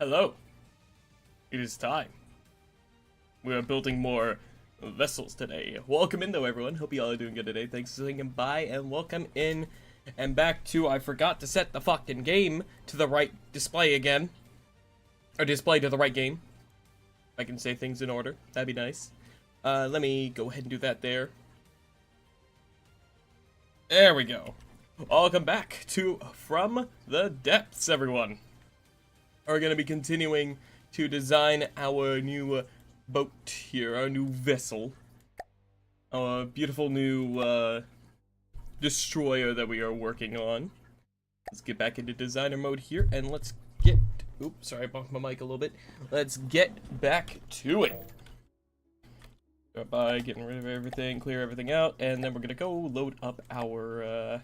Hello. It is time. We are building more vessels today. Welcome in though, everyone. Hope you all are doing good today. Thanks for swinging by and welcome in and back to, I forgot to set the fucking game to the right display again. Or display to the right game. If I can say things in order, that'd be nice. Let me go ahead and do that there. There we go. Welcome back to From the Depths, everyone. We're going to be continuing to design our new boat here, our new vessel. Our beautiful new destroyer that we are working on. Let's get back into designer mode here and let's get... Oops, sorry, I bumped my mic a little bit. Let's get back to it. Start by getting rid of everything, clear everything out, and then we're going to go load up our...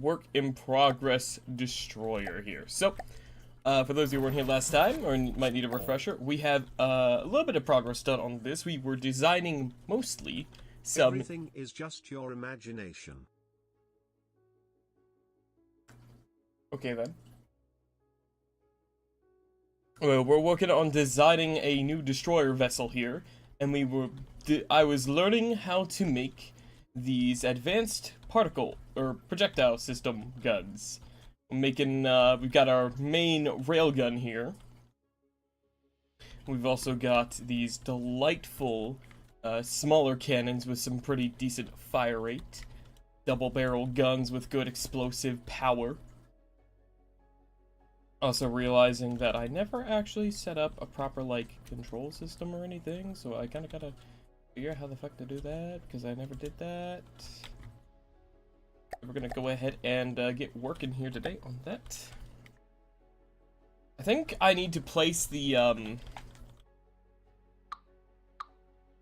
work in progress destroyer here. So, for those of you who weren't here last time, or might need a refresher, we have a little bit of progress done on this. We were designing mostly some... Everything is just your imagination. Okay then. Well, we're working on designing a new destroyer vessel here, and I was learning how to make these advanced particle or projectile system guns. We've got our main railgun here. We've also got these delightful smaller cannons with some pretty decent fire rate. Double barrel guns with good explosive power. Also realizing that I never actually set up a proper like control system or anything, so I kind of gotta figure out how the fuck to do that, because I never did that. We're gonna go ahead and get working here today on that. I think I need to place the hold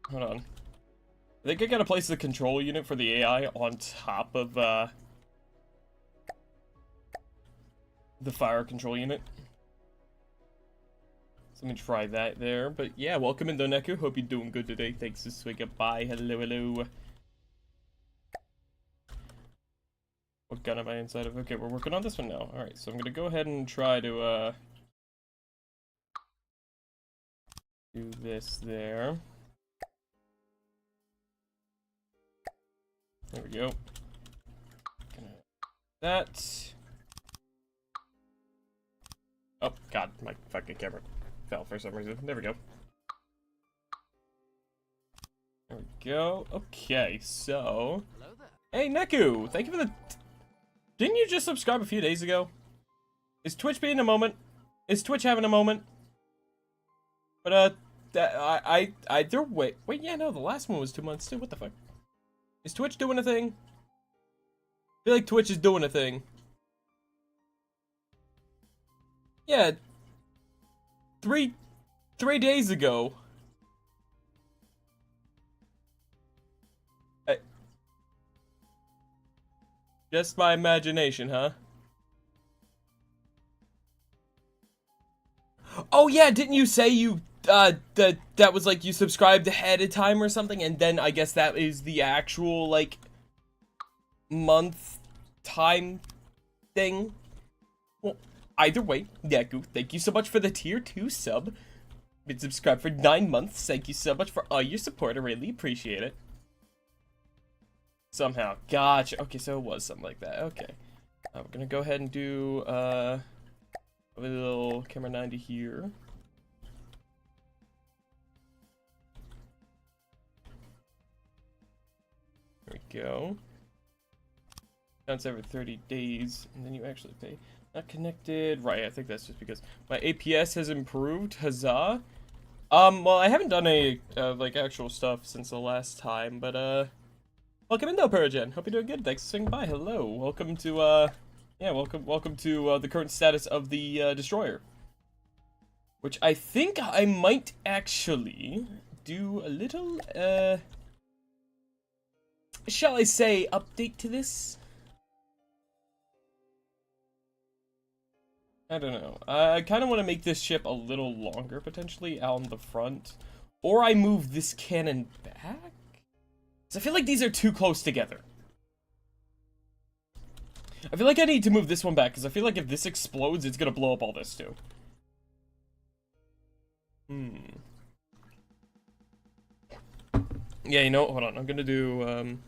on. I think I gotta place the control unit for the AI on top of the fire control unit. So let me try that there. But yeah, welcome in Doneku. Hope you're doing good today. Thanks for swinging by. Hello, hello. What gun am I inside of? Okay, we're working on this one now. Alright, so I'm gonna go ahead and try to do this there. There we go. That. Oh, God, my fucking camera fell for some reason. There we go. There we go. Okay, so... Hey, Neku! Thank you for the... Didn't you just subscribe a few days ago? Is Twitch being a moment? Is Twitch having a moment? But, wait, yeah, no, the last one was 2 months too. What the fuck? Is Twitch doing a thing? I feel like Twitch is doing a thing. Yeah, three days ago. Just my imagination, huh? Oh yeah, didn't you say you that was like you subscribed ahead of time or something, and then I guess that is the actual like month time thing? Well, either way, Neku, thank you so much for the tier 2 sub. Been subscribed for 9 months. Thank you so much for all your support. I really appreciate it. Somehow. Gotcha. Okay, so it was something like that. Okay. We're gonna go ahead and do a little camera 90 here. There we go. Counts every 30 days, and then you actually pay. Not connected. Right, I think that's just because my APS has improved. Huzzah. Well, I haven't done any, like, actual stuff since the last time, but, welcome in though, Puragen. Hope you're doing good. Thanks for swinging by. Hello. Welcome to, yeah, welcome to, the current status of the, Destroyer. Which I think I might actually do a little, shall I say, update to this? I don't know. I kind of want to make this ship a little longer, potentially, out on the front. Or I move this cannon back? So I feel like these are too close together. I feel like I need to move this one back, because I feel like if this explodes, it's gonna blow up all this, too. Yeah, you know, hold on. I'm gonna do,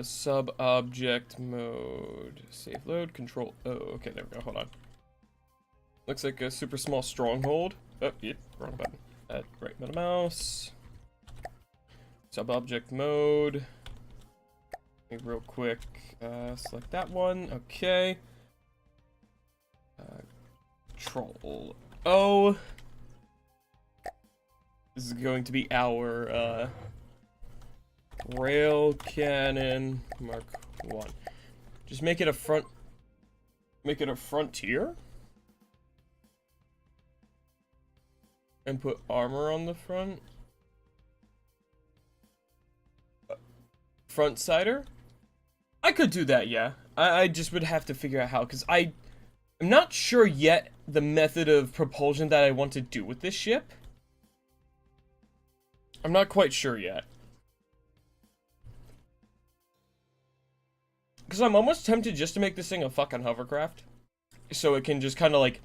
sub-object mode. Save load, control. Oh, okay, there we go. Hold on. Looks like a super small stronghold. Oh, yeah, wrong button. Right middle mouse. Sub-object mode. Real quick, select that one. Okay. Control O. This is going to be our, rail cannon Mark 1. Just make it a frontier? And put armor on the front? Front sider? I could do that, yeah. I just would have to figure out how, because I'm not sure yet the method of propulsion that I want to do with this ship. I'm not quite sure yet. Because I'm almost tempted just to make this thing a fucking hovercraft. So it can just kind of like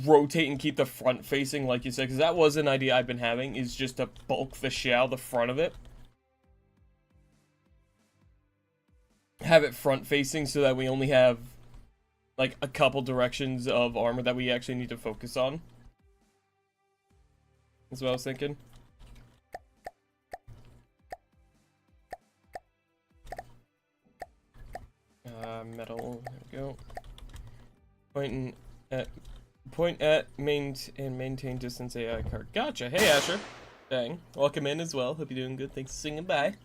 rotate and keep the front facing, like you said. Because that was an idea I've been having, is just to bulk the shell, the front of it. Have it front facing so that we only have like a couple directions of armor that we actually need to focus on. That's what I was thinking. Metal, there we go. Point at maintain distance AI card. Gotcha. Hey Asher. Dang. Welcome in as well. Hope you're doing good. Thanks for singing bye.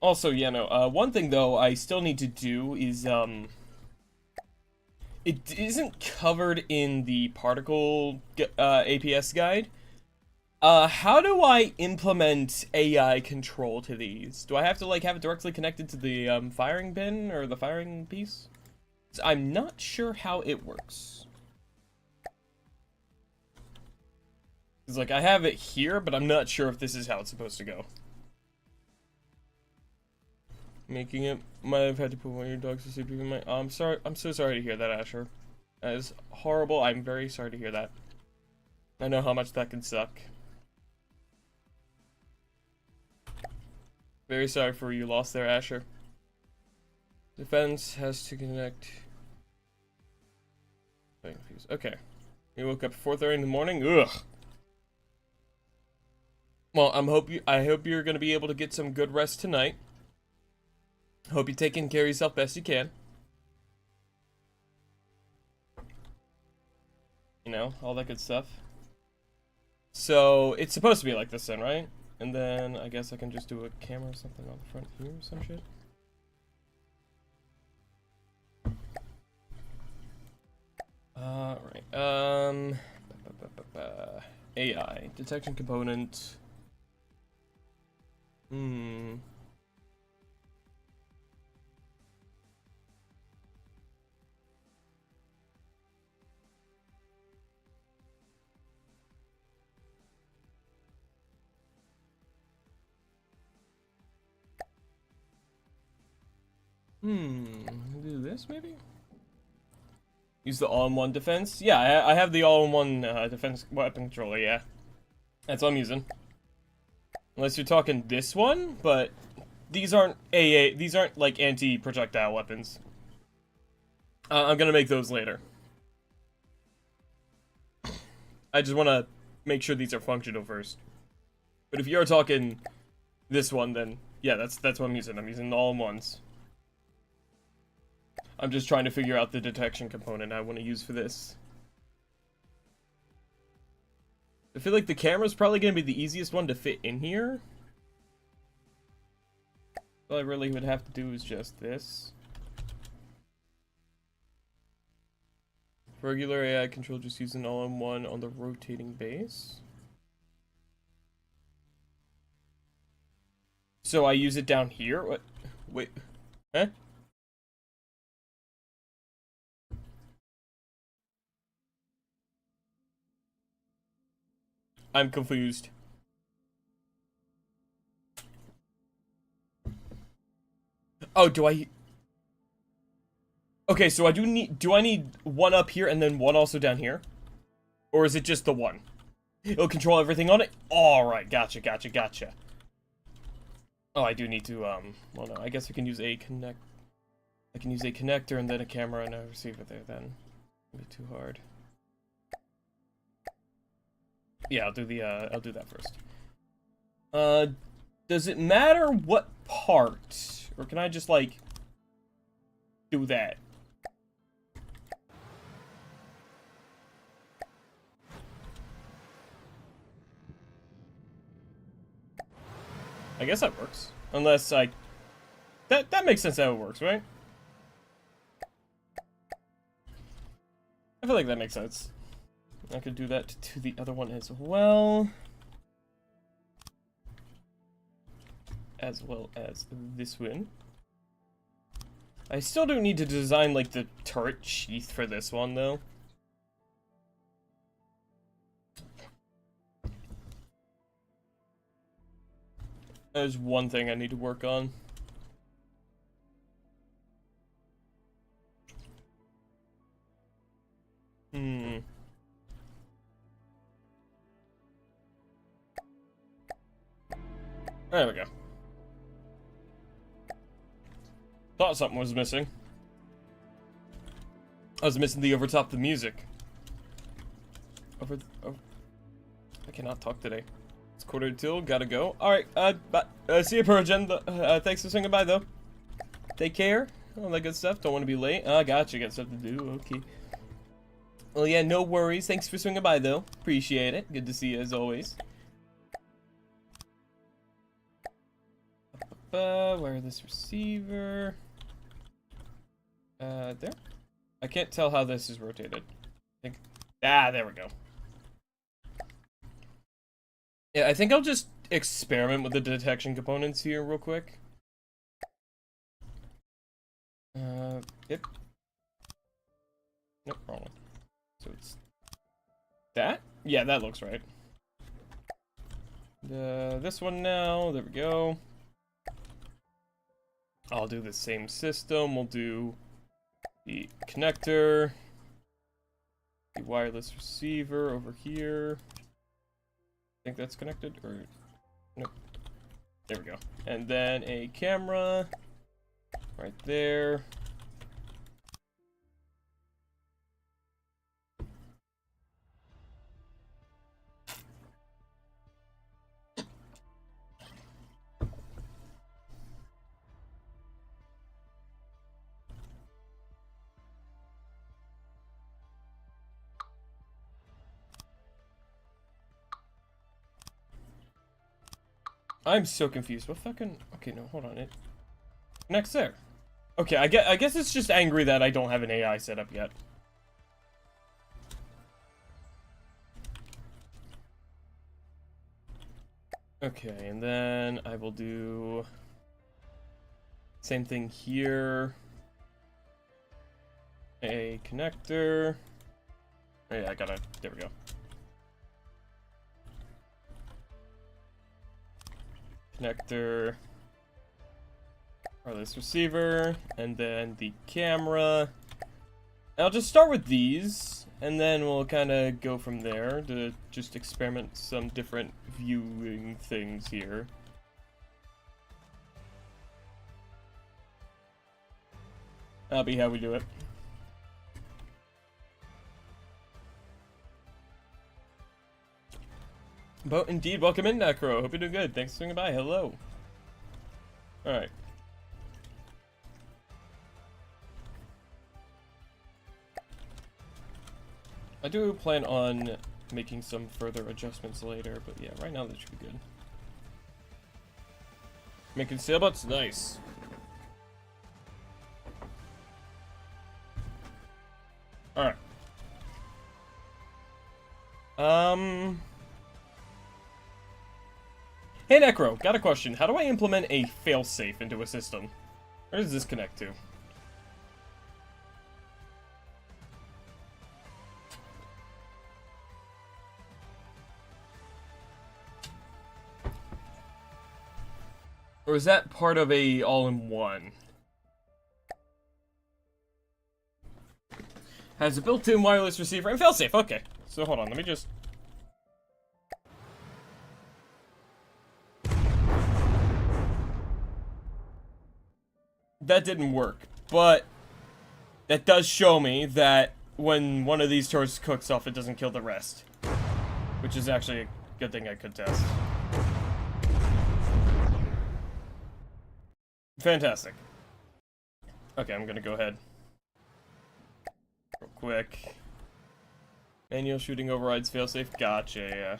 Also, yeah, no, one thing though I still need to do is, it isn't covered in the particle APS guide. How do I implement AI control to these? Do I have to, like, have it directly connected to the, firing pin or the firing piece? I'm not sure how it works. It's like, I have it here, but I'm not sure if this is how it's supposed to go. Making it, might have had to put one of your dogs to sleep even my, I'm sorry, I'm so sorry to hear that, Asher. That is horrible, I'm very sorry to hear that. I know how much that can suck. Very sorry for you lost there, Asher. Defense has to connect. Okay. You woke up 4:30 in the morning? Ugh. Well, I hope you're gonna be able to get some good rest tonight. Hope you're taking care of yourself best you can. You know, all that good stuff. So, it's supposed to be like this then, right? And then, I guess I can just do a camera or something on the front here or some shit. Right, AI, detection component. Do this maybe? Use the all-in-one defense? Yeah, I have the all-in-one defense weapon controller, yeah. That's what I'm using. Unless you're talking this one, but these aren't AA, these aren't like anti-projectile weapons. I'm gonna make those later. I just want to make sure these are functional first. But if you're talking this one, then yeah, that's what I'm using. I'm using the all-in-ones. I'm just trying to figure out the detection component I want to use for this. I feel like the camera's probably going to be the easiest one to fit in here. All I really would have to do is just this. Regular AI control, just using all-in-one on the rotating base. So I use it down here? What? Wait. Huh? I'm confused. Oh, do I... Okay, so do I need one up here and then one also down here? Or is it just the one? It'll control everything on it? Alright, gotcha. Oh, I do need to, well, no, I guess I can use a connector and then a camera and a receiver there then. It'll be too hard. Yeah, I'll do that first. Does it matter what part? Or can I just, like, do that? I guess that works. Unless I... That makes sense how it works, right? I feel like that makes sense. I could do that to the other one as well. As well as this one. I still do need to design, like, the turret sheath for this one, though. There's one thing I need to work on. There we go. Thought something was missing. I was missing the overtop the music. Oh, I cannot talk today. It's 1:45, gotta go. Alright, see you, Persian. Thanks for swinging by, though. Take care. All that good stuff. Don't want to be late. Gotcha. Got stuff to do. Okay. Well, yeah, no worries. Thanks for swinging by, though. Appreciate it. Good to see you, as always. Where is this receiver? There? I can't tell how this is rotated. There we go. Yeah, I think I'll just experiment with the detection components here real quick. Yep. Nope, wrong one. So it's that? Yeah, that looks right. This one now, there we go. I'll do the same system. We'll do the connector, the wireless receiver over here. I think that's connected, or nope. There we go. And then a camera right there. I'm so confused. What fucking... Okay, no, hold on. It connects there. Okay, I guess it's just angry that I don't have an AI set up yet. Okay, and then I will do... Same thing here. A connector. Oh, yeah, I gotta... There we go. Connector, wireless receiver, and then the camera. I'll just start with these, and then we'll kind of go from there to just experiment some different viewing things here. That'll be how we do it. But indeed, welcome in, Necro. Hope you're doing good. Thanks for swinging by. Hello. Alright. I do plan on making some further adjustments later, but yeah, right now that should be good. Making sailboats? Nice. Alright. Hey Necro, got a question. How do I implement a failsafe into a system? Where does this connect to? Or is that part of a all-in-one? Has a built-in wireless receiver and failsafe. Okay, so hold on, let me just... That didn't work, but that does show me that when one of these turrets cooks off, it doesn't kill the rest. Which is actually a good thing I could test. Fantastic. Okay, I'm gonna go ahead. Real quick. Manual shooting overrides failsafe. Gotcha,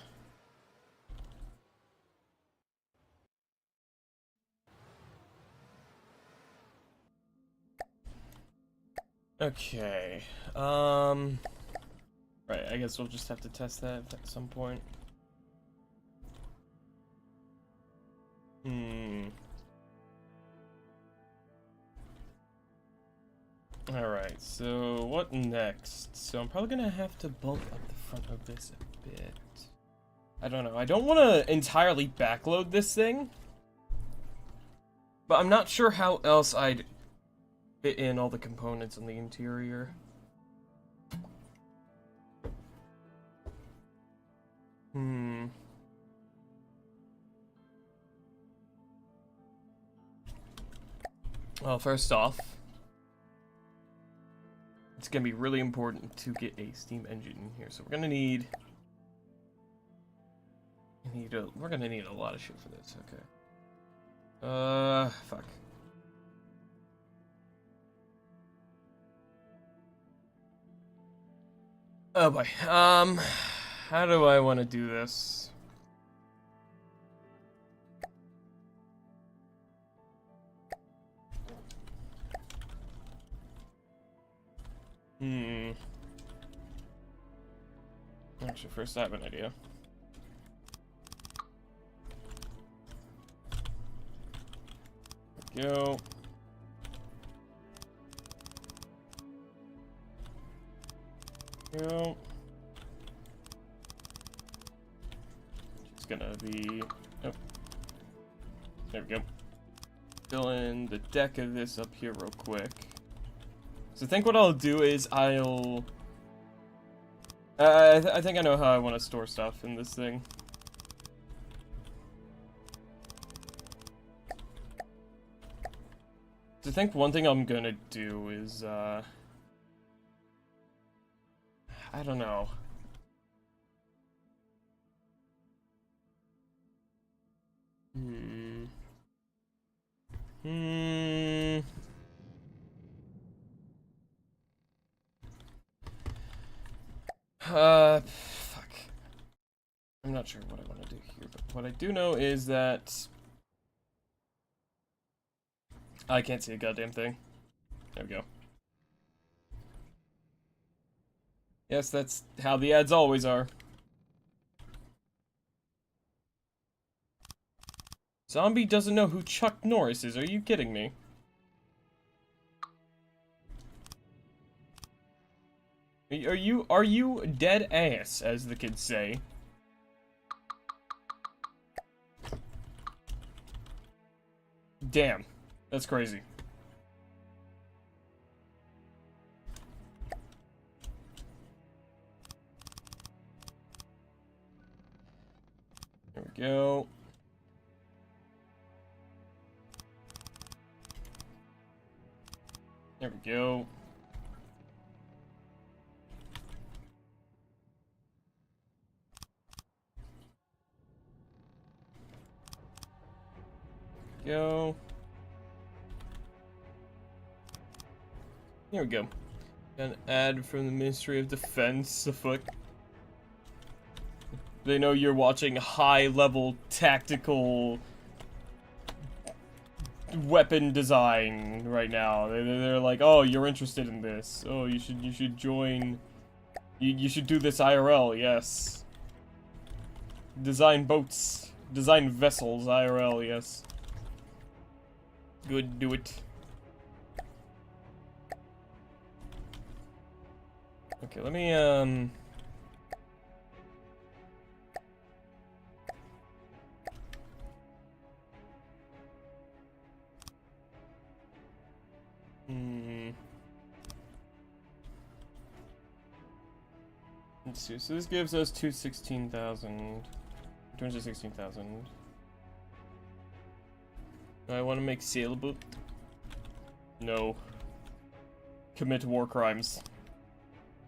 yeah. Okay. Right, I guess we'll just have to test that at some point. Alright, so what next? So I'm probably gonna have to bulk up the front of this a bit. I don't know. I don't want to entirely backload this thing. But I'm not sure how else I'd fit in all the components on the interior. Well, first off, it's gonna be really important to get a steam engine in here. So we're gonna need we're gonna need a lot of shit for this. Okay. Fuck. Oh boy. How do I want to do this? Actually, first I have an idea. There we go. Go. It's gonna be. Oh. There we go. Fill in the deck of this up here real quick. So I think what I'll do is I'll. I think I know how I want to store stuff in this thing. So I think one thing I'm gonna do is I don't know. Fuck. I'm not sure what I want to do here, but what I do know is that I can't see a goddamn thing. There we go. Yes, that's how the ads always are. Zombie doesn't know who Chuck Norris is. Are you kidding me? Are you dead ass, as the kids say? Damn, that's crazy. There we go. There we go. Go. Here we go. An ad from the Ministry of Defense afoot. They know you're watching high-level tactical weapon design right now. They're like, oh, you're interested in this. Oh, you should join. You should do this IRL. Yes. Design boats, design vessels IRL. Yes. Good, do it. Okay, let me Let's see, so this gives us 216,000. 216,000. Do I want to make saleable? No. Commit war crimes.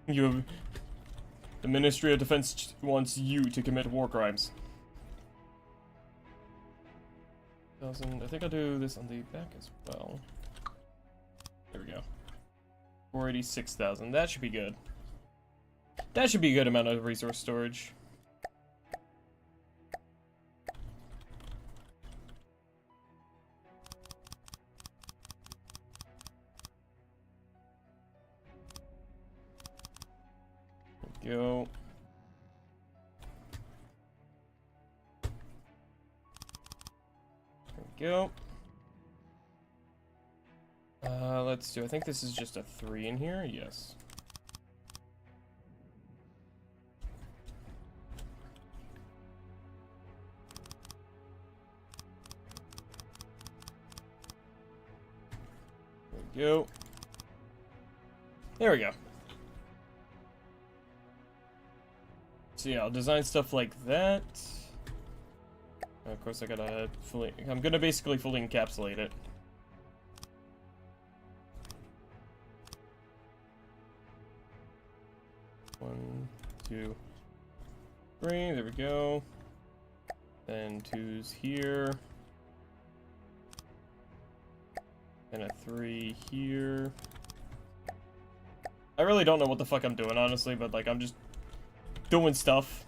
You have... The Ministry of Defense wants you to commit war crimes. I think I'll do this on the back as well. There we go. 486,000. That should be good. That should be a good amount of resource storage. There we go. Go. Let's do, I think this is just a 3 in here, yes. There we go. There we go. So yeah, I'll design stuff like that. Of course, I gotta I'm gonna basically fully encapsulate it. One, two, three. There we go. Then 2's here. And a 3 here. I really don't know what the fuck I'm doing, honestly, but like I'm just doing stuff.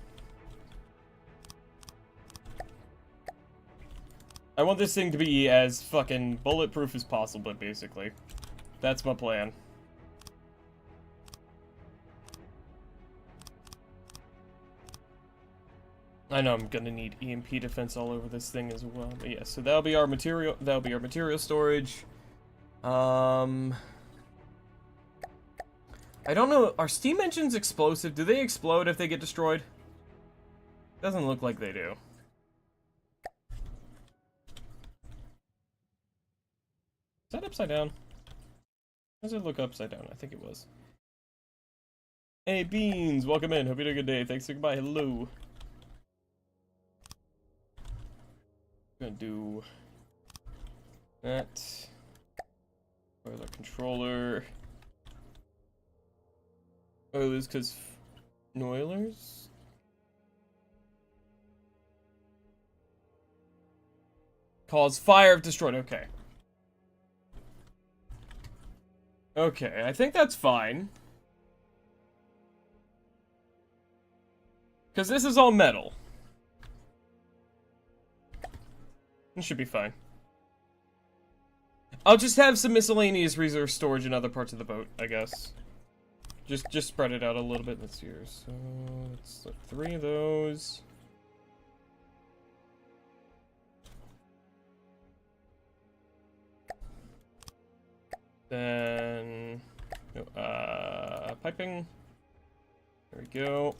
I want this thing to be as fucking bulletproof as possible, basically. That's my plan. I know I'm gonna need EMP defense all over this thing as well. But yeah, so that'll be our material storage. I don't know, are steam engines explosive? Do they explode if they get destroyed? Doesn't look like they do. Is that upside down? Does it look upside down? I think it was. Hey, Beans! Welcome in. Hope you had a good day. Thanks for goodbye. Hello. Gonna do that. For the controller. Oh, it was because Noilers? Cause fire if destroyed. Okay. Okay, I think that's fine. Because this is all metal. It should be fine. I'll just have some miscellaneous resource storage in other parts of the boat, I guess. Just spread it out a little bit. Let's see here. So, let's look 3 of those. Then, piping. There we go.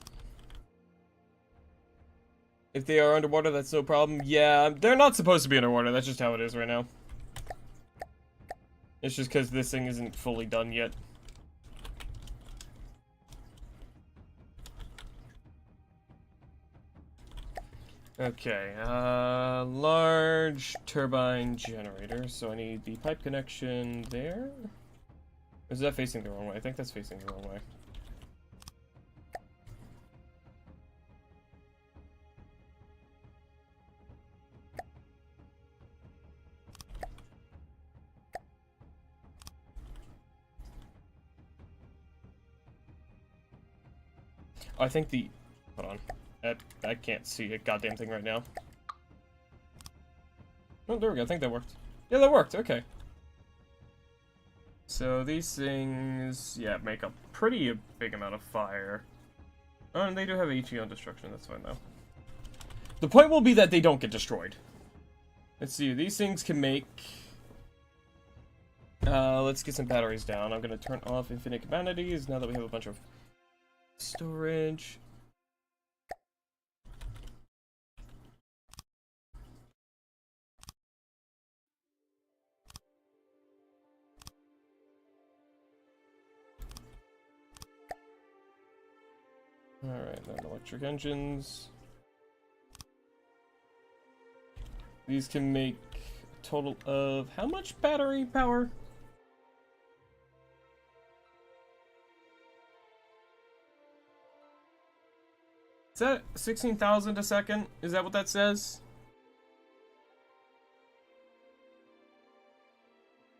If they are underwater, that's no problem. Yeah, they're not supposed to be underwater. That's just how it is right now. It's just because this thing isn't fully done yet. Okay, large turbine generator. So I need the pipe connection there. Or is that facing the wrong way? I think that's facing the wrong way. Oh, I think the... Hold on. I can't see a goddamn thing right now. Oh, there we go. I think that worked. Yeah, that worked. Okay. So these things, yeah, make a pretty big amount of fire. Oh, and they do have HE on destruction. That's fine, though. The point will be that they don't get destroyed. Let's see. These things can make... let's get some batteries down. I'm going to turn off infinite capacities now that we have a bunch of storage. Alright, then electric engines. These can make a total of how much battery power? Is that 16,000 a second? Is that what that says?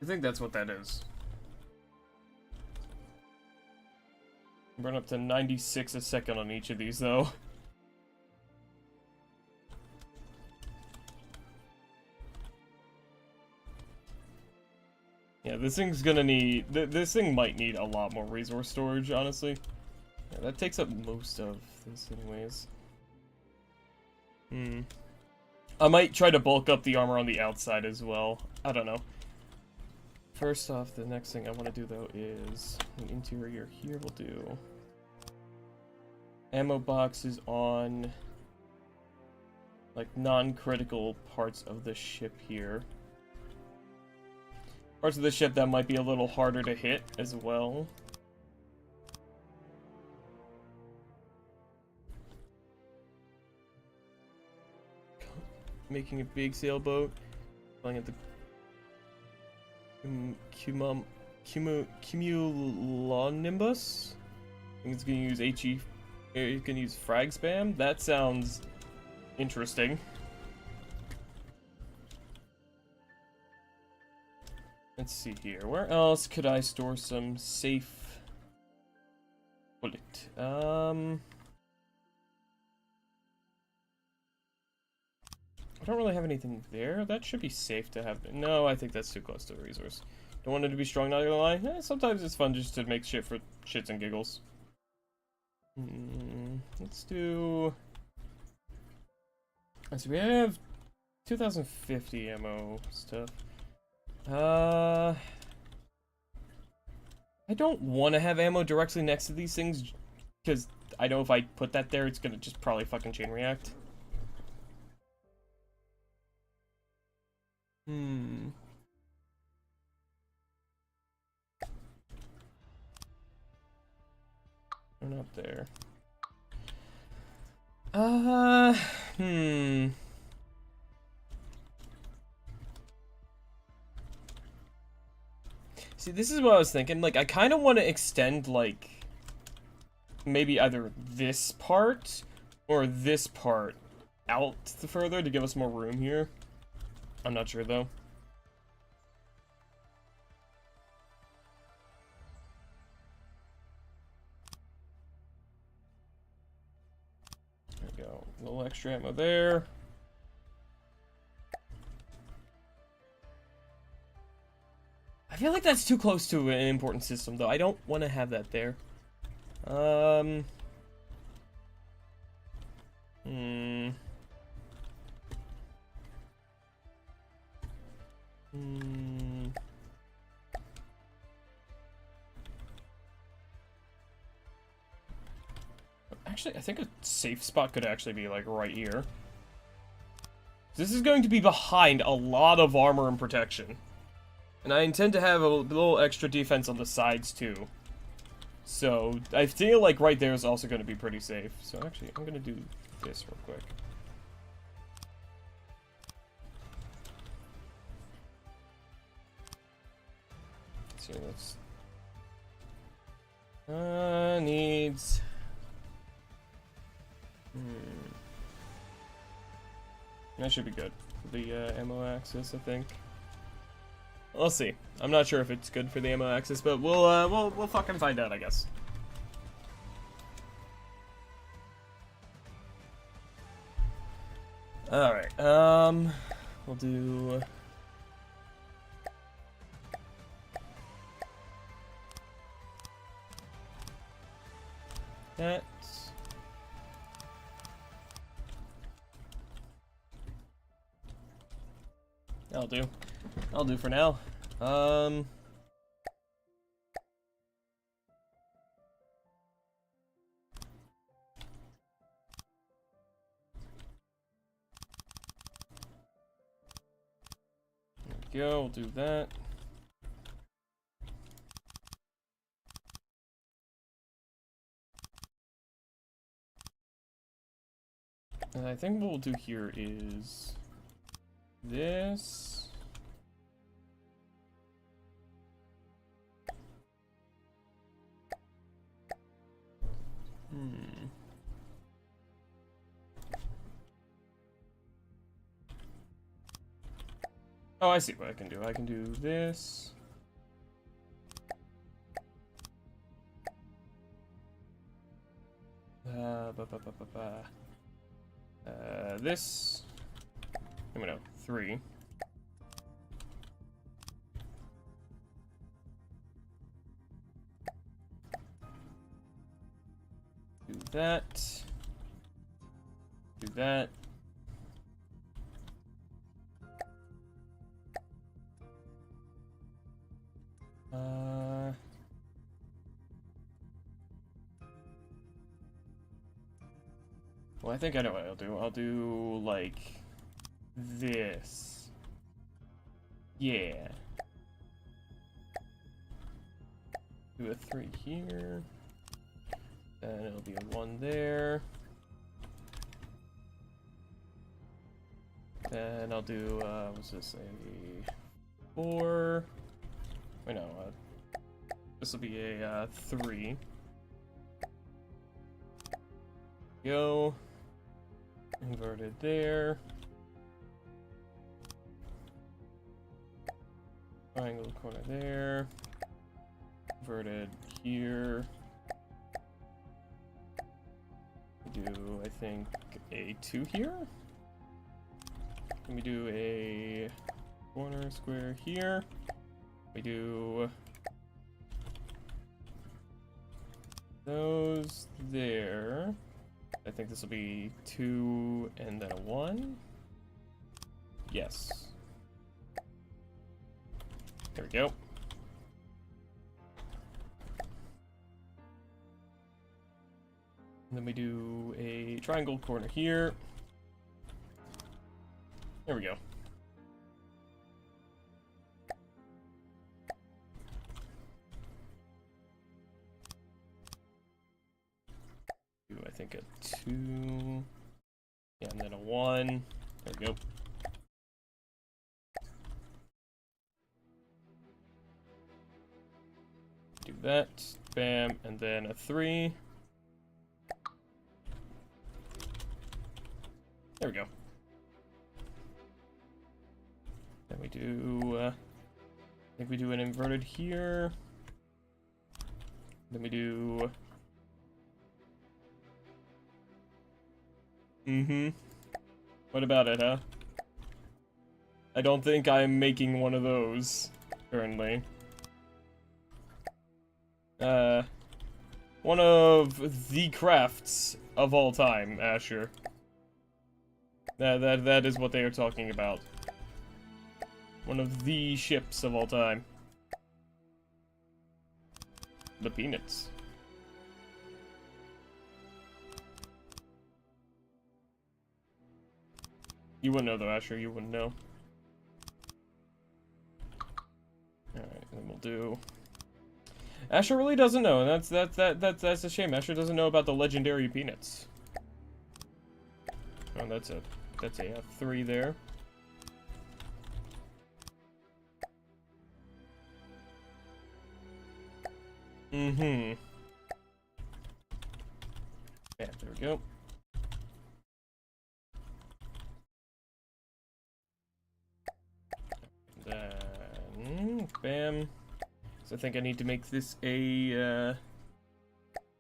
I think that's what that is. Burn up to 96 a second on each of these, though. Yeah, this thing's gonna need... this thing might need a lot more resource storage, honestly. Yeah, that takes up most of this anyways. I might try to bulk up the armor on the outside as well. I don't know. First off, the next thing I want to do, though, is the interior here. We'll do ammo boxes on, like, non-critical parts of the ship here. Parts of the ship that might be a little harder to hit as well. Making a big sailboat. Flying at the Cumulonimbus. I think it's gonna use HE. You can use frag spam. That sounds interesting. Let's see here. Where else could I store some safe bullet? I don't really have anything there. That should be safe to have. No, I think that's too close to the resource. Don't want it to be strong, not gonna lie. Sometimes it's fun just to make shit for shits and giggles. Let's do... So we have 2050 ammo stuff. I don't want to have ammo directly next to these things, because I know if I put that there, it's gonna just probably fucking chain react. They're not there. See, this is what I was thinking. Like, I kind of want to extend, like, maybe either this part or this part out further to give us more room here. I'm not sure, though. There we go. A little extra ammo there. I feel like that's too close to an important system, though. I don't want to have that there. Actually, I think a safe spot could actually be, like, right here. This is going to be behind a lot of armor and protection. And I intend to have a little extra defense on the sides, too. So, I feel like right there is also going to be pretty safe. So, actually, I'm going to do this real quick. So, let's... needs... That should be good for the ammo access, I think. We'll see. I'm not sure if it's good for the ammo access, but we'll fucking find out, I guess. All right. We'll do. That. That'll do. I'll do for now. There we go, we'll do that. And I think what we'll do here is this. Oh, I see what I can do. I can do this. This. No, 3. Do that. Do that. Well, I think I know what I'll do. I'll do, like, this. Yeah. Do a 3 here. And it'll be a 1 there. Then I'll do, what's this, a 4. Wait, no, this will be a 3. Go. Inverted there. Triangle corner there. Inverted here. Do, I think, a 2 here? Let me do a corner square here. We do those there. I think this will be 2 and then a 1. Yes. There we go. And then we do a triangle corner here. There we go. Do I think a 2. Yeah, and then a 1. There we go. Do that. Bam, and then a 3. There we go. Then we do, I think we do an inverted here. Then we do... What about it, huh? I don't think I'm making one of those, currently. One of the crafts of all time, Asher. That is what they are talking about. One of the ships of all time. The Peanuts. You wouldn't know though, Asher, you wouldn't know. Alright, then we'll do... Asher really doesn't know, and that's a shame. Asher doesn't know about the legendary Peanuts. Oh, that's a 3 there. Yeah, there we go. Then, bam. So I think I need to make this a,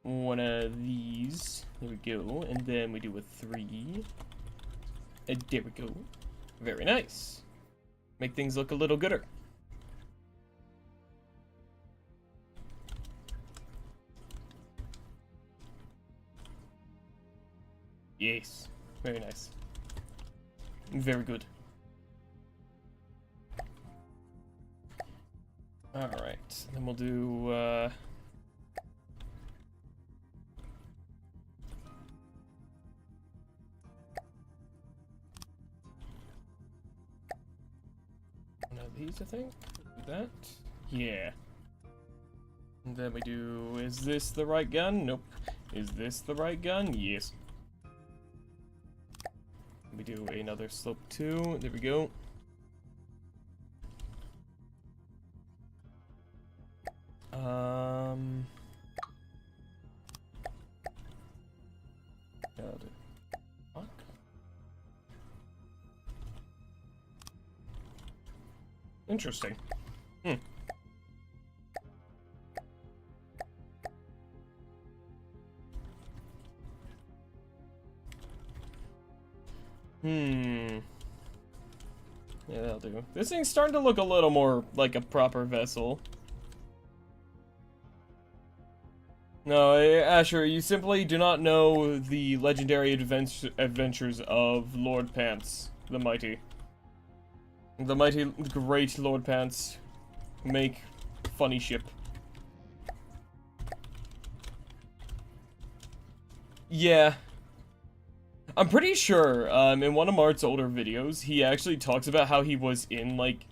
one of these. There we go. And then we do a 3. And there we go. Very nice. Make things look a little gooder. Yes. Very nice. Very good. Alright. Then we'll do, one of these, I think. That. Yeah. And then we do, is this the right gun? Nope. Is this the right gun? Yes. We do another slope 2. There we go. Fuck. Interesting. Yeah, that'll do. This thing's starting to look a little more like a proper vessel. No, Asher, you simply do not know the legendary adventures of Lord Pants, the mighty. The mighty, great Lord Pants make funny ship. Yeah. I'm pretty sure, in one of Mart's older videos, he actually talks about how he was in, like...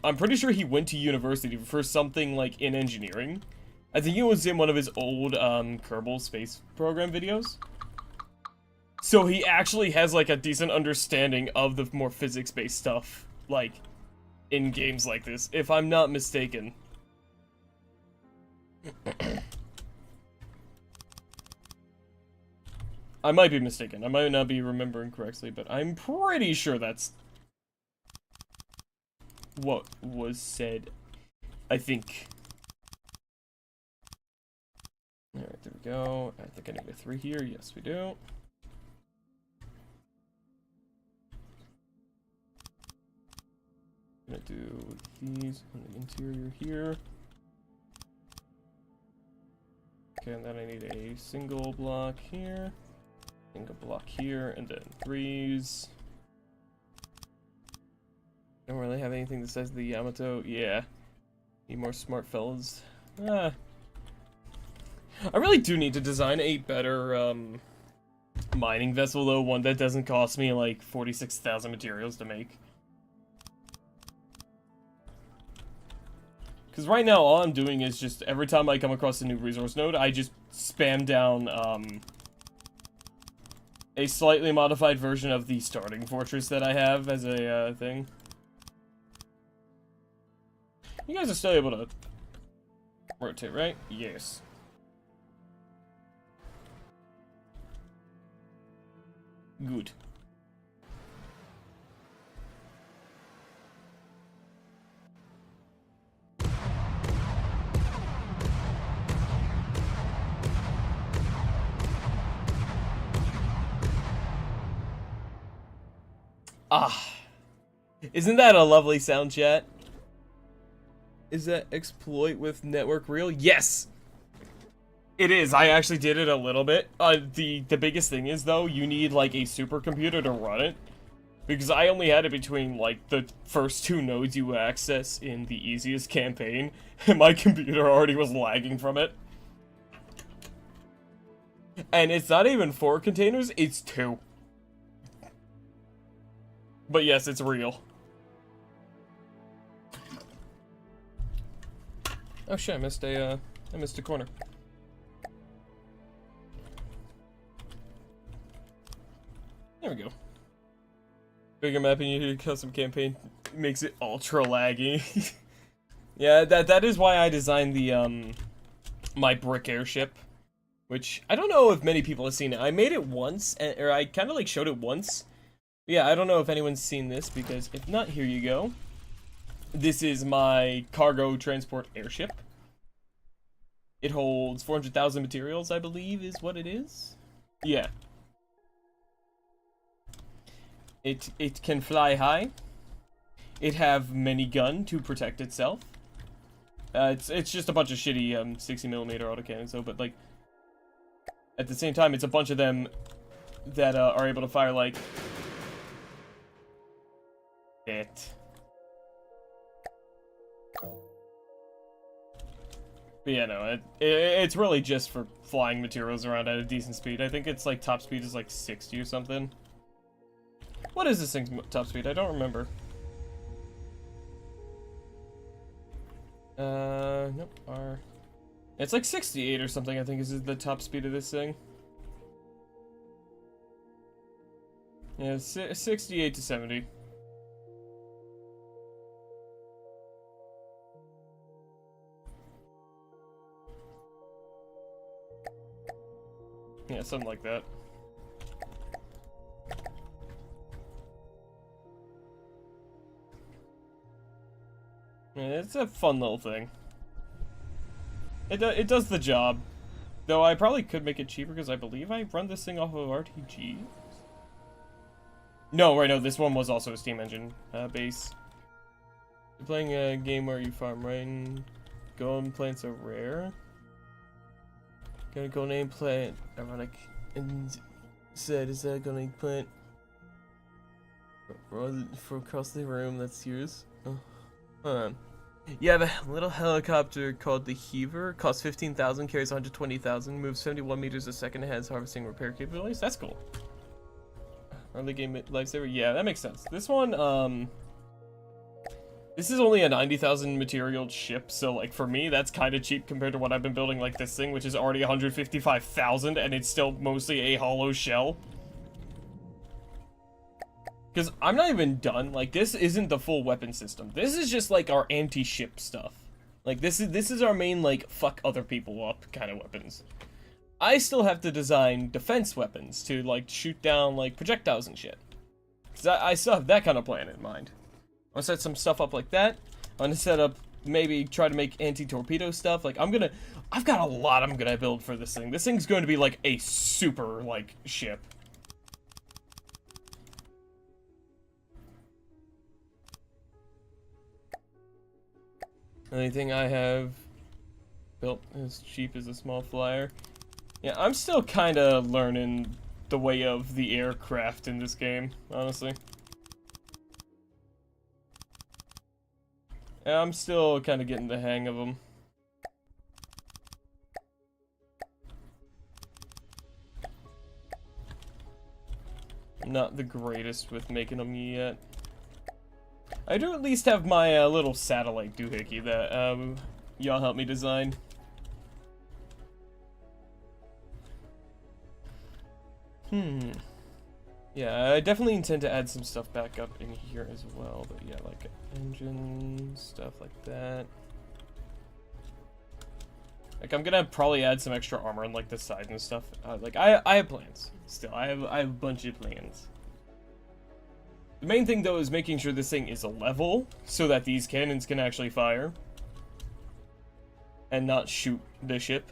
I'm pretty sure he went to university for something, like, in engineering. I think it was in one of his old, Kerbal Space Program videos. So he actually has, like, a decent understanding of the more physics-based stuff, like, in games like this, if I'm not mistaken. I might be mistaken. I might not be remembering correctly, but I'm pretty sure that's what was said. I think. Alright, there we go. I think I need a 3 here. Yes, we do. I'm gonna do these on the interior here. Okay, and then I need a single block here. Single block here, and then 3s. Don't really have anything that says the Yamato. Yeah. Need more smart fellas. I really do need to design a better, mining vessel, though. One that doesn't cost me, like, 46,000 materials to make. Because right now, all I'm doing is just, every time I come across a new resource node, I just spam down, a slightly modified version of the starting fortress that I have as a, thing. You guys are still able to rotate, right? Yes. Good. Ah. Isn't that a lovely sound, chat? Is that exploit with network real? Yes! It is. I actually did it a little bit. The biggest thing is, though, you need, like, a supercomputer to run it. Because I only had it between, like, the first 2 nodes you access in the easiest campaign. And my computer already was lagging from it. And it's not even 4 containers, it's 2. But yes, it's real. Oh shit, I missed a corner. There we go. Bigger map and your custom campaign makes it ultra laggy. Yeah, that is why I designed the my brick airship, which I don't know if many people have seen it. I made it once, or I kind of like showed it once. Yeah, I don't know if anyone's seen this, because if not, here you go. This is my cargo transport airship. It holds 400,000 materials, I believe, is what it is. Yeah. It can fly high. It have minigun to protect itself. It's just a bunch of shitty 60mm autocannons, though, but like at the same time, it's a bunch of them that are able to fire like it. But yeah, no, it's really just for flying materials around at a decent speed. I think it's like top speed is like 60 or something. What is this thing's top speed? I don't remember. Nope, R. It's like 68 or something, I think is the top speed of this thing. Yeah, 68 to 70. Yeah, something like that. Yeah, it's a fun little thing. It does the job. Though I probably could make it cheaper because I believe I run this thing off of RTG. No, right, no, this one was also a Steam Engine base. You're playing a game where you farm, right? And golden plants are rare. Gonna go name plant. Ironic. And said, is that a golden plant? From across the room, that's yours. Oh. Hold on. You have a little helicopter called the Heaver. Costs 15,000, carries 120,000, moves 71 meters a second, and has harvesting repair capabilities. That's cool. Early game lifesaver. Yeah, that makes sense. This one, this is only a 90,000 material ship, so like for me, that's kind of cheap compared to what I've been building like this thing, which is already 155,000, and it's still mostly a hollow shell. Because I'm not even done. Like, this isn't the full weapon system. This is just, like, our anti-ship stuff. Like, this is our main, like, fuck other people up kind of weapons. I still have to design defense weapons to, like, shoot down, like, projectiles and shit. Because I still have that kind of plan in mind. I'll set some stuff up like that. I'm gonna set up, maybe try to make anti-torpedo stuff. Like, I've got a lot I'm gonna build for this thing. This thing's going to be, like, a super, like, ship. Only thing I have built as cheap as a small flyer. Yeah, I'm still kind of learning the way of the aircraft in this game, honestly. Yeah, I'm still kind of getting the hang of them. Not the greatest with making them yet. I do at least have my little satellite doohickey that y'all helped me design. Yeah, I definitely intend to add some stuff back up in here as well, but yeah, like engine stuff like that. Like, I'm gonna probably add some extra armor on like the side and stuff. Like, I have plans. Still, I have a bunch of plans. The main thing, though, is making sure this thing is level, so that these cannons can actually fire. And not shoot the ship.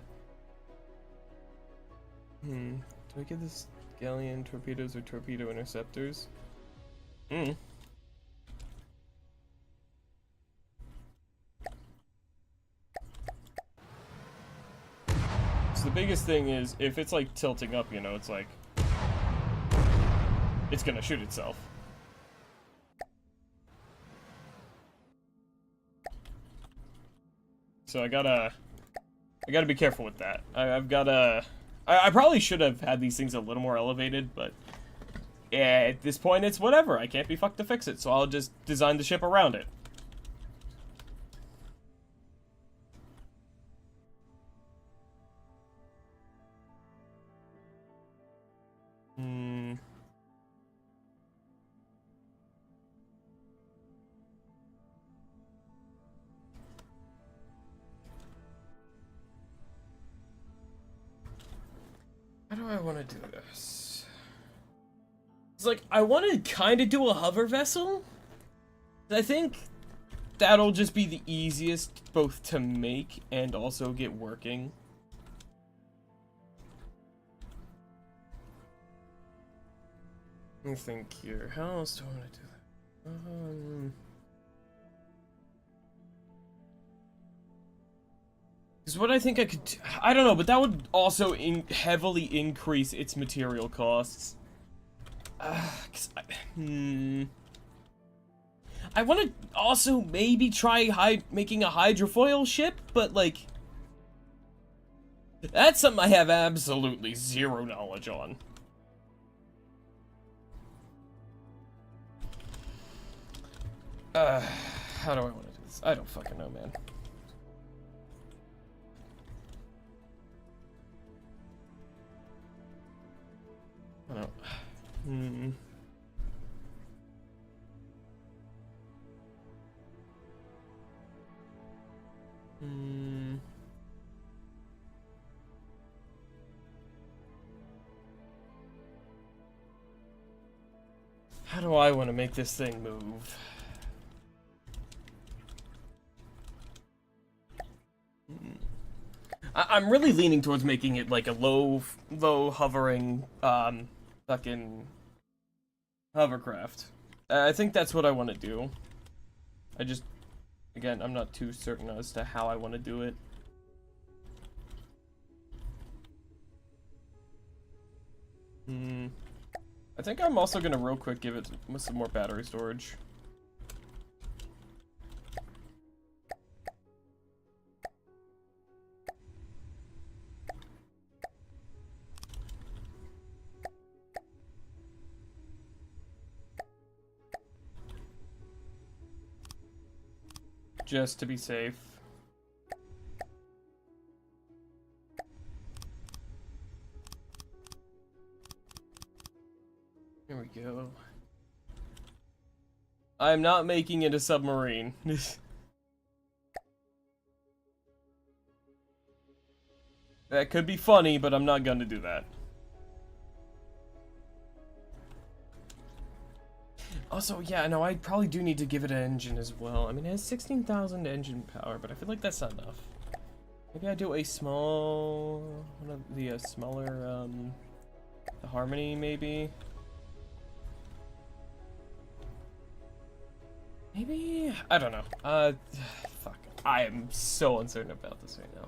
Do I give this galleon torpedoes or torpedo interceptors? So the biggest thing is, if it's, like, tilting up, you know, it's like... it's gonna shoot itself. So I gotta be careful with that. I've gotta... I probably should have had these things a little more elevated, but... yeah, at this point, it's whatever. I can't be fucked to fix it, so I'll just design the ship around it. How do I want to do this? It's like, I want to kind of do a hover vessel. I think that'll just be the easiest both to make and also get working. Let me think here. How else do I want to do that? Because what I think I could do, I don't know, but that would also heavily increase its material costs. I want to also maybe try making a hydrofoil ship, but like, that's something I have absolutely zero knowledge on. How do I want to do this? I don't fucking know, man. I don't. How do I want to make this thing move? I'm really leaning towards making it like a low hovering, fucking hovercraft. I think that's what I want to do. I just, again, I'm not too certain as to how I want to do it. I think I'm also gonna real quick give it some more battery storage. Just to be safe. Here we go. I'm not making it a submarine. That could be funny, but I'm not gonna do that. Also, yeah, no, I probably do need to give it an engine as well. I mean, it has 16,000 engine power, but I feel like that's not enough. Maybe I do a small... one of the smaller, the Harmony, maybe? Maybe? I don't know. Fuck. I am so uncertain about this right now.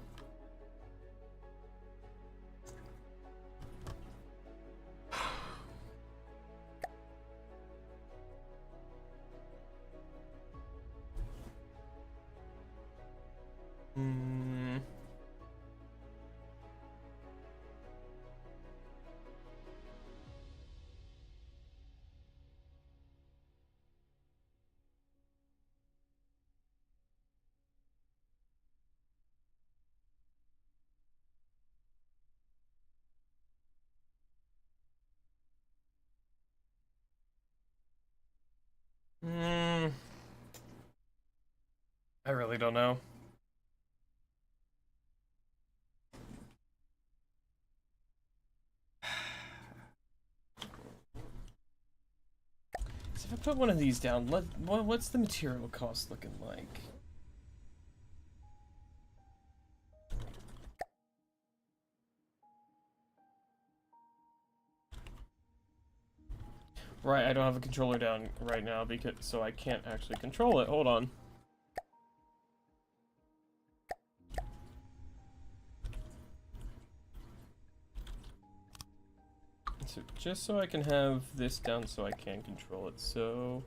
I really don't know. So if I put one of these down, what's the material cost looking like? Right, I don't have a controller down right now because so I can't actually control it. Hold on. So just so I can have this down so I can control it. So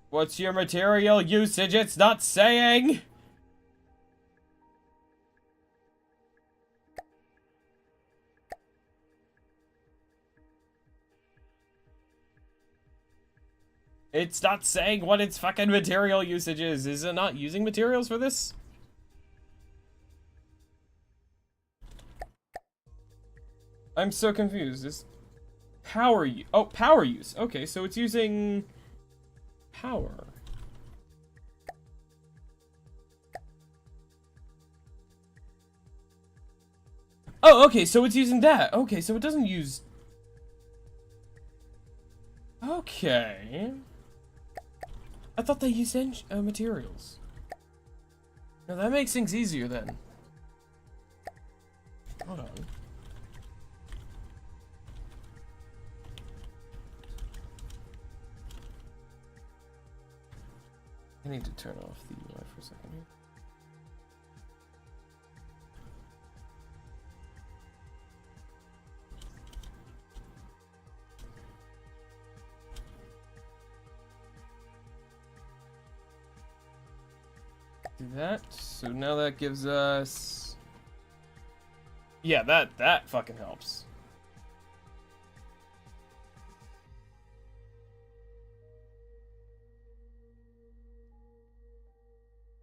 what's your material usage? It's not saying. It's not saying what its fucking material usage is. Is it not using materials for this? I'm so confused. This power use. Oh, power use. Okay, so it's using power. Oh, okay, so it's using that. Okay, so it doesn't use... Okay. I thought they used materials. Now that makes things easier then. Hold on. I need to turn off the UI for a second here. Do that. So now that gives us... Yeah, that fucking helps.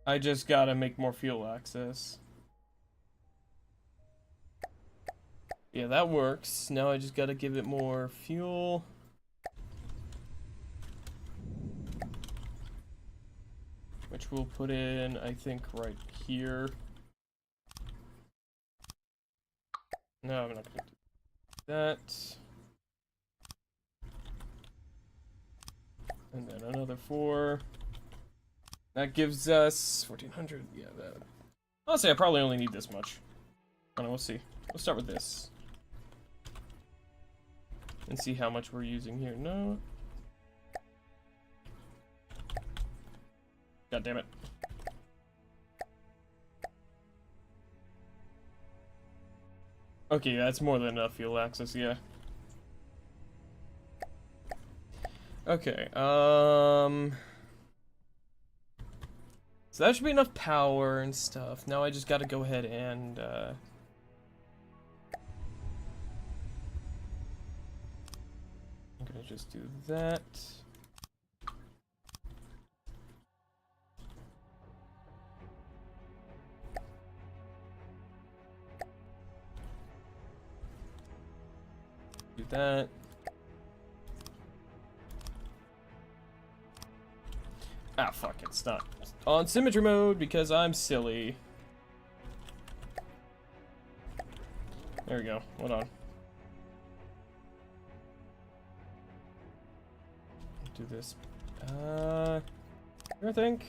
I just gotta make more fuel access. Yeah, that works. Now I just gotta give it more fuel. Which we'll put in, I think, right here. No, I'm not gonna do that. And then another 4. That gives us 1400. Yeah, that. Honestly, I probably only need this much. I don't know, we'll see. We'll start with this. And see how much we're using here. No. God damn it. Okay, that's more than enough fuel access, yeah. Okay, so that should be enough power and stuff. Now I just gotta go ahead and, I'm gonna just do that. Do that. Ah, fuck, it's not on symmetry mode because I'm silly. There we go. Hold on. Do this. I think.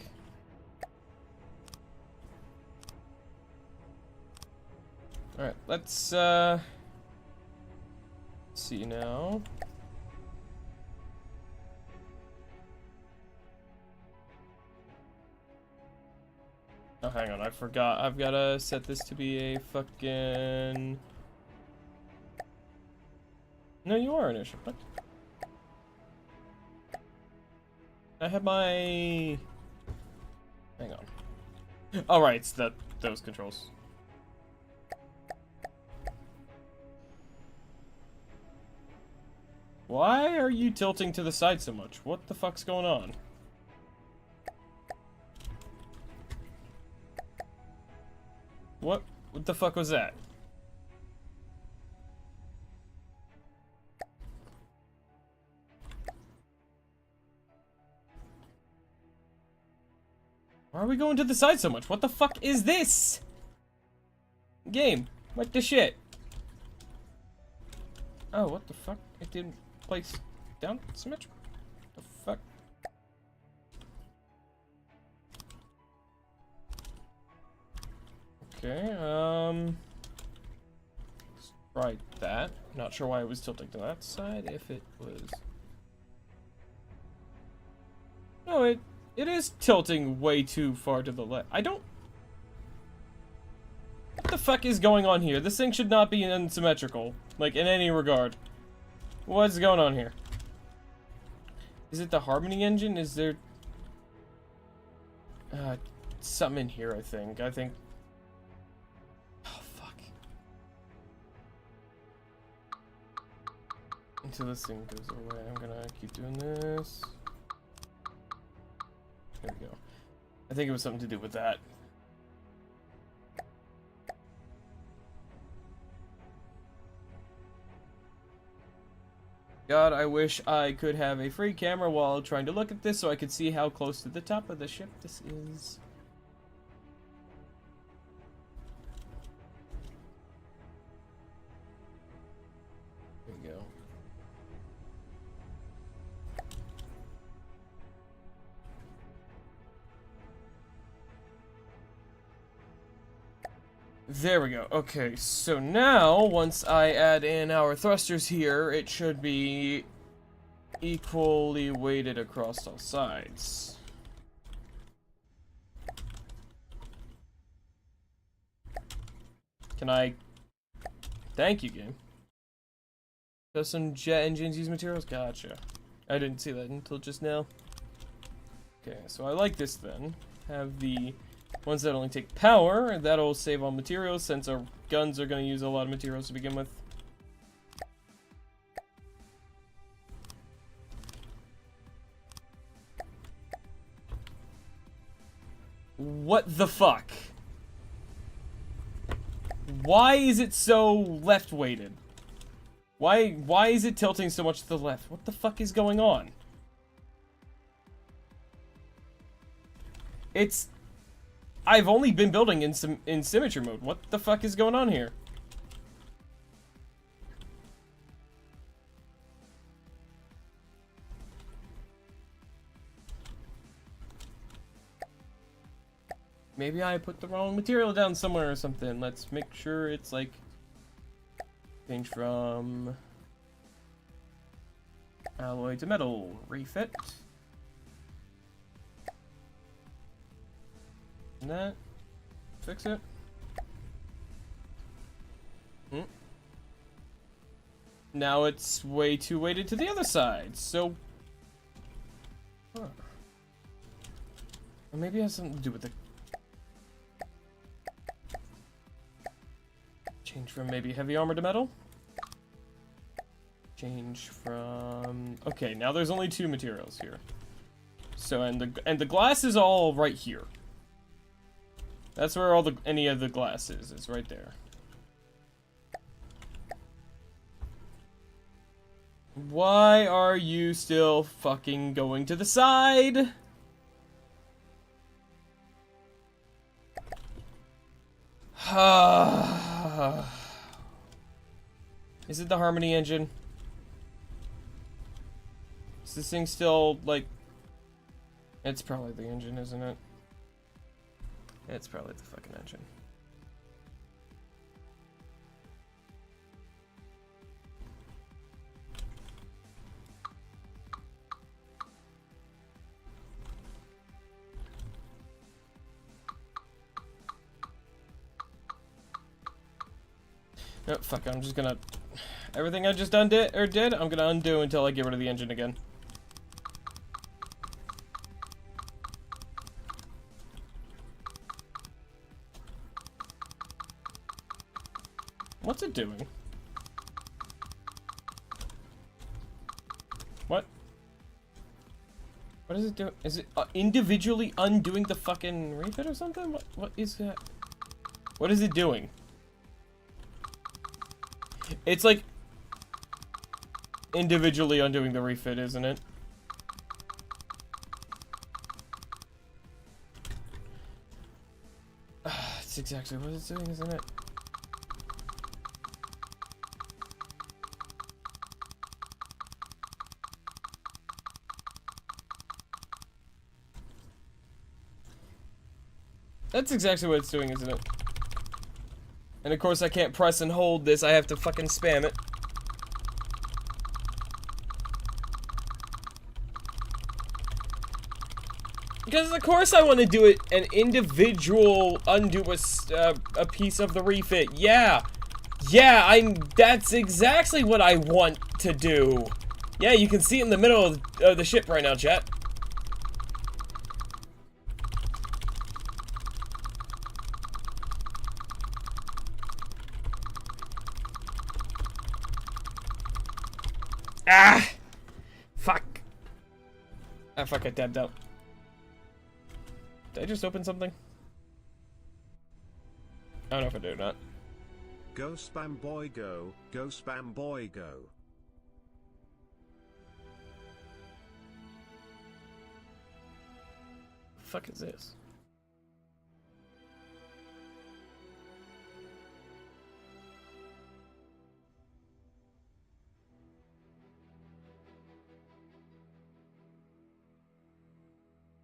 Alright, let's see now. Oh, hang on, I forgot. I've gotta set this to be a fucking... No, you are an issue. What? I have my... Hang on. Oh, right, it's those controls. Why are you tilting to the side so much? What the fuck's going on? What the fuck was that? Why are we going to the side so much? What the fuck is this? Game, what the shit? Oh, what the fuck? It didn't place down symmetric. The fuck? Okay, let's try that. Not sure why it was tilting to that side, if it was... No, it is tilting way too far to the left. I don't... What the fuck is going on here? This thing should not be unsymmetrical, like, in any regard. What's going on here? Is it the Harmony engine? Is there... something in here, I think. Oh, fuck. Until this thing goes away, I'm gonna keep doing this. There we go. I think it was something to do with that. God, I wish I could have a free camera while trying to look at this so I could see how close to the top of the ship this is. There we go. There we go. Okay, so now, once I add in our thrusters here, it should be equally weighted across all sides. Can I... Thank you, game. Does some jet engines use materials? Gotcha. I didn't see that until just now. Okay, so I like this then. Have the... ones that only take power, and that'll save on materials since our guns are going to use a lot of materials to begin with. What the fuck? Why is it so left-weighted? Why is it tilting so much to the left? What the fuck is going on? It's... I've only been building in symmetry mode. What the fuck is going on here? Maybe I put the wrong material down somewhere or something. Let's make sure it's like change from alloy to metal. Refit. And that. Fix it. Now it's way too weighted to the other side, so... Huh. Or maybe it has something to do with the... Change from maybe heavy armor to metal? Change from... Okay, now there's only 2 materials here. So, and the glass is all right here. That's where all any of the glass is. It's right there. Why are you still fucking going to the side? Is it the Harmony engine? Is this thing still, like... It's probably the engine, isn't it? It's probably the fucking engine. Oh, fuck, I'm just gonna... Everything I just did, I'm gonna undo until I get rid of the engine again. What's it doing? What? What is it doing? Is it individually undoing the fucking refit or something? What is that? What is it doing? It's like individually undoing the refit, isn't it? It's exactly what it's doing, isn't it? That's exactly what it's doing, isn't it? And of course I can't press and hold this, I have to fucking spam it. Because of course I want to do it an individual undo a piece of the refit. Yeah. Yeah, that's exactly what I want to do. Yeah, you can see it in the middle of the ship right now, chat. Ah! Fuck. Ah, fuck, I tabbed out. Did I just open something? I don't know if I did or not. Go spam boy go, go spam boy go. The fuck is this?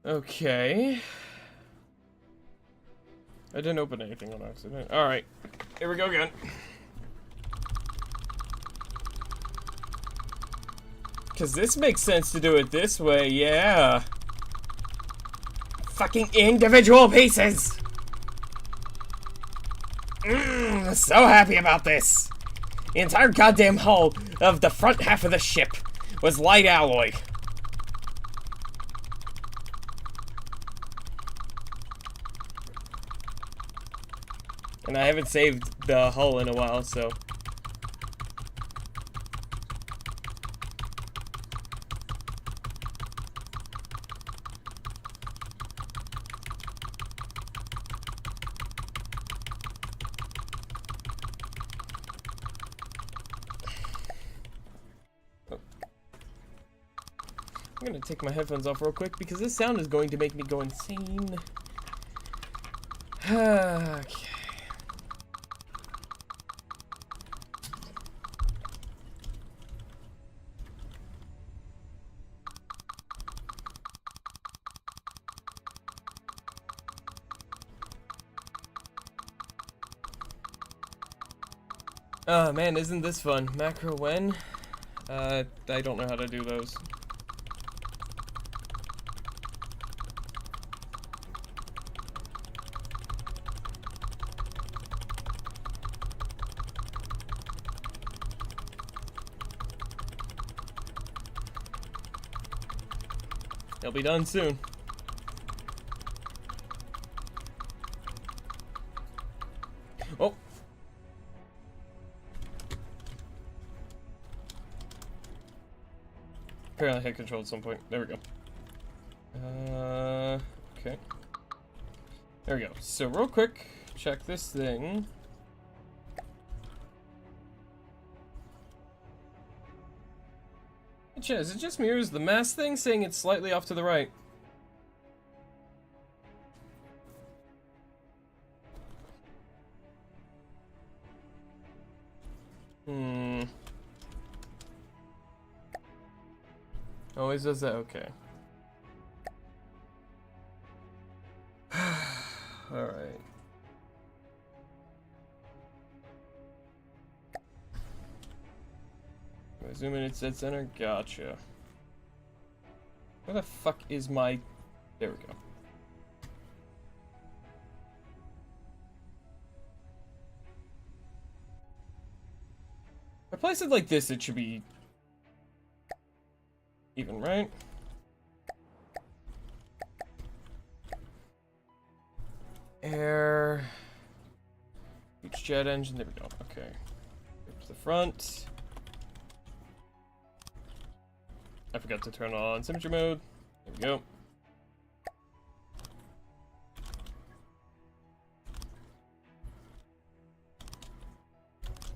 Okay. I didn't open anything on accident. Alright. Here we go again. Because this makes sense to do it this way, yeah. Fucking individual pieces! So happy about this. The entire goddamn hull of the front half of the ship was light alloy. And I haven't saved the hull in a while, so... I'm gonna take my headphones off real quick because this sound is going to make me go insane. Okay. Oh man, isn't this fun? Macro when? I don't know how to do those. They'll be done soon. Oh! Apparently I hit control at some point. There we go. Okay. There we go. So real quick, check this thing. Is it just me or is the mass thing saying it's slightly off to the right? Always does that? Okay. Alright. Zoom in, it's dead center. Gotcha. Where the fuck is my... There we go. If I place it like this, it should be... even, right? Air... Each jet engine, there we go. Okay. Up to the front. I forgot to turn on symmetry mode. There we go.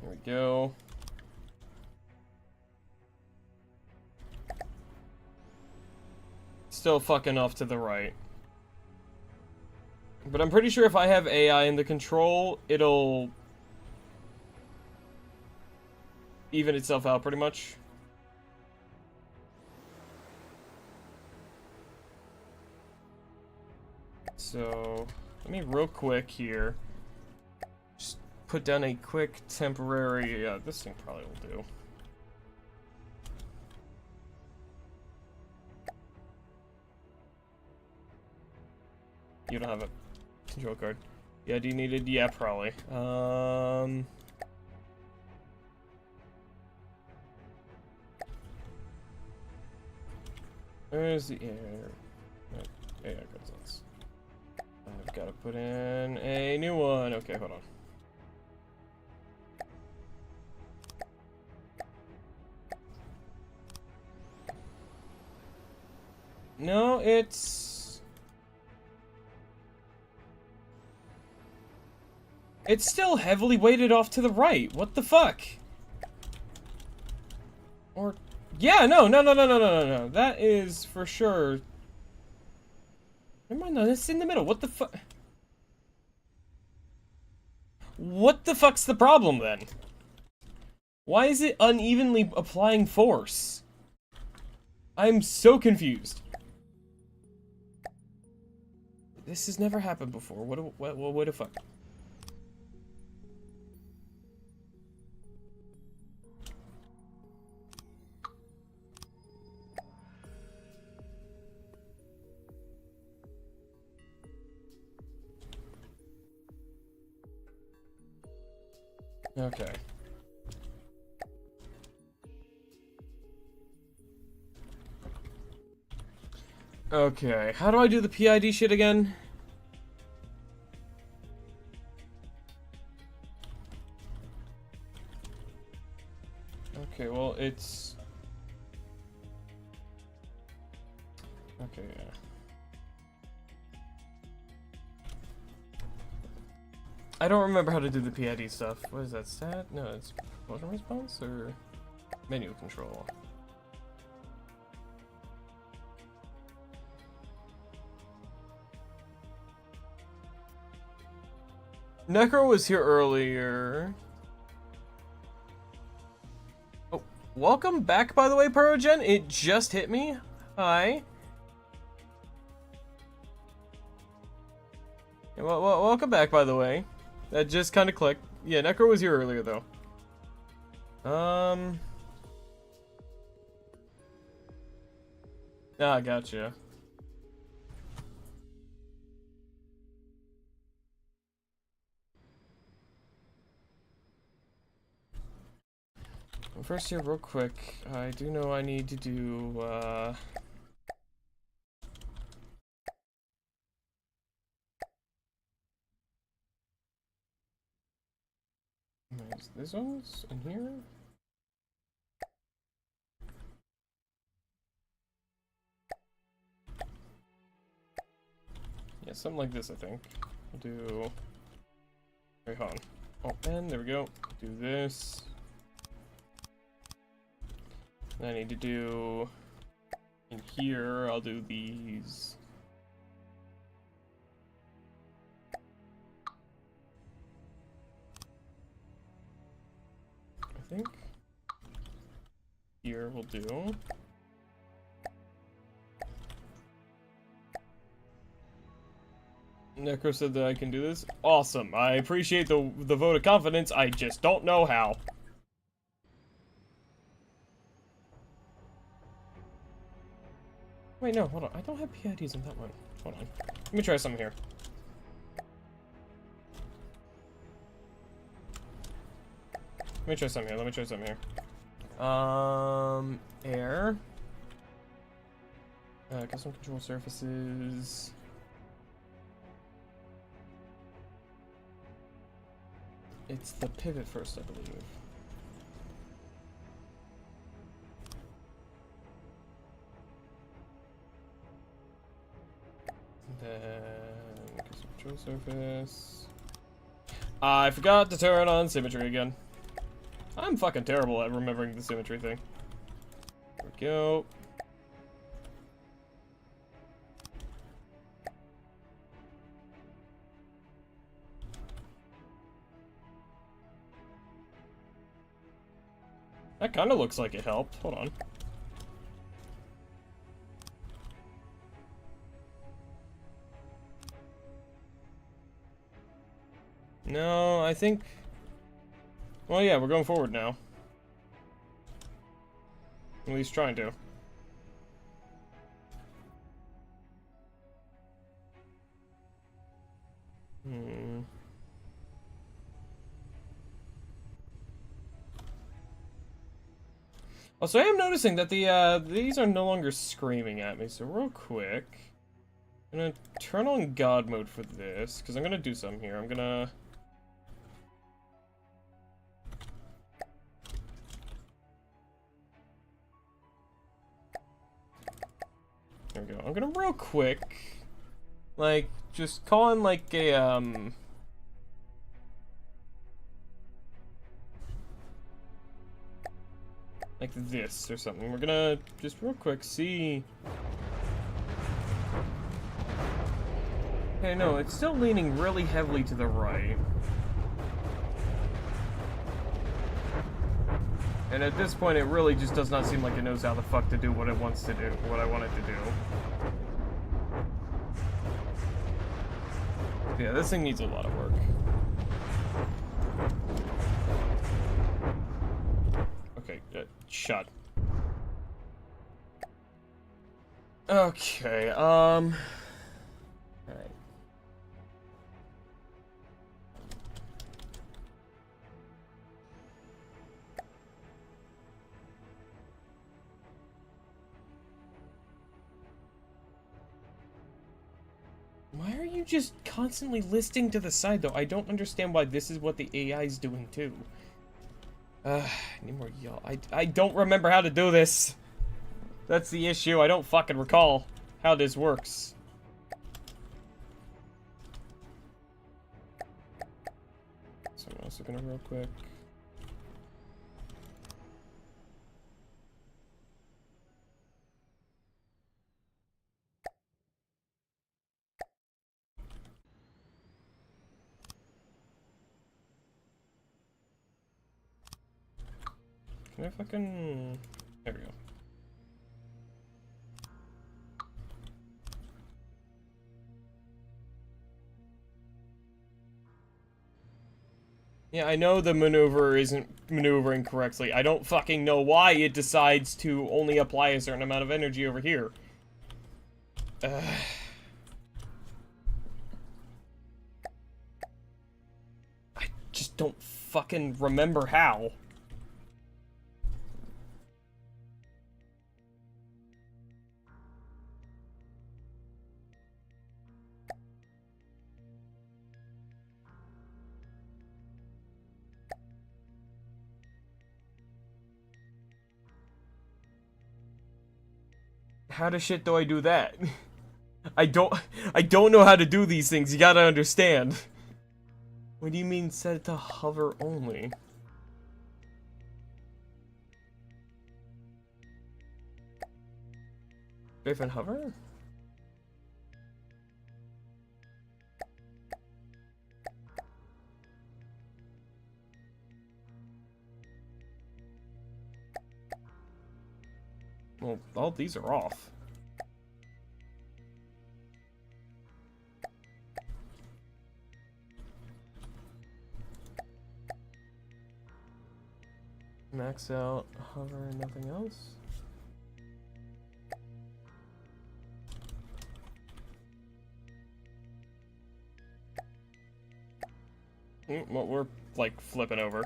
There we go. Still fucking off to the right. But I'm pretty sure if I have AI in the control, it'll even itself out pretty much. So, let me real quick here just put down a quick temporary, this thing probably will do. You don't have a control card. Yeah, do you need it? Yeah, probably. Where's the air? Yeah, good sense. I've got to put in a new one. Okay, hold on. No, it's still heavily weighted off to the right. What the fuck? Or yeah, no. That is for sure. Never mind, no, it's in the middle. What the fuck? What the fuck's the problem then? Why is it unevenly applying force? I'm so confused. This has never happened before. What the fuck? Okay. Okay, how do I do the PID shit again? Okay, well, it's... Okay, yeah. I don't remember how to do the PID stuff. What is that, stat? No, it's motion response or menu control? Necro was here earlier. Oh, welcome back, by the way, Pyrogen. It just hit me. Hi. Well, welcome back, by the way. That just kind of clicked. Yeah, Necro was here earlier, though. Ah, gotcha. Well, first here, real quick, I do know I need to do, is this one's in here? Yeah, something like this, I think. I'll do... Wait, hold on. Oh, and there we go. Do this. I need to do... In here, I'll do these. I think. Here we'll do. Necro said that I can do this. Awesome. I appreciate the vote of confidence. I just don't know how. Wait, no, hold on. I don't have PIDs in that one. Hold on. Let me try something here. Let me try something here. Let me try something here. Air. Custom control surfaces. It's the pivot first, I believe. Then custom control surface. I forgot to turn on symmetry again. I'm fucking terrible at remembering the symmetry thing. There we go. That kind of looks like it helped. Hold on. No, I think... Well, yeah, we're going forward now. At least trying to. Also, I am noticing that the, these are no longer screaming at me, so real quick. I'm gonna turn on God mode for this, because I'm gonna do something here. I'm gonna... There we go. I'm gonna real quick, like, just call in, like, a, like this or something. We're gonna just real quick see... Okay, no, it's still leaning really heavily to the right. And at this point, it really just does not seem like it knows how the fuck to do what it wants to do, what I want it to do. Yeah, this thing needs a lot of work. Okay, shut. Okay, alright. Why are you just constantly listing to the side, though? I don't understand why this is what the AI is doing, too. I need more y'all. I don't remember how to do this. That's the issue. I don't fucking recall how this works. So I'm also gonna real quick. Can I fucking... There we go. Yeah, I know the maneuver isn't maneuvering correctly. I don't fucking know why it decides to only apply a certain amount of energy over here. I just don't fucking remember how. How the shit do I do that? I don't know how to do these things, you gotta understand. What do you mean set it to hover only? Strafe and hover? Well, all these are off. Max out, hover, nothing else. Well, we're like flipping over.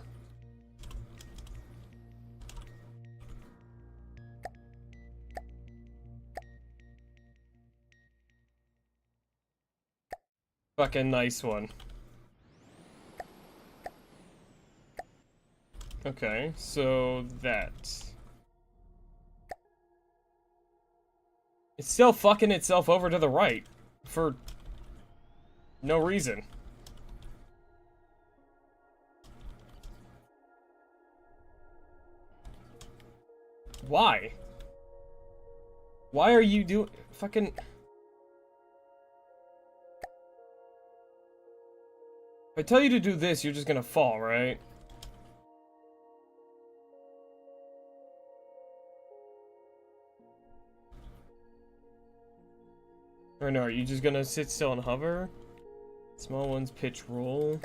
Fucking nice one. Okay, so that. It's still fucking itself over to the right. For no reason. Why? Why are you doing fucking... If I tell you to do this, you're just gonna fall, right? Or no, are you just gonna sit still and hover? Small ones pitch roll.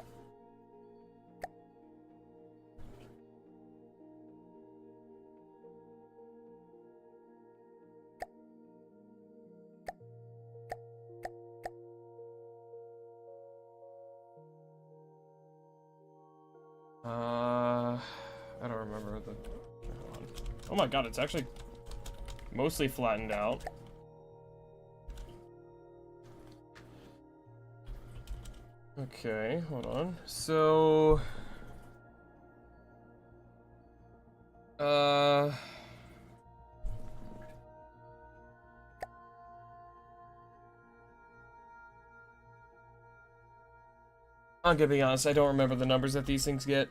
I don't remember the... Oh my god, it's actually mostly flattened out. Okay, hold on. So... I'm gonna be honest, I don't remember the numbers that these things get.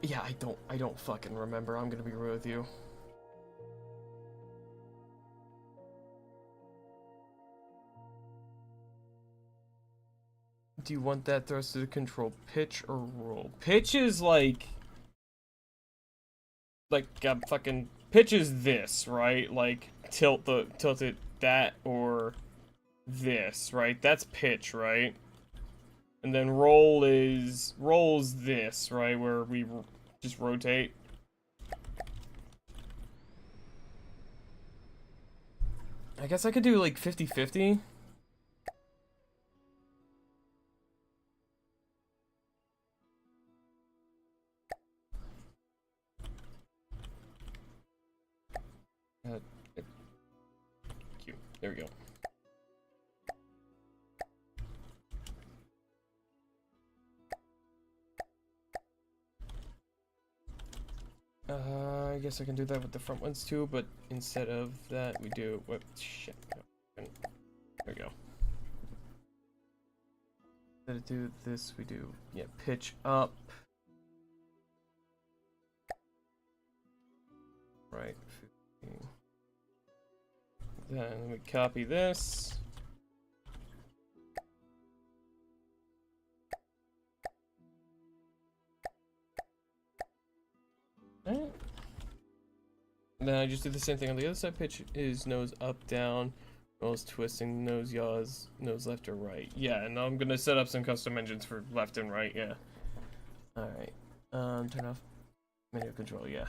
Yeah, I don't fucking remember, I'm gonna be real with you. Do you want that thrust to control pitch or roll? Pitch is like fucking pitch is this, right? Like tilt it that or this, right? That's pitch, right? And then roll's this, right? Where we just rotate. I guess I could do like 50-50. Cute. There we go. I guess I can do that with the front ones too, but instead of that, we do what? Shit. No. There we go. Instead of do this, we do pitch up. right. 15. Then we copy this. Alright. Then I just do the same thing on the other side. Pitch is nose up, down, nose twisting, nose yaws, nose left or right. Yeah, and I'm gonna set up some custom engines for left and right, yeah. Alright. Turn off manual control, yeah.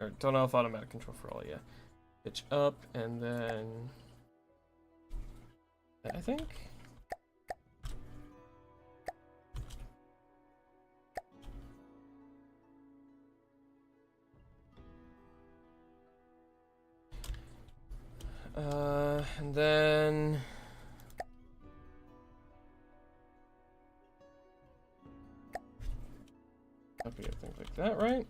Or turn off automatic control for all, yeah. Pitch up, and then... I think? And then... Copy everything like that, right?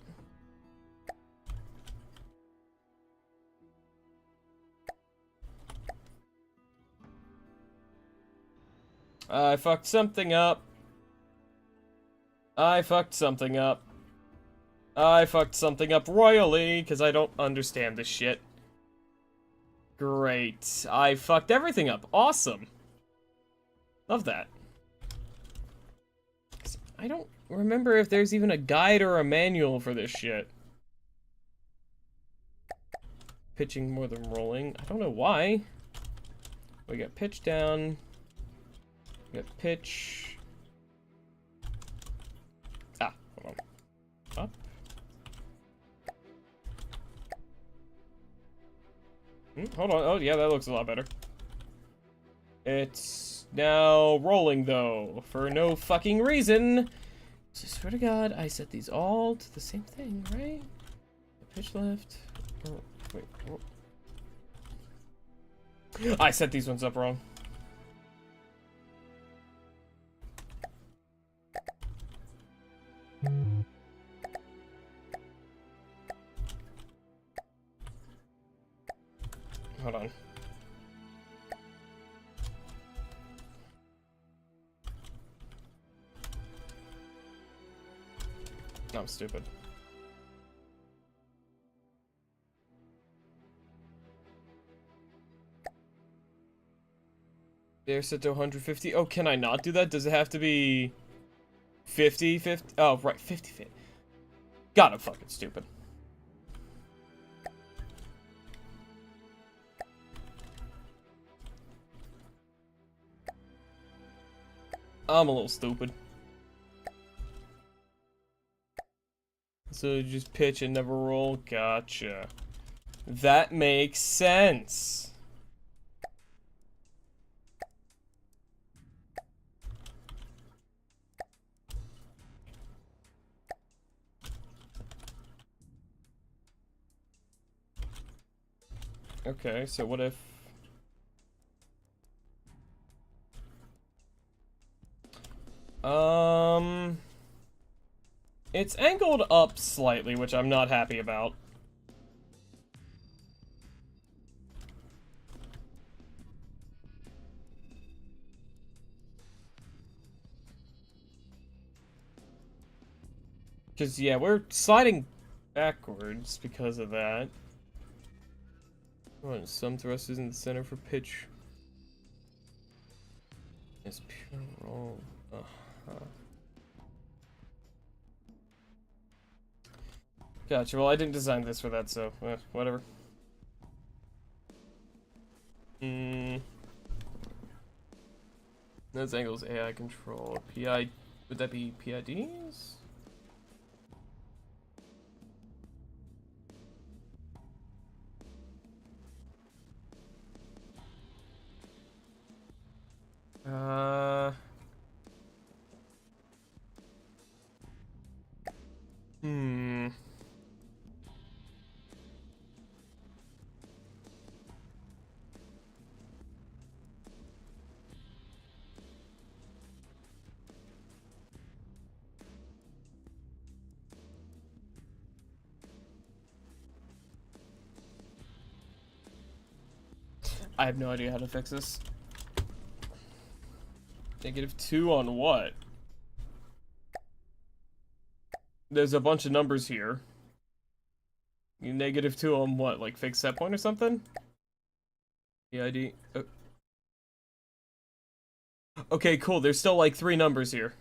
I fucked something up. I fucked something up. I fucked something up royally, because I don't understand this shit. Great. I fucked everything up. Awesome. Love that. I don't remember if there's even a guide or a manual for this shit. Pitching more than rolling. I don't know why. We got pitch down. We got pitch. Ah, hold on. Up. Hold on. Oh, yeah, that looks a lot better. It's now rolling, though, for no fucking reason. So, swear to God, I set these all to the same thing, right? Pitch left. Oh, wait. Oh. I set these ones up wrong. Hold on. I'm stupid. They're set to 150. Oh, can I not do that? Does it have to be 50? 50? Oh, right, 50, 50. God, I'm fucking stupid. I'm a little stupid. So just pitch and never roll? Gotcha. That makes sense. Okay, so what if... It's angled up slightly, which I'm not happy about. Because, yeah, we're sliding backwards because of that. Oh, some thrusters in the center for pitch. It's pure roll. Gotcha. Well, I didn't design this for that, so whatever. Those angles AI control. PI. Would that be PIDs? I have no idea how to fix this. -2 on what? There's a bunch of numbers here. You -2 on what? Like fixed set point or something? PID. Okay, cool. There's still like 3 numbers here.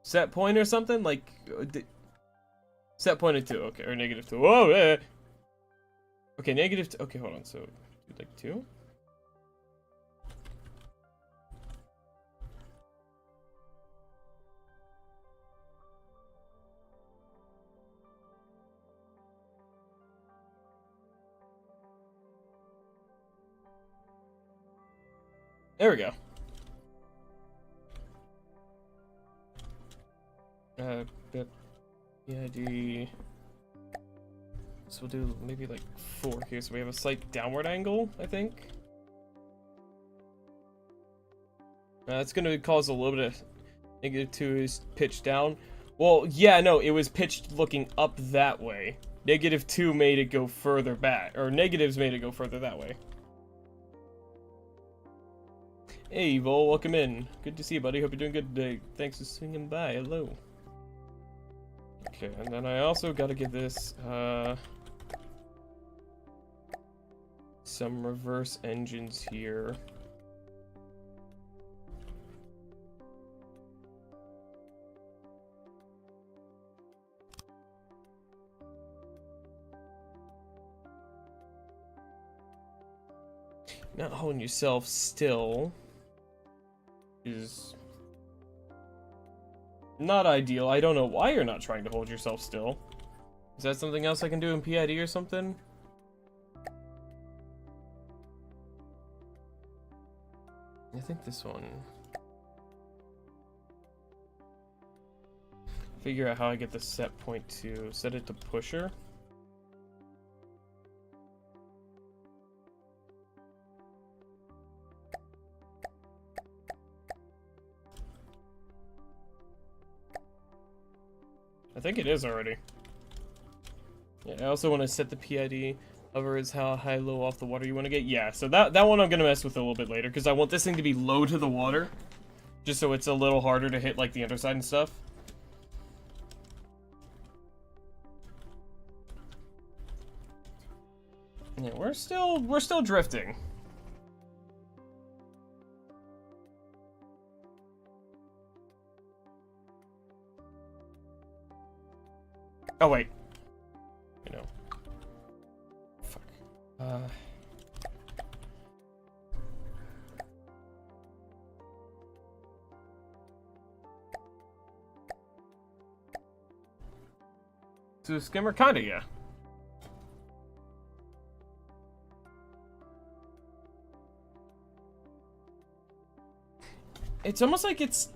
Set point or something? Like, set point at 2. Okay, or -2. Whoa, yeah. Okay, -2. Okay, hold on. So, like 2? There we go. PID. So we'll do maybe like 4 here, so we have a slight downward angle, I think. That's gonna cause a little bit of -2 is pitched down. Well, yeah, no, it was pitched looking up that way. -2 made it go further back, or negatives made it go further that way. Hey, Vol, welcome in. Good to see you, buddy. Hope you're doing good today. Thanks for swinging by. Hello. Okay, and then I also gotta give this, some reverse engines here. Not holding yourself still is not ideal. I don't know why you're not trying to hold yourself still. Is that something else I can do in PID or something? I think this one. Figure out how I get the set point to set it to pusher. I think it is already. Yeah, I also want to set the PID. Hover is how high, low off the water you want to get. Yeah, so that one I'm gonna mess with a little bit later because I want this thing to be low to the water, just so it's a little harder to hit like the underside and stuff. Yeah, we're still drifting. Oh wait. You know. Fuck. So skimmer kinda, yeah. It's almost like it's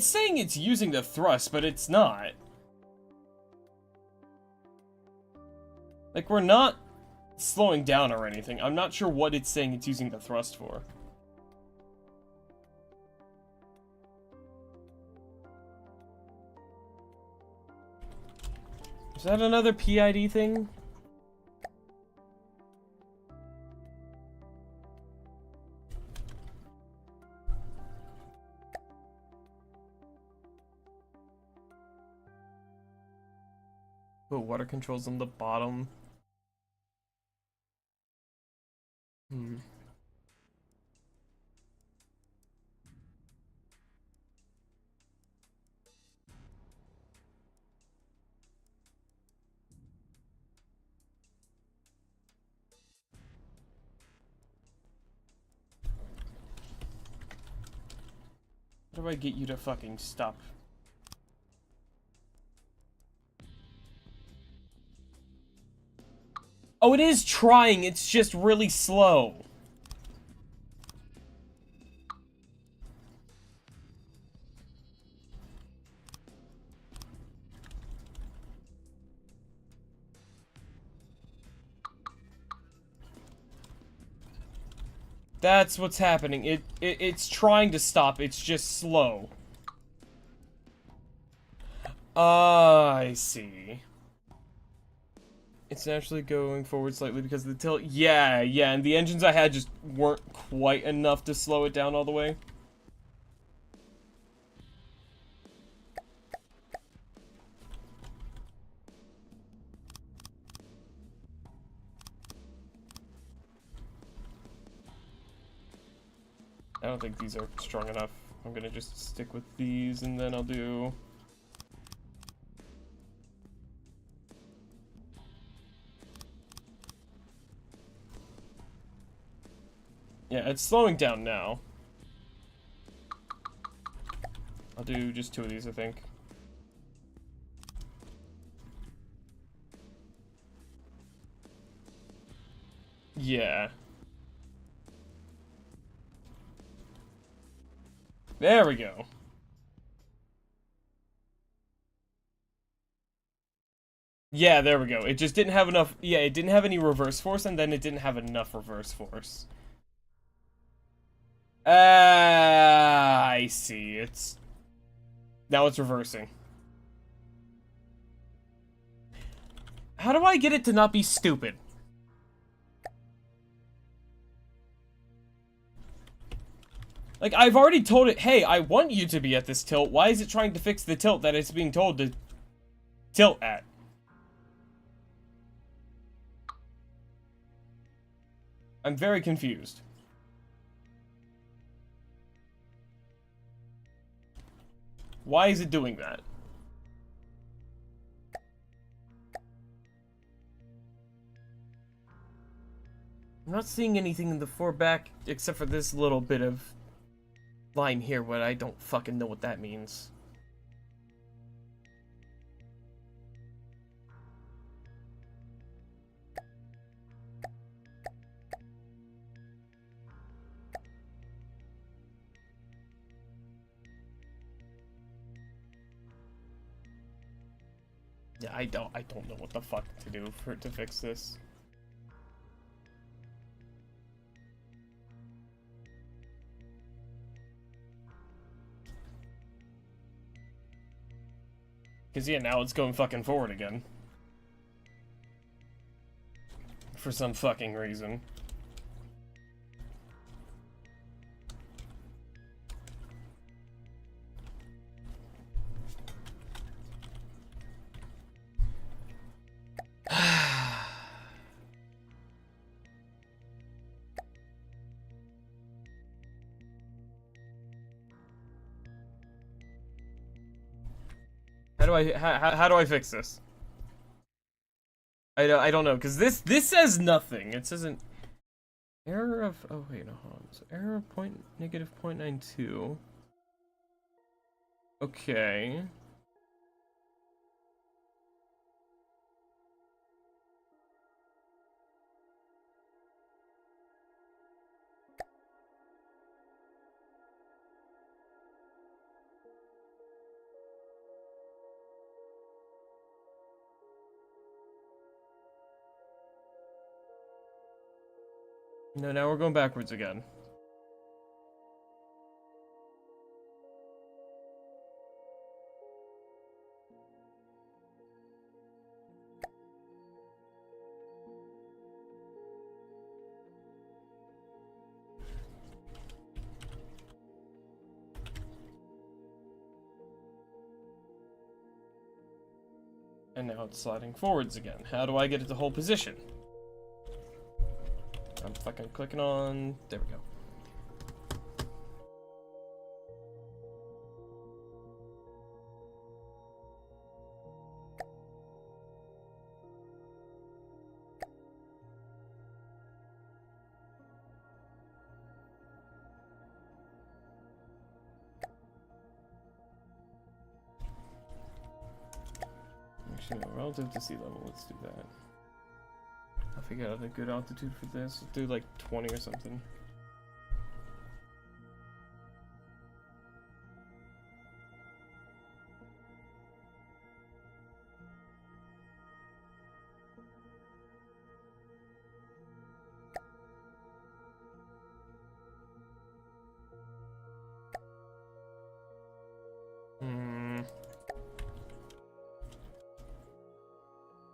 saying it's using the thrust, but it's not. Like, we're not slowing down or anything. I'm not sure what it's saying it's using the thrust for. Is that another PID thing? Oh, water controls on the bottom. How do I get you to fucking stop? Oh, it is trying, it's just really slow. That's what's happening. It's trying to stop, it's just slow. I see. It's naturally going forward slightly because of the tilt. Yeah, and the engines I had just weren't quite enough to slow it down all the way. I don't think these are strong enough. I'm gonna just stick with these, and then I'll do... Yeah, it's slowing down now. I'll do just 2 of these, I think. Yeah. There we go. Yeah, there we go. It just didn't have enough... Yeah, it didn't have any reverse force, and then it didn't have enough reverse force. I see. It's... Now it's reversing. How do I get it to not be stupid? Like, I've already told it, hey, I want you to be at this tilt. Why is it trying to fix the tilt that it's being told to tilt at? I'm very confused. Why is it doing that? I'm not seeing anything in the fore back except for this little bit of line here, but I don't fucking know what that means. Yeah, I don't know what the fuck to do for to fix this. Cause yeah, now it's going fucking forward again. For some fucking reason. How do I fix this? I don't know, because this says nothing. It says an error of, oh wait, no, hold on. So error of negative 0.92. Okay. No, now we're going backwards again. And now it's sliding forwards again. How do I get it to hold position? I'm fucking clicking on... There we go. Actually, no, relative to sea level, let's do that. I'll figure out a good altitude for this. Let's do like 20 or something.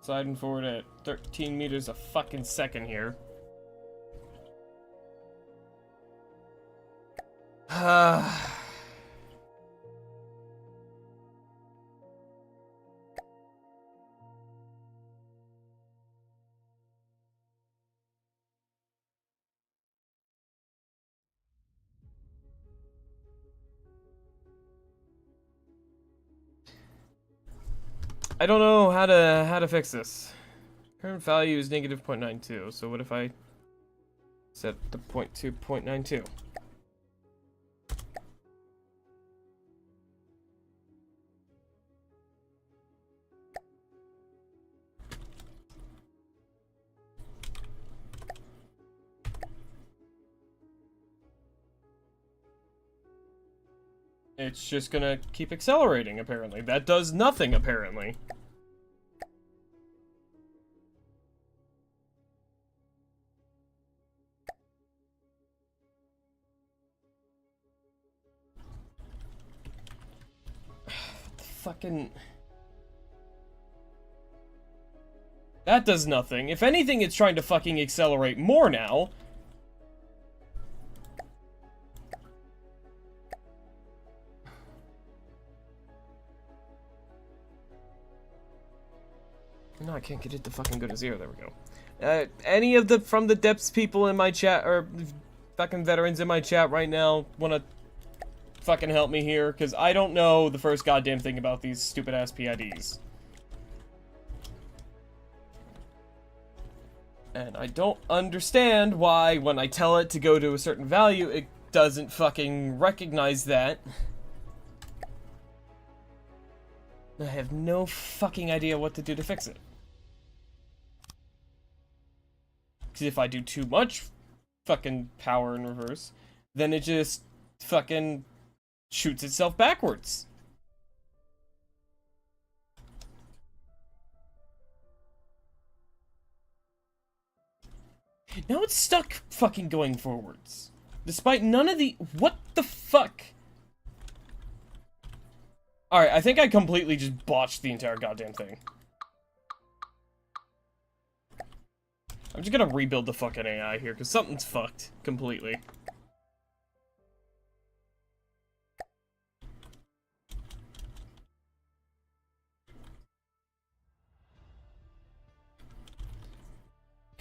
Sliding forward at 13 meters a fucking second here. I don't know how to fix this. Current value is negative 0.92, so what if I set the point to 0.92? It's just gonna keep accelerating, apparently. That does nothing, apparently. Fucking... That does nothing. If anything, it's trying to fucking accelerate more now. No, I can't get it to fucking go to 0. There we go. Any of the From the Depths people in my chat, or fucking veterans in my chat right now, wanna fucking help me here? Because I don't know the first goddamn thing about these stupid-ass PIDs. And I don't understand why, when I tell it to go to a certain value, it doesn't fucking recognize that. I have no fucking idea what to do to fix it. Because if I do too much fucking power in reverse, then it just fucking shoots itself backwards. Now it's stuck fucking going forwards. Despite none of the... What the fuck? Alright, I think I completely just botched the entire goddamn thing. I'm just gonna rebuild the fucking AI here, because something's fucked completely.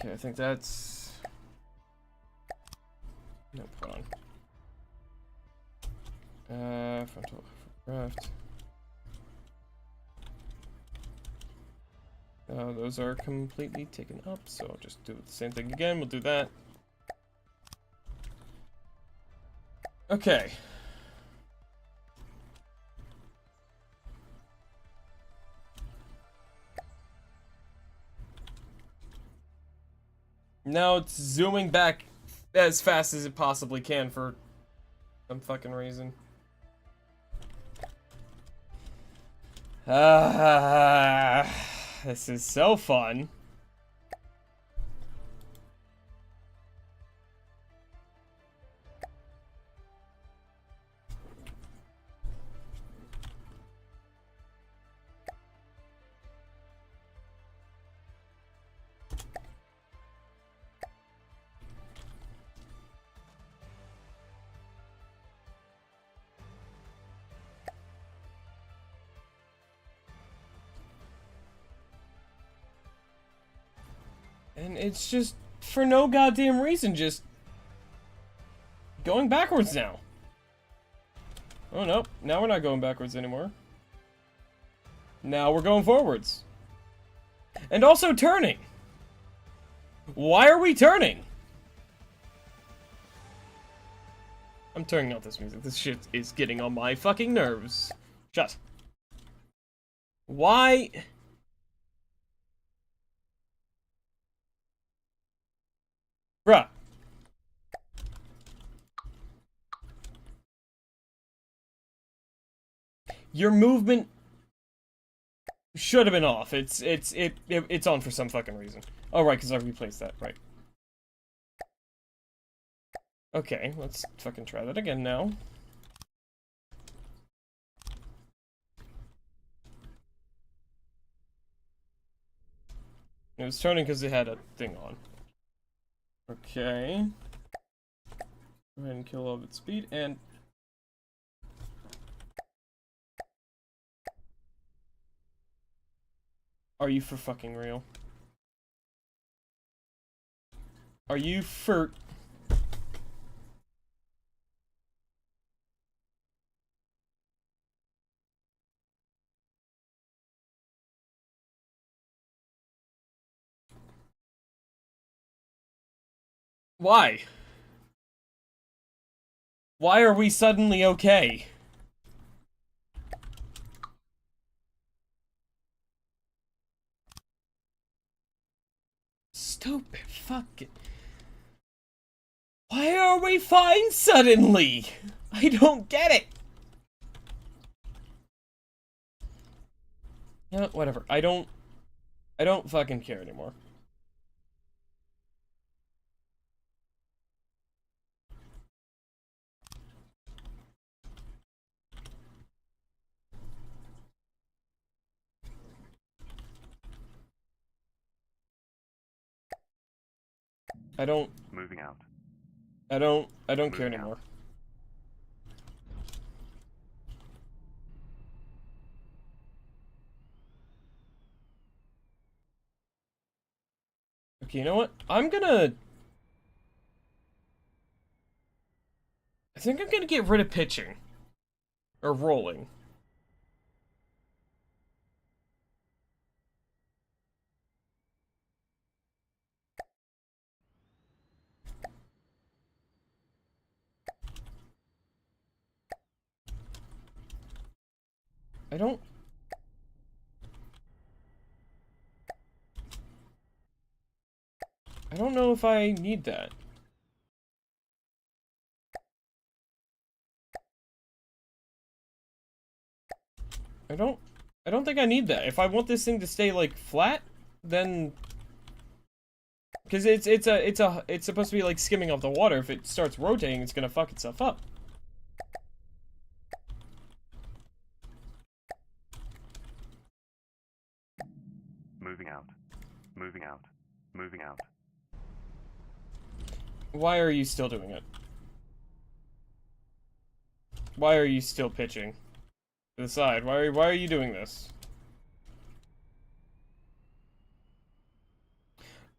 Okay, I think that's... No, hold on. Frontal craft. Those are completely taken up, so I'll just do the same thing again. We'll do that. Okay. Now it's zooming back as fast as it possibly can for some fucking reason. This is so fun. And it's just, for no goddamn reason, just going backwards now. Oh, no. Now we're not going backwards anymore. Now we're going forwards. And also turning. Why are we turning? I'm turning off this music. This shit is getting on my fucking nerves. Shut. Why? Bruh. Your movement should have been off. It's on for some fucking reason. Oh, right, because I replaced that. Right. Okay, let's fucking try that again now. It was turning because it had a thing on. Okay. Go ahead and kill all of its speed, and... Are you for fucking real? Are you for... Why? Why are we suddenly okay? Stupid fucking... Why are we fine suddenly? I don't get it. You know, whatever. I don't fucking care anymore. I don't Moving out. I don't care Moving anymore. out. Okay, you know what? I think I'm gonna get rid of pitching. Or rolling. I don't know if I need that. I don't think I need that. If I want this thing to stay like flat, then because it's supposed to be like skimming off the water. If it starts rotating, it's gonna fuck itself up. Moving out. Moving out. Moving out. Why are you still doing it? Why are you still pitching to the side? Why are you doing this?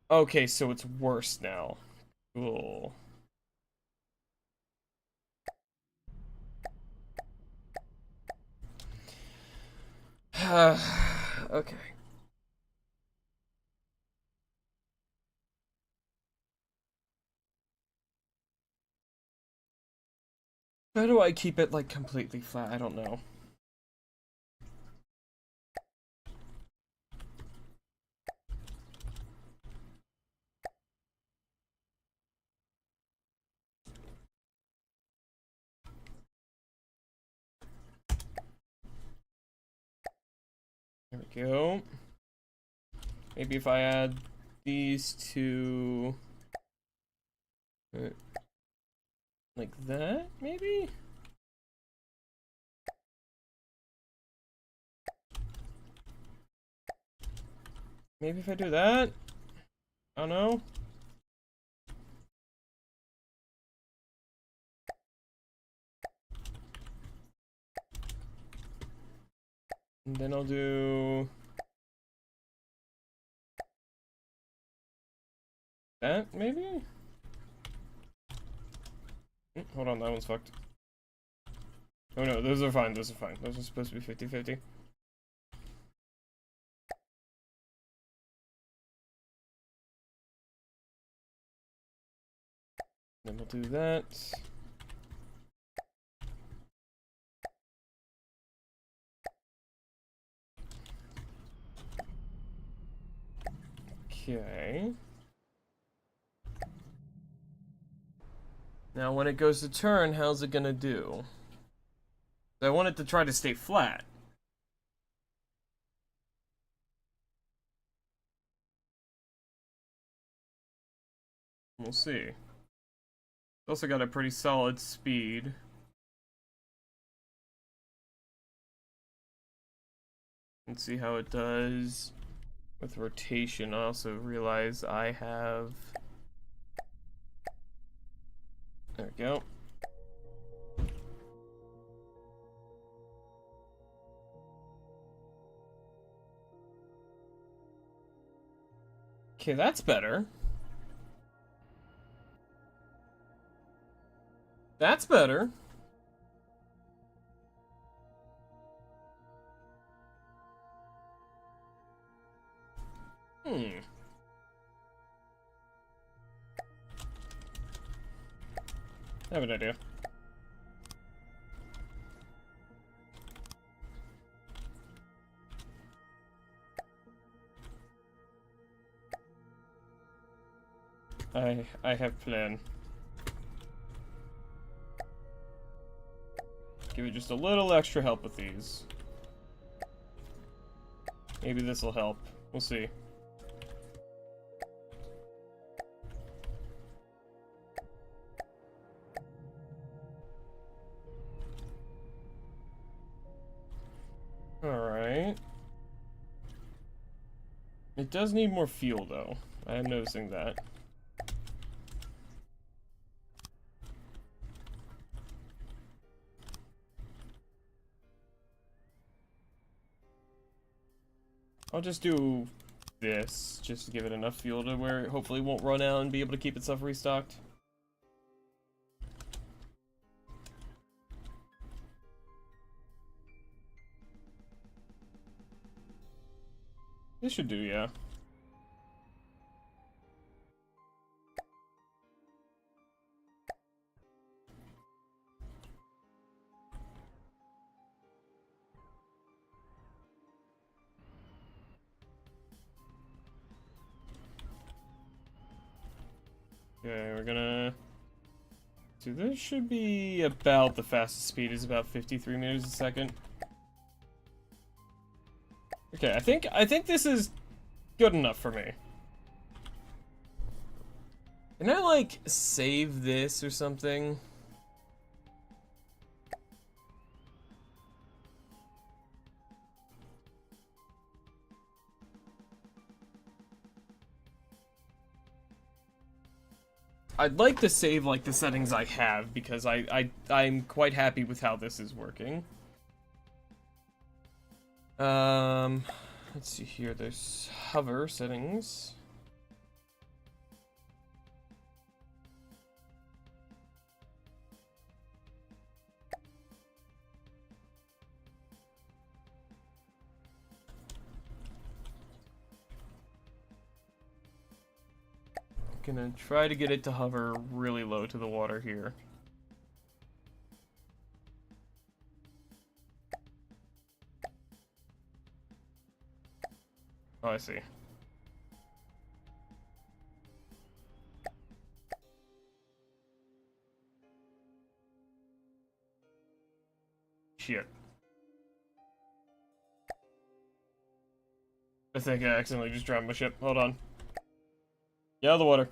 Okay, so it's worse now. Cool. Okay. How do I keep it like completely flat? I don't know. There we go. Maybe if I add these two like that, maybe? Maybe if I do that? I don't know. And then I'll do that, maybe? Hold on, that one's fucked. Oh no, those are fine, those are fine. Those are supposed to be 50-50. Then we'll do that. Okay. Now when it goes to turn, how's it gonna do? I want it to try to stay flat. We'll see. It's also got a pretty solid speed. Let's see how it does with rotation. I also realize I have... There we go. Okay, that's better. That's better. Hmm. have an idea. I have plan. Give it just a little extra help with these. Maybe this will help. We'll see. Alright. It does need more fuel, though. I am noticing that. I'll just do this, just to give it enough fuel to where it hopefully won't run out and be able to keep itself restocked. This should do, yeah. Okay, we're gonna... So this should be about the fastest speed, is about 53 meters a second. Okay, I think this is good enough for me. Can I, like, save this or something? I'd like to save, like, the settings I have, because I'm quite happy with how this is working. Let's see here, there's hover settings. Gonna try to get it to hover really low to the water here. Oh, I see. Shit. I think I accidentally just drowned my ship. Hold on. Get out of the water.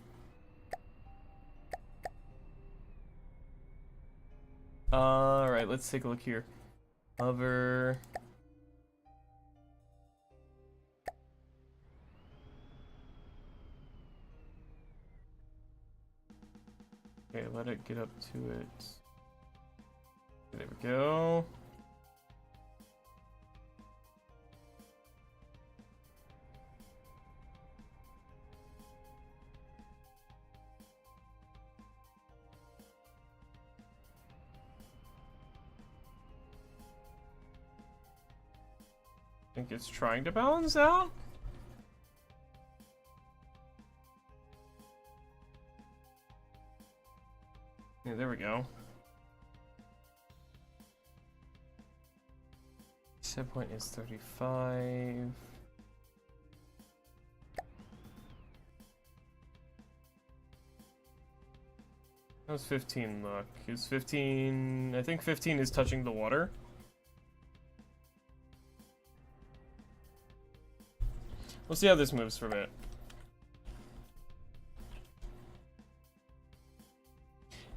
Alright, let's take a look here. Hover. Okay, let it get up to it. There we go. I think it's trying to balance out. Yeah, there we go. Set point is 35. How's 15 look? Is 15... I think 15 is touching the water. We'll see how this moves for a bit.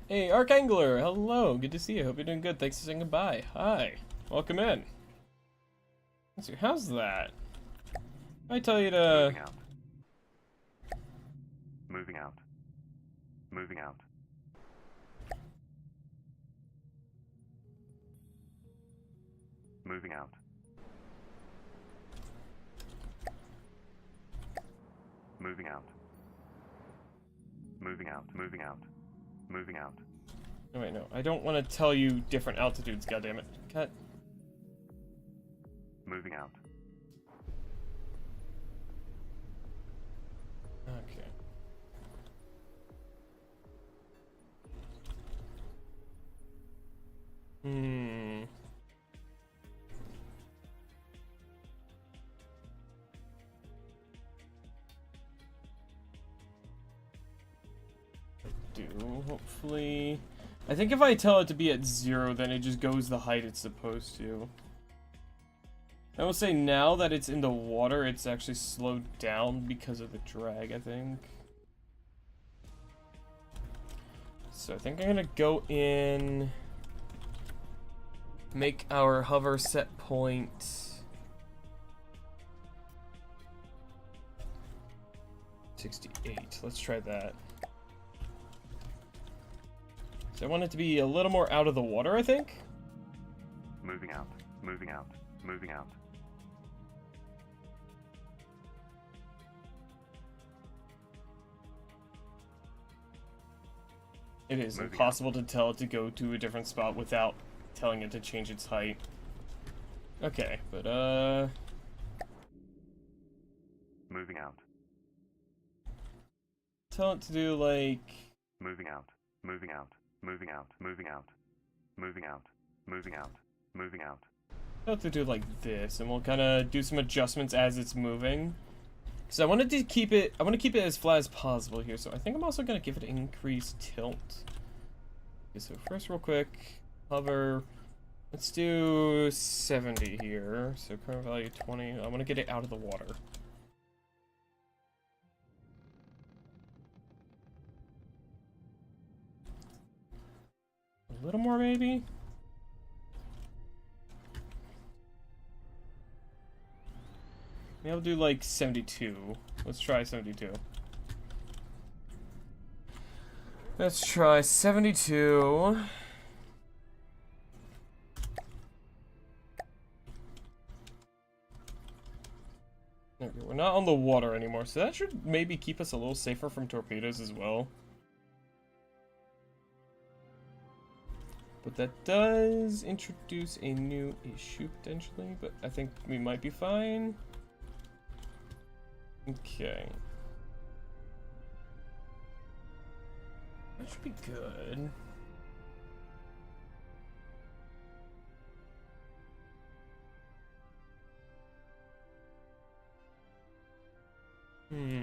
Hey, Archangler! Hello! Good to see you. Hope you're doing good. Thanks for saying goodbye. Hi. Welcome in. Let's see, how's that? I tell you to... Moving out. Moving out. Moving out. Moving out. Moving out. Moving out. Moving out. Oh, wait, no. I don't want to tell you different altitudes, goddammit. Cut. Moving out. Okay. Hmm. Hopefully. I think if I tell it to be at 0, then it just goes the height it's supposed to. I will say now that it's in the water, it's actually slowed down because of the drag, I think. So I think I'm gonna go in, make our hover set point 68. Let's try that. So I want it to be a little more out of the water, I think. Moving out. Moving out. Moving out. It is Moving impossible to tell it to go to a different spot without telling it to change its height. Okay, but Moving out. tell it to do like Moving out. Moving out. Moving out. Moving out. Moving out. Moving out. Moving out. tell it to do like this, and we'll kind of do some adjustments as it's moving. So I wanted to keep it. I want to keep it as flat as possible here. So I think I'm also gonna give it increased tilt. Okay, so first, real quick, hover. Let's do 70 here. So current value 20. I want to get it out of the water. A little more, maybe. Maybe I'll do like 72. Let's try 72. Let's try 72. There we go. We're not on the water anymore, so that should maybe keep us a little safer from torpedoes as well. But that does introduce a new issue potentially, but I think we might be fine. Okay. That should be good. Hmm.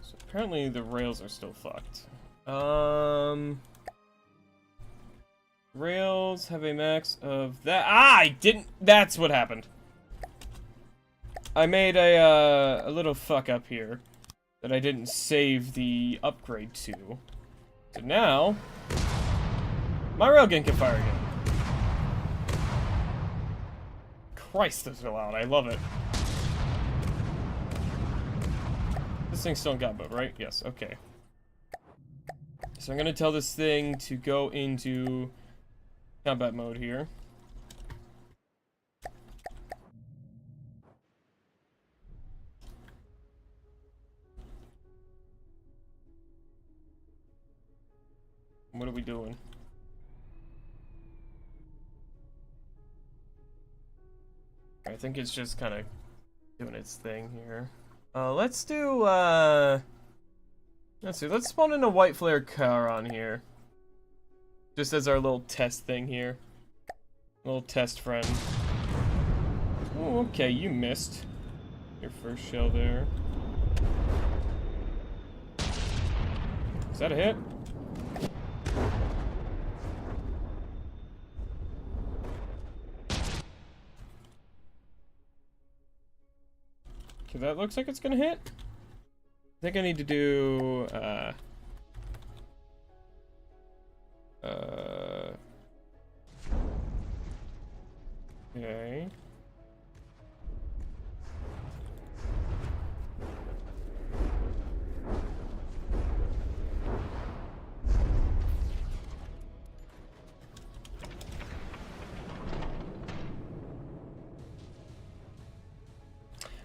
So apparently the rails are still fucked. Rails have a max of that. Ah, I didn't. That's what happened. I made a little fuck up here that I didn't save the upgrade to. So now, my railgun can fire again. Christ, those are loud. I love it. This thing's still in God mode, right? Yes, okay. So I'm gonna tell this thing to go into combat mode here. What are we doing? I think it's just kind of doing its thing here. Let's do, let's see, let's spawn in a white flare car on here. Just as our little test thing here. Little test friend. Oh, okay, you missed your first shell there. Is that a hit? Okay, that looks like it's gonna hit. I think I need to do, okay.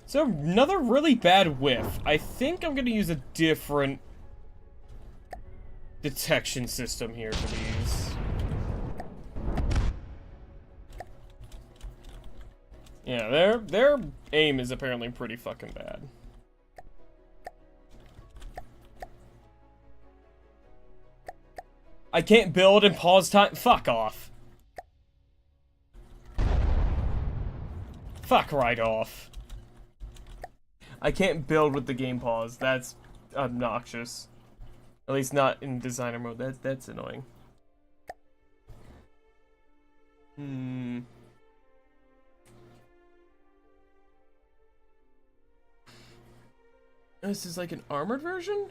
So another really bad whiff. I think I'm gonna use a different detection system here for these. Yeah, their aim is apparently pretty fucking bad. I can't build and pause time. Fuck off. Fuck right off. I can't build with the game pause. That's obnoxious. At least not in designer mode. That's annoying. This is like an armored version?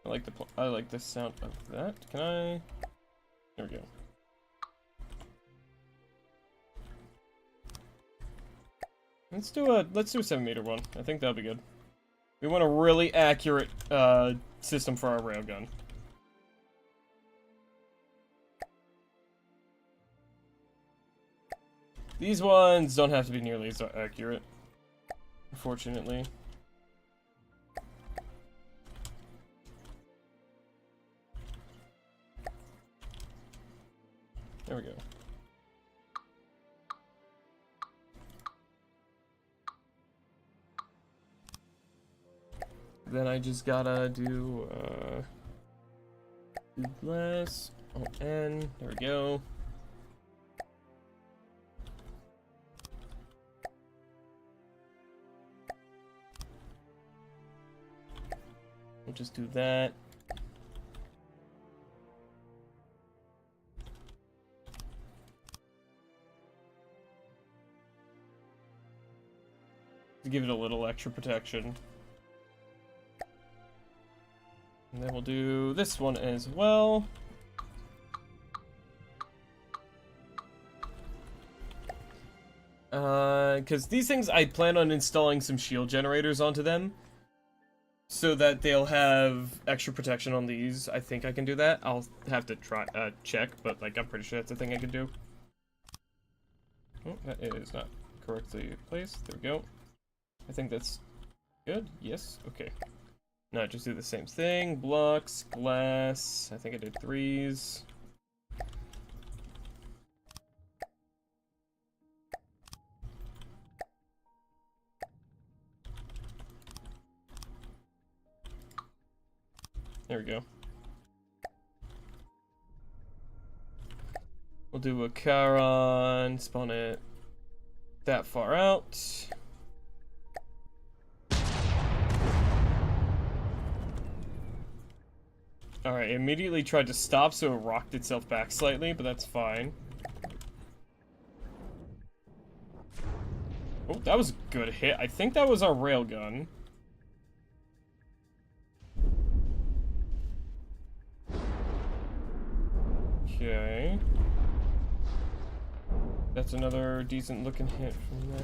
I like the sound of that. Can I? There we go. Let's do a 7-meter one. I think that'll be good. We want a really accurate system for our railgun. These ones don't have to be nearly as accurate, unfortunately. There we go. Then I just gotta do less. N. There we go. We'll just do that. To give it a little extra protection. And then we'll do this one as well. Because these things, I plan on installing some shield generators onto them. So that they'll have extra protection on these. I think I can do that. I'll have to try, check, but like, I'm pretty sure that's a thing I can do. Oh, that is not correctly placed. There we go. I think that's good. Yes. Okay. Now just do the same thing. Blocks, glass. I think I did 3s. There we go. We'll do a Charon, spawn it that far out. Alright, immediately tried to stop, so it rocked itself back slightly, but that's fine. Oh, that was a good hit. I think that was our railgun. Okay. That's another decent looking hit from that.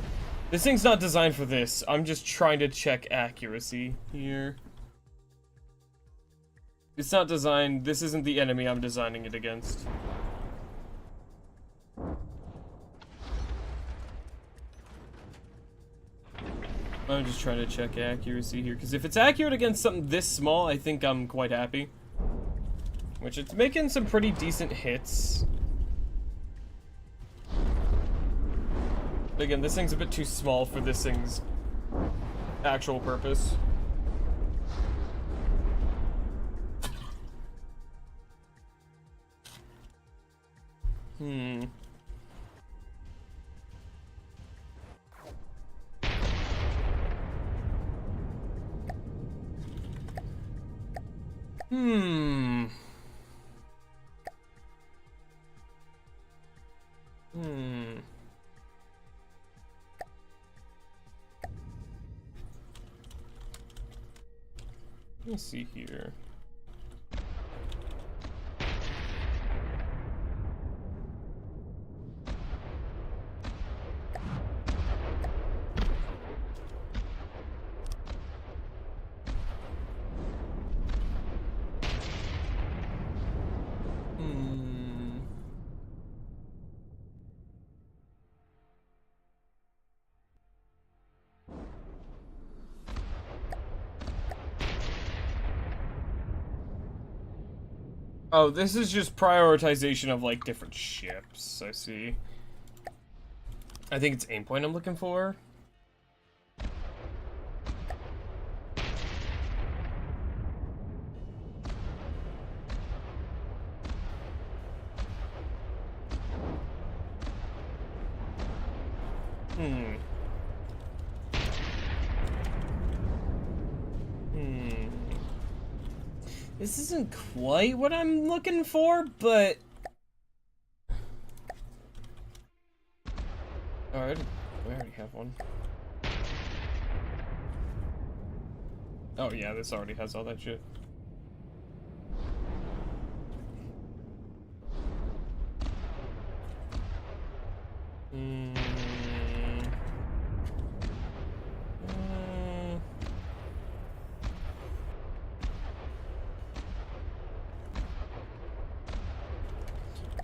This thing's not designed for this. I'm just trying to check accuracy here. It's not designed. This isn't the enemy I'm designing it against. I'm just trying to check accuracy here, because if it's accurate against something this small, I think I'm quite happy. Which, it's making some pretty decent hits. But again, this thing's a bit too small for this thing's actual purpose. Hmm. Let me see here. Oh, this is just prioritization of, like, different ships, I see. I think it's aim point I'm looking for. This isn't quite what I'm looking for, but... Alright, we already have one. Oh yeah, this already has all that shit.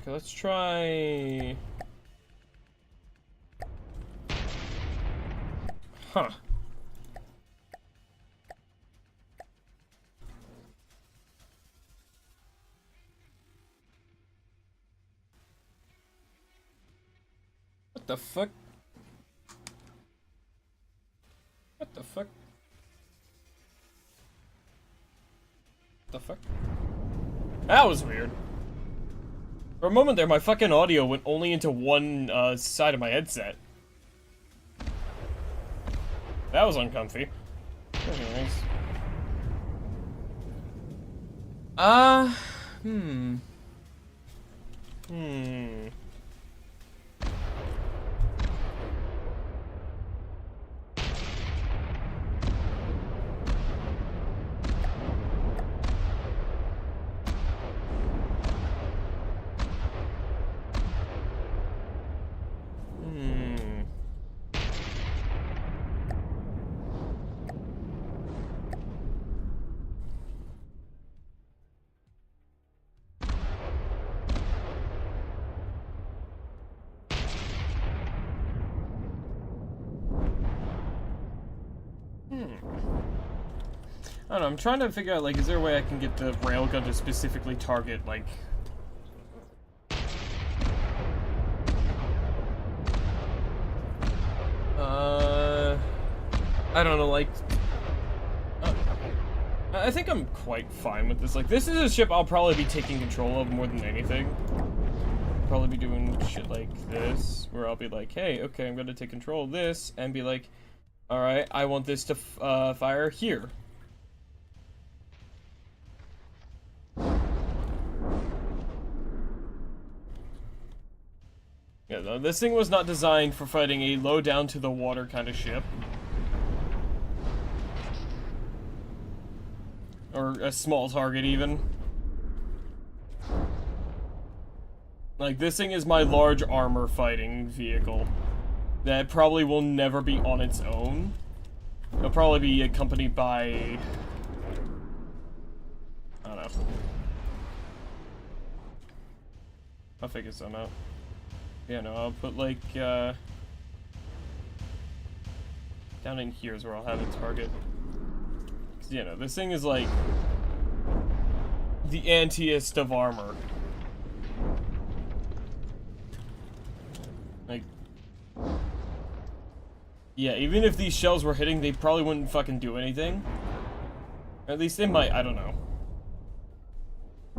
Okay, let's try... Huh. What the fuck? What the fuck? What the fuck? That was weird. For a moment there, my fucking audio went only into one side of my headset. That was uncomfy. Anyways. I don't know, I'm trying to figure out, like, is there a way I can get the railgun to specifically target, like... I don't know, like... I think I'm quite fine with this. Like, this is a ship I'll probably be taking control of more than anything. Probably be doing shit like this, where I'll be like, hey, okay, I'm gonna take control of this, and be like, alright, I want this to fire here. Yeah, no, this thing was not designed for fighting a low down to the water kind of ship. Or a small target, even. Like, this thing is my large armor fighting vehicle. That probably will never be on its own. It'll probably be accompanied by... I don't know. I'll figure something out. Yeah, no, I'll put, like, down in here is where I'll have a target. Cause, you know, this thing is, like, the antiest of armor. Like, yeah, even if these shells were hitting, they probably wouldn't fucking do anything. Or at least they might, I don't know.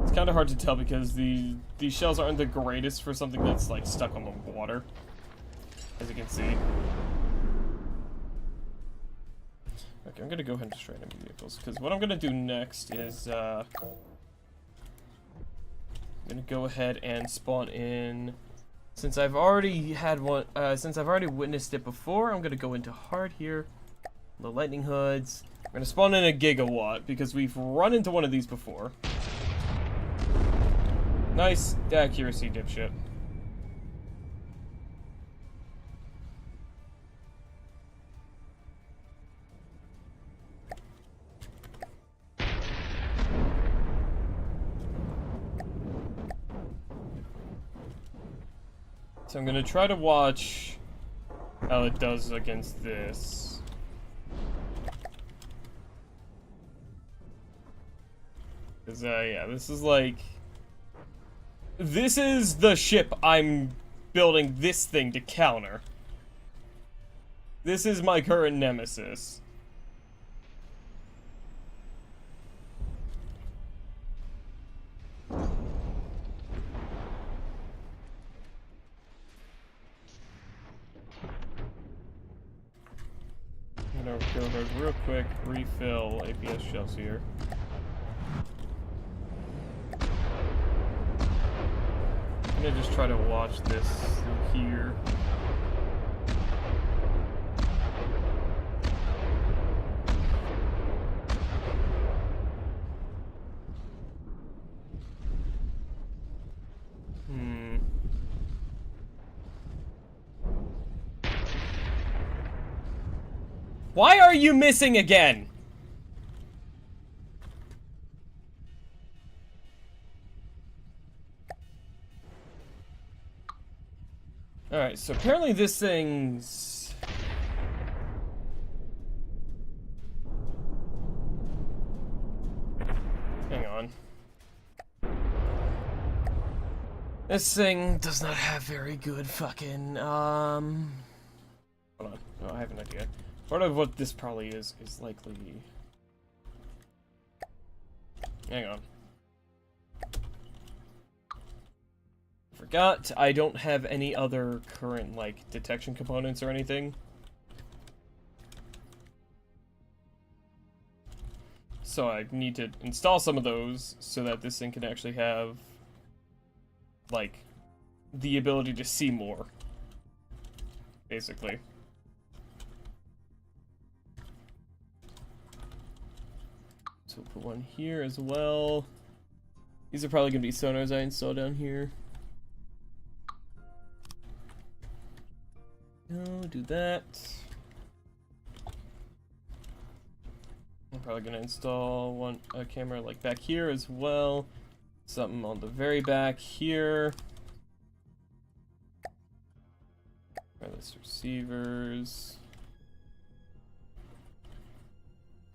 It's kind of hard to tell because these shells aren't the greatest for something that's, like, stuck on the water. As you can see. Okay, I'm gonna go ahead and destroy enemy vehicles, because what I'm gonna do next is, I'm gonna go ahead and spawn in... Since I've already had one, since I've already witnessed it before, I'm gonna go into hard here. The lightning hoods. I'm gonna spawn in a gigawatt, because we've run into one of these before. Nice accuracy, dipshit. So I'm gonna try to watch how it does against this. Cause yeah, this is like This is the ship I'm building this thing to counter. This is my current nemesis. I'm gonna go ahead real quick, refill APS shells here. I'm gonna just try to watch this through here. Why are you missing again? Alright, so apparently this thing's... Hang on. This thing does not have very good fucking, Hold on. No, I have an idea. Part of what this probably is likely... Hang on. Forgot, I don't have any other current, like, detection components or anything. So I need to install some of those so that this thing can actually have, like, the ability to see more. Basically. So we'll put one here as well. These are probably going to be sonars I install down here. No, do that. I'm probably going to install a camera like back here as well. Something on the very back here. Wireless receivers.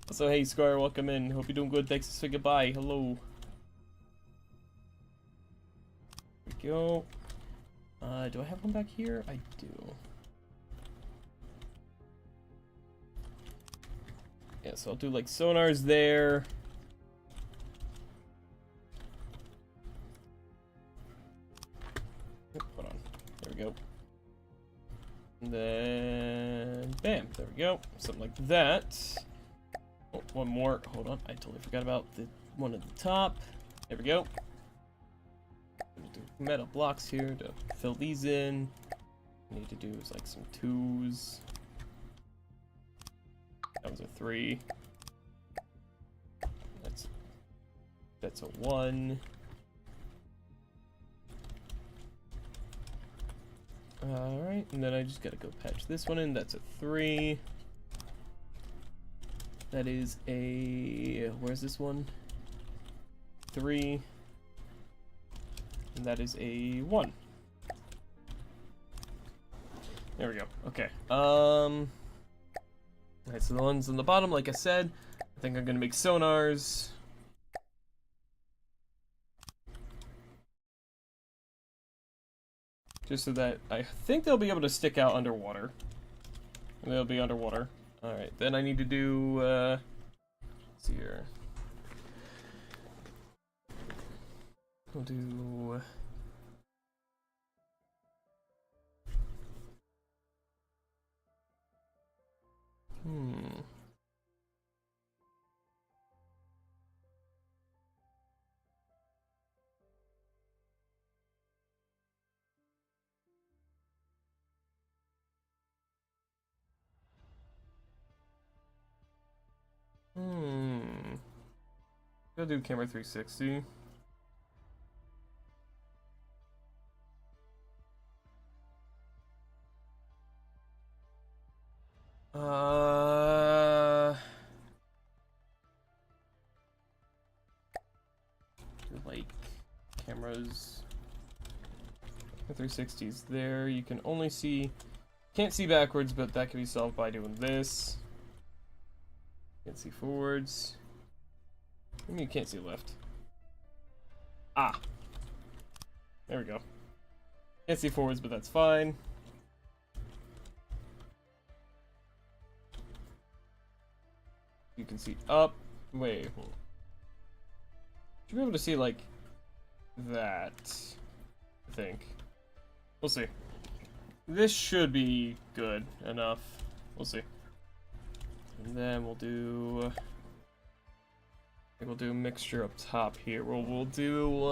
Also, hey Scar, welcome in. Hope you're doing good. Thanks for saying goodbye. Hello. There we go. Do I have one back here? I do. Yeah, so I'll do like sonars there. Hold on. There we go. And then, bam, there we go. Something like that. Oh, one more. Hold on, I totally forgot about the one at the top. There we go. We'll do metal blocks here to fill these in. What I need to do is like some 2s. That was a 3. That's a 1. Alright, and then I just gotta go patch this one in. That's a 3. That is a... Where's this one? 3. And that is a 1. There we go. Okay. Alright, so the ones on the bottom, like I said, I think I'm gonna make sonars. Just so that I think they'll be able to stick out underwater. And they'll be underwater. Alright, then I need to do, let's see here. We'll do... Go do camera 360. Like cameras 360s there. You can only see, can't see backwards, but that can be solved by doing this. Can't see forwards. I mean, you can't see left. Ah. There we go. Can't see forwards, but that's fine. You can see up. Wait. Should be able to see, like, that. I think. We'll see. This should be good enough. We'll see. And then we'll do... I think we'll do a mixture up top here. We'll do,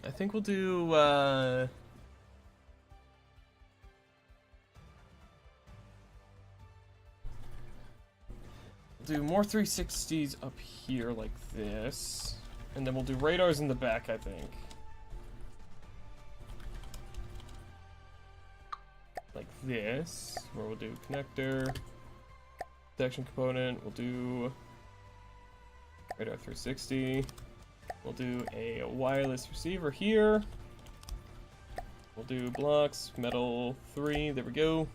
I think we'll do, we'll do more 360s up here like this. And then we'll do radars in the back, I think. Like this. Where we'll do connector, detection component, we'll do radar 360. We'll do a wireless receiver here. We'll do blocks, metal 3, there we go.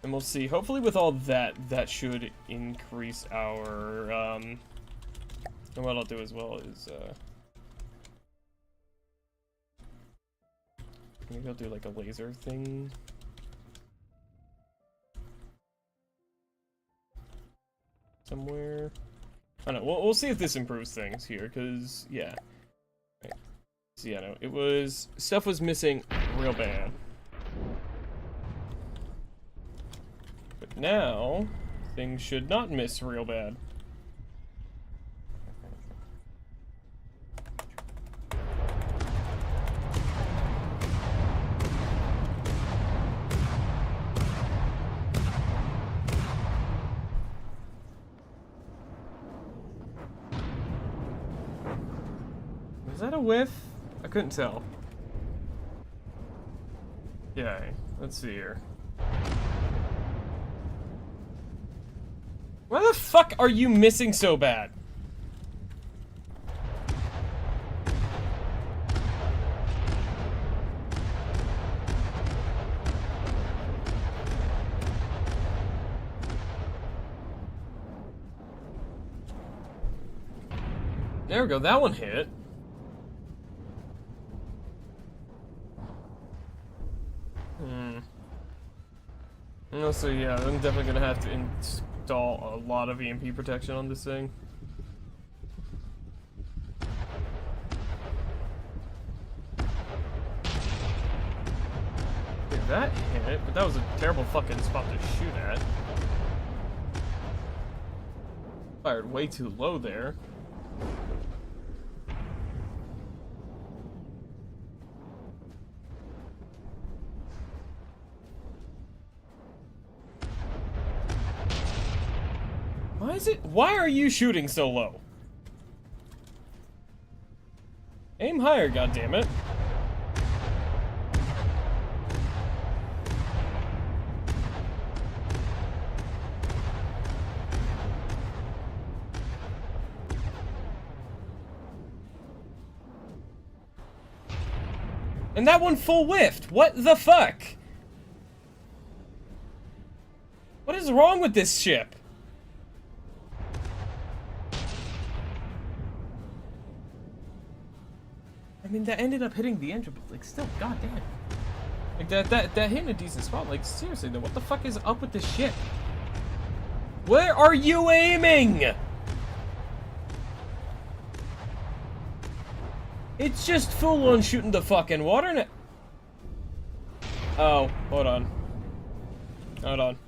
And we'll see, hopefully with all that, that should increase our, and what I'll do as well is, maybe I'll do like a laser thing. Somewhere. I don't know, we'll see if this improves things here, because, yeah. Right. So, yeah, no, it was, stuff was missing real bad. But now, things should not miss real bad. Is that a whiff? I couldn't tell. Yeah, let's see here. Why the fuck are you missing so bad? There we go, that one hit. So yeah, I'm definitely gonna have to install a lot of EMP protection on this thing. Okay, that hit, but that was a terrible fucking spot to shoot at. Fired way too low there. Why are you shooting so low? Aim higher, goddammit. And that one full whiffed. What the fuck? What is wrong with this ship? I mean, that ended up hitting the engine, but like, still, goddamn. Like that hit in a decent spot. Like, seriously, though, what the fuck is up with this ship? Where are you aiming? It's just full on shooting the fucking water net. Oh, hold on. Hold on.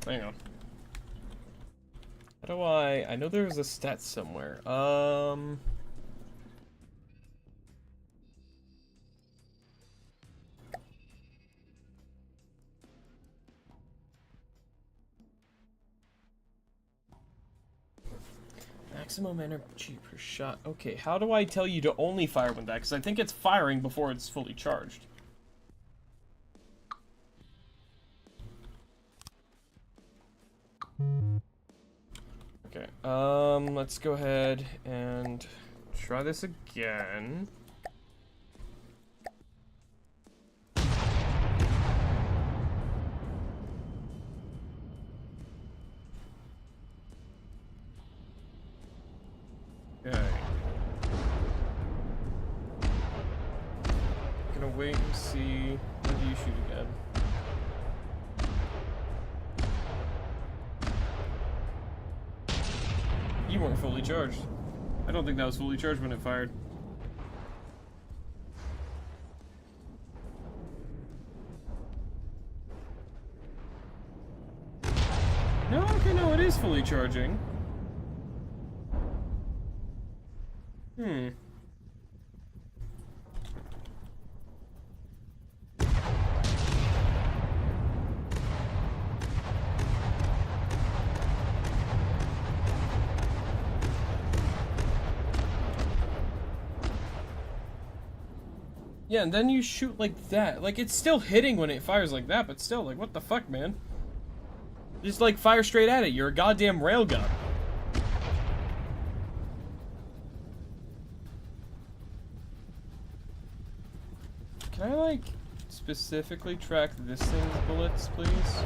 hang on. How do I know there's a stat somewhere. Maximum energy per shot. Okay, how do I tell you to only fire when that? Because I think it's firing before it's fully charged. Okay, let's go ahead and try this again. Okay. Gonna wait and see. When do you shoot again? You weren't fully charged. I don't think that was fully charged when it fired. No, okay, no, it is fully charging. Yeah, and then you shoot like that. Like, it's still hitting when it fires like that, but still, like, what the fuck, man? Just, like, fire straight at it. You're a goddamn railgun. Can I, like, specifically track this thing's bullets, please?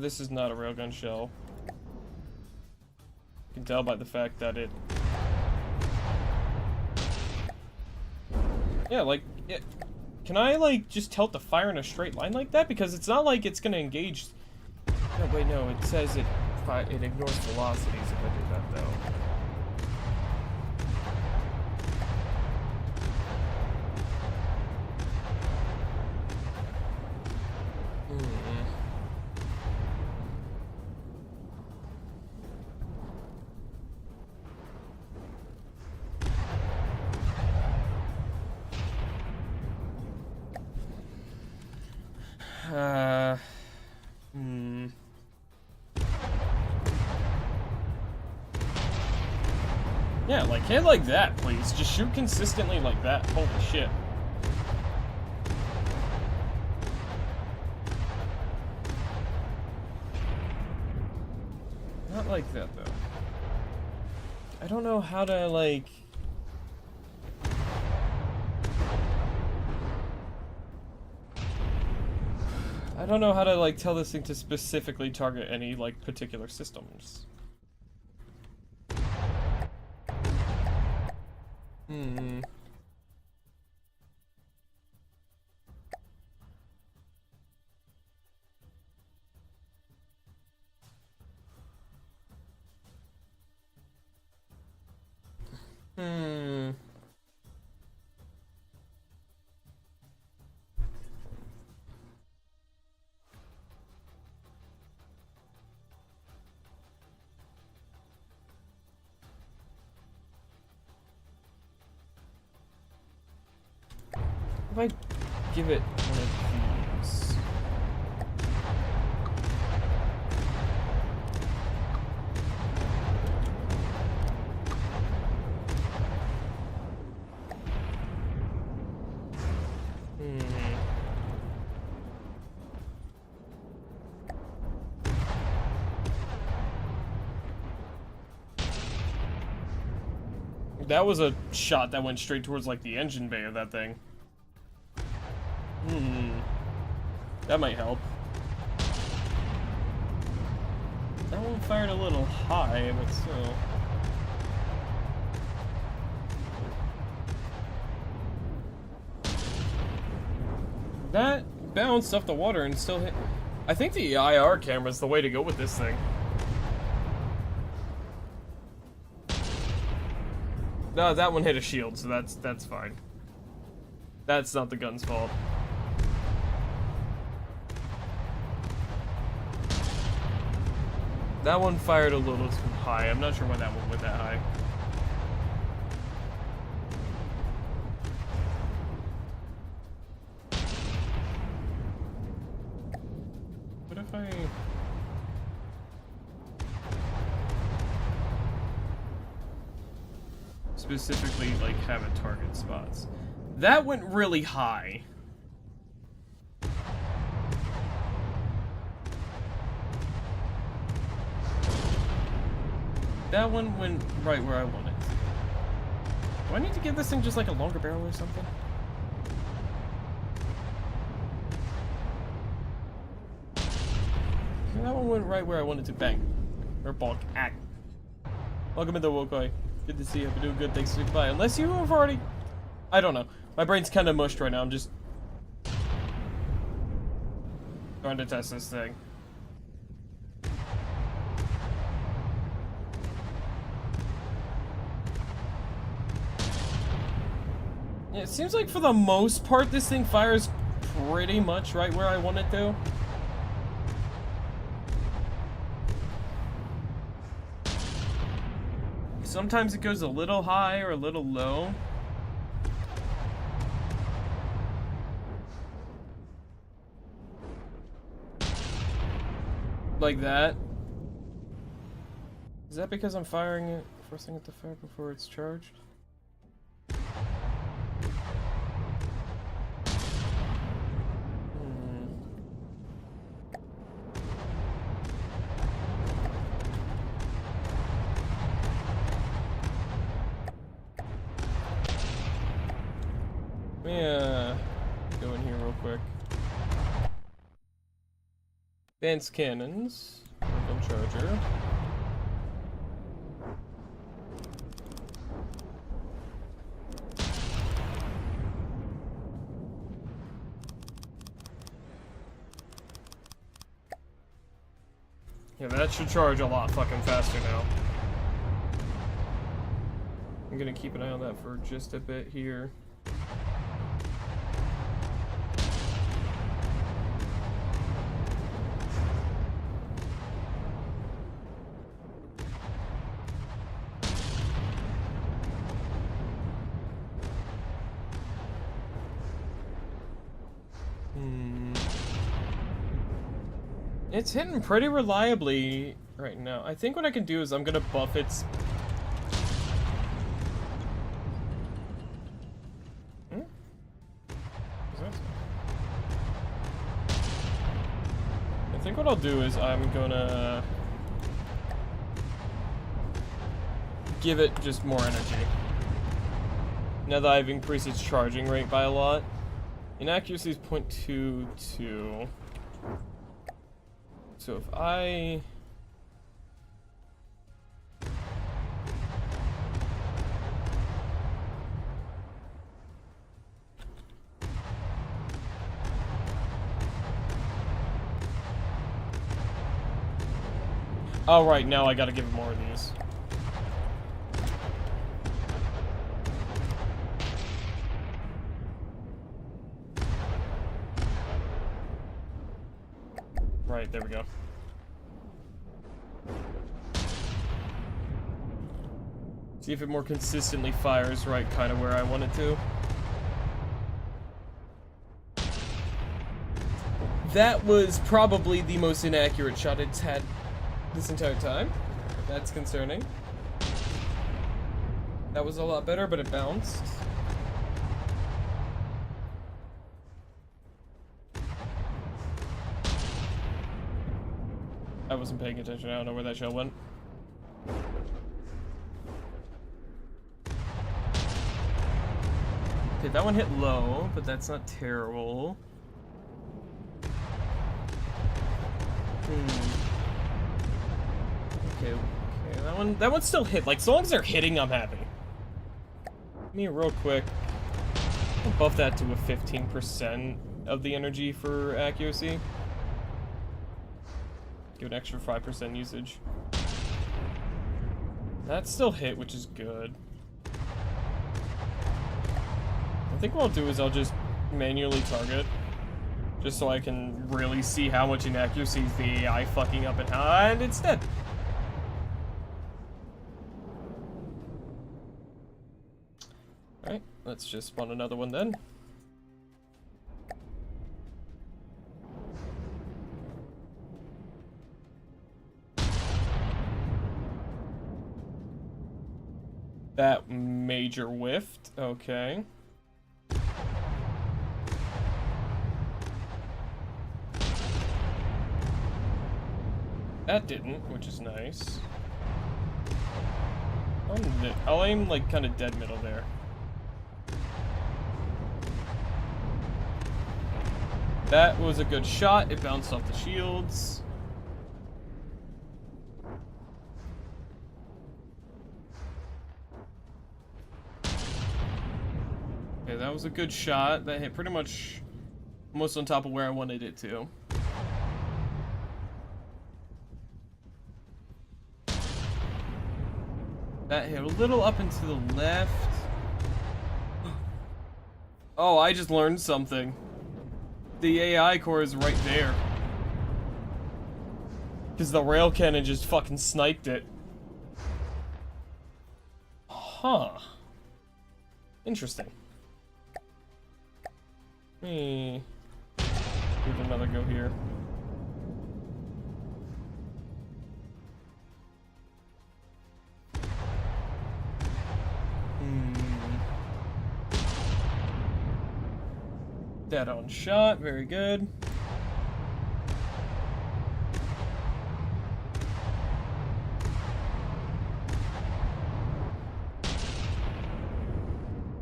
This is not a railgun shell. You can tell by the fact that it... Yeah, like, it... Can I, like, just tilt the fire in a straight line like that? Because it's not like it's gonna engage... No, wait, no, it says it ignores velocities if I do that, though. Yeah, like, hit like that, please. Just shoot consistently like that. Holy shit. Not like that, though. I don't know how to, like... I don't know how to, like, tell this thing to specifically target any, like, particular systems. If I give it one of these... That was a shot that went straight towards, like, the engine bay of that thing. That might help. That one fired a little high, but still. That bounced off the water and still hit. I think the IR camera is the way to go with this thing. No, that one hit a shield, so that's fine. That's not the gun's fault. That one fired a little too high. I'm not sure why that one went that high. What if I... specifically, like, have a target spots? That went really high. That one went right where I want it. Do I need to give this thing just like a longer barrel or something? That one went right where I wanted to. Bang. Or bonk. Act. Welcome into Wokoi. Good to see you. I've been doing good. Thanks. Goodbye. Unless you have already... I don't know. My brain's kind of mushed right now. I'm just... trying to test this thing. Yeah, it seems like for the most part this thing fires pretty much right where I want it to. Sometimes it goes a little high or a little low. Like that. Is that because I'm firing it, forcing it to fire before it's charged? Let me go in here real quick. Advanced cannons. Random charger. Yeah, that should charge a lot fucking faster now. I'm gonna keep an eye on that for just a bit here. It's hitting pretty reliably right now. I think what I can do is I'm gonna buff its... I think what I'll do is I'm gonna... give it just more energy. Now that I've increased its charging rate by a lot. Inaccuracy is 0.22. So if I... Oh, right, now I gotta give it more of these. Right, there we go. See if it more consistently fires right kind of where I want it to. That was probably the most inaccurate shot it's had this entire time. That's concerning. That was a lot better, but it bounced. I wasn't paying attention. I don't know where that shell went. Okay, that one hit low, but that's not terrible. Okay, that one still hit. Like, as long as they're hitting, I'm happy. Let me real quick. I'll buff that to a 15% of the energy for accuracy. Give an extra 5% usage. That still hit, which is good. I think what I'll do is I'll just manually target. Just so I can really see how much inaccuracy is the AI fucking up and it's dead. Alright, let's just spawn another one then. That major whiffed, okay. That didn't, which is nice. I'll aim like kind of dead middle there. That was a good shot. It bounced off the shields. Okay, that was a good shot. That hit pretty much almost on top of where I wanted it to. That hit a little up and to the left. Oh, I just learned something. The AI core is right there. Because the rail cannon just fucking sniped it. Huh. Interesting. Let me give it another go here. Dead on shot, very good.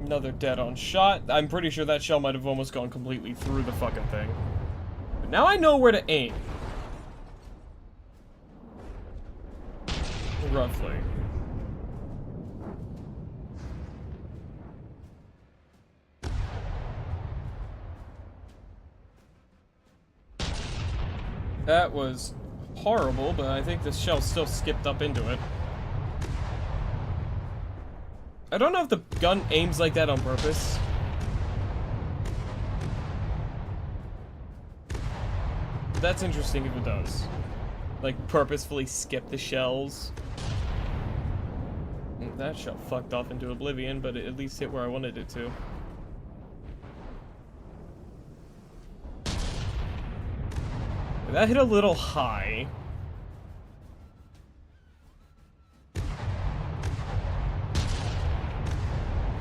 Another dead on shot. I'm pretty sure that shell might have almost gone completely through the fucking thing. But now I know where to aim. Roughly. That was horrible, but I think the shell still skipped up into it. I don't know if the gun aims like that on purpose. But that's interesting if it does. Like, purposefully skip the shells. That shell fucked off into oblivion, but it at least hit where I wanted it to. That hit a little high.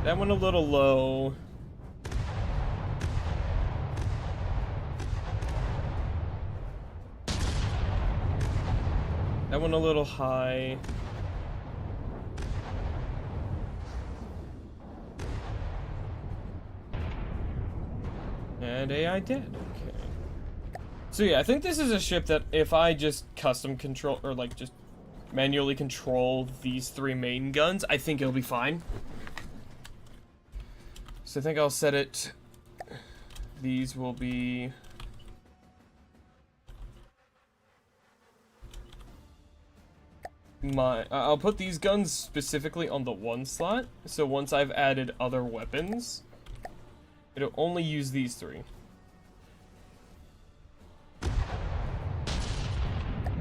That went a little low. That went a little high. And AI dead. Okay. So yeah, I think this is a ship that if I just custom control, or like just manually control these three main guns, I think it'll be fine. So I think I'll set it, these will be, I'll put these guns specifically on the one slot, so once I've added other weapons, it'll only use these three.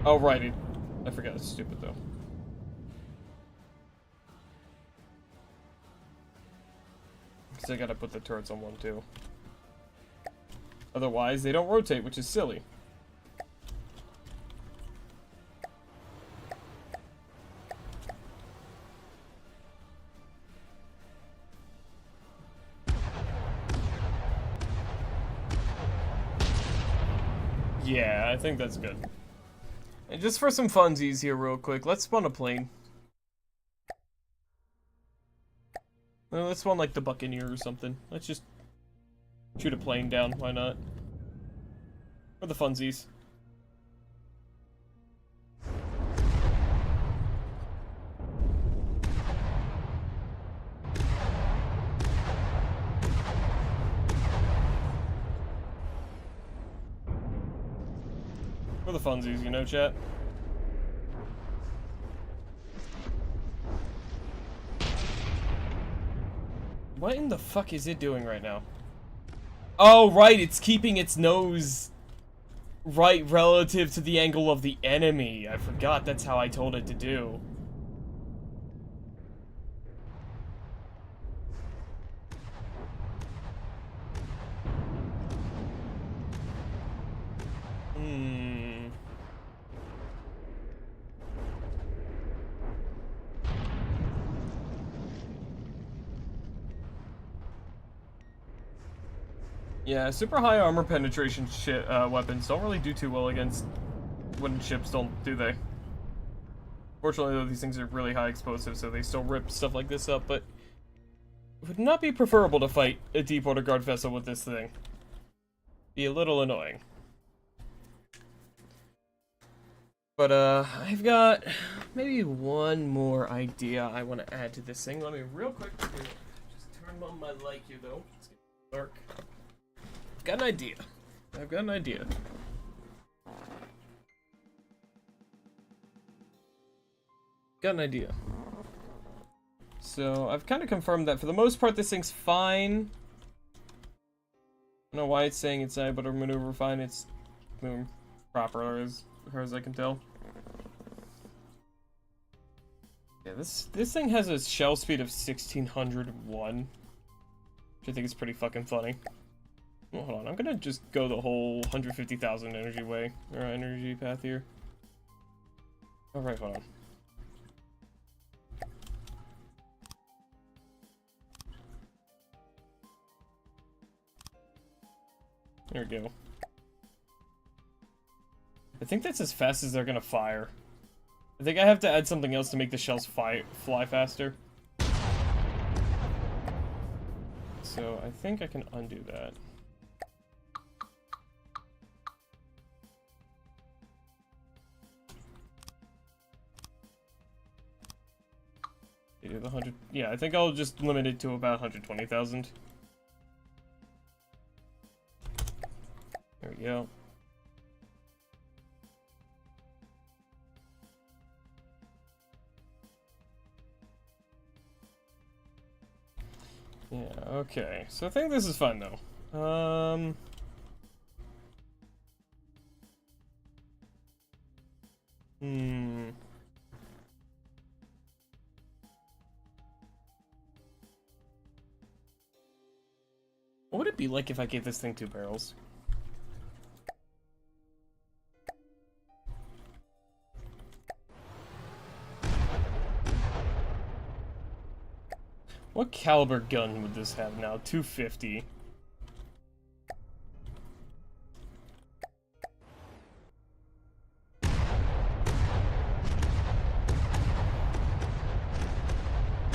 Oh, right. I forgot. It's stupid, though. Because I gotta put the turrets on one, too. Otherwise, they don't rotate, which is silly. Yeah, I think that's good. And just for some funsies here real quick, let's spawn a plane. Let's spawn like the Buccaneer or something. Let's just shoot a plane down, why not? For the funsies. For the funsies, you know, chat? What in the fuck is it doing right now? Oh, right, it's keeping its nose right relative to the angle of the enemy. I forgot that's how I told it to do. Yeah, super high armor penetration weapons don't really do too well against wooden ships, do they? Fortunately, though, these things are really high explosive, so they still rip stuff like this up, but it would not be preferable to fight a Deepwater Guard vessel with this thing. Be a little annoying. But, I've got maybe one more idea I want to add to this thing. Let me real quick just turn on my light here, though. It's getting dark. Got an idea. I've got an idea. Got an idea. So, I've kind of confirmed that for the most part this thing's fine. I don't know why it's saying it's able to maneuver fine. It's moving proper as far as I can tell. Yeah, this thing has a shell speed of 1601. Which I think is pretty fucking funny. Well, hold on, I'm gonna just go the whole 150,000 energy way, or energy path here. Alright, hold on. There we go. I think that's as fast as they're gonna fire. I think I have to add something else to make the shells fly faster. So I think I can undo that. The 100, yeah, I think I'll just limit it to about 120,000. There we go. Yeah, okay. So I think this is fine though. What would it be like if I gave this thing 2 barrels? What caliber gun would this have now? 250.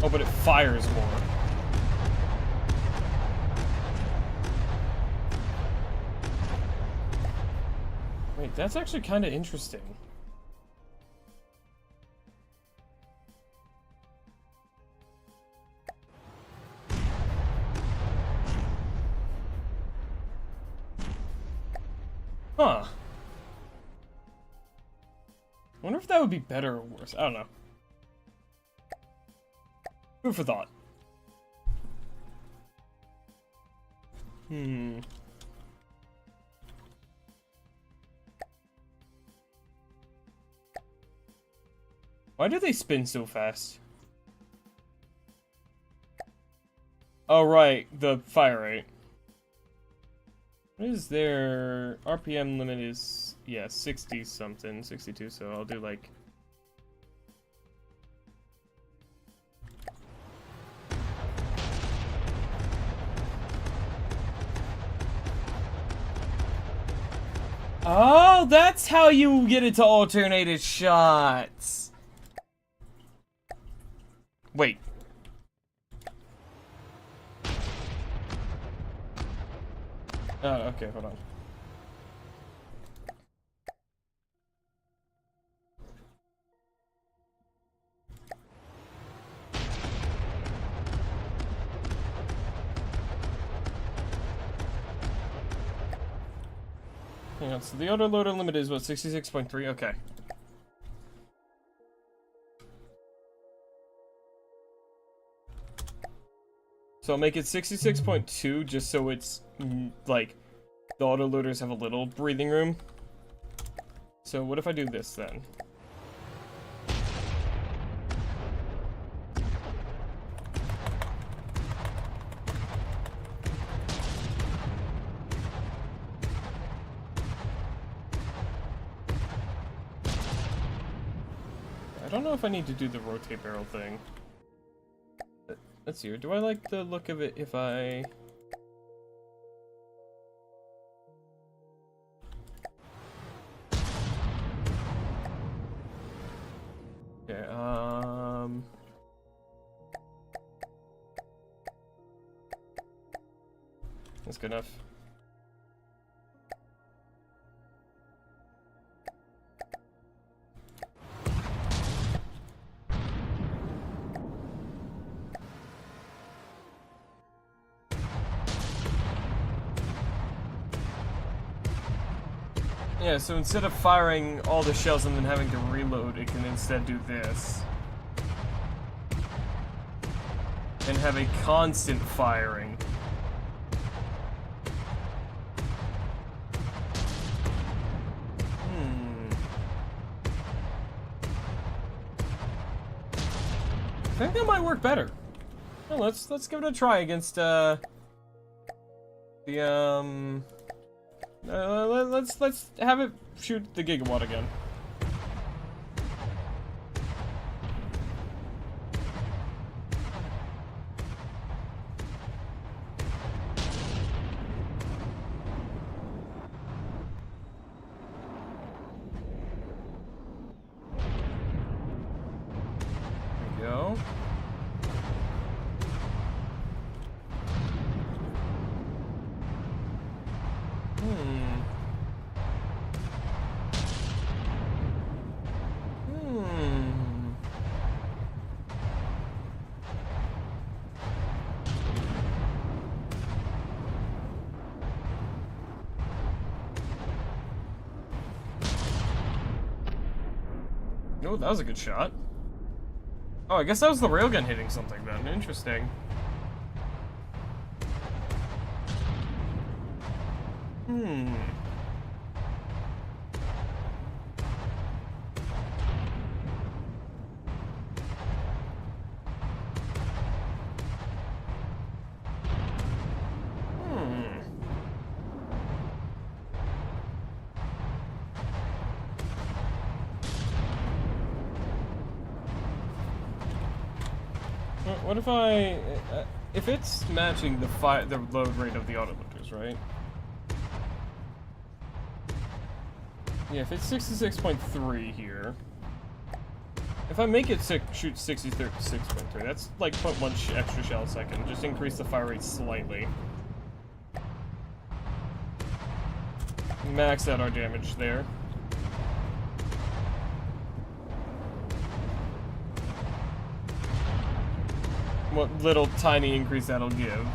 Oh, but it fires more. Wait, that's actually kind of interesting. Huh. Wonder if that would be better or worse. I don't know. Food for thought. Why do they spin so fast? Oh, right. The fire rate. What is their RPM limit is, yeah, 60 something, 62, so I'll do like... Oh, that's how you get it to alternated shots. Wait. Oh, okay, hold on. Hang on, so the autoloader limit is what, 66.3? Okay. So I'll make it 66.2 just so it's, like, the autoloaders have a little breathing room. So what if I do this then? I don't know if I need to do the rotate barrel thing. Let's see here. Do I like the look of it if I... Okay, that's good enough. Yeah, so instead of firing all the shells and then having to reload, it can instead do this. And have a constant firing. I think that might work better. Well, let's give it a try against let's have it shoot the gigawatt again. There we go. Oh, that was a good shot. Oh, I guess that was the railgun hitting something then. Interesting. What if if it's matching the load rate of the autoloaders, right? Yeah, if it's 66.3 here. If I make it shoot 66.3, that's like 0.1 extra shell a second. Just increase the fire rate slightly. Max out our damage there. What little tiny increase that'll give.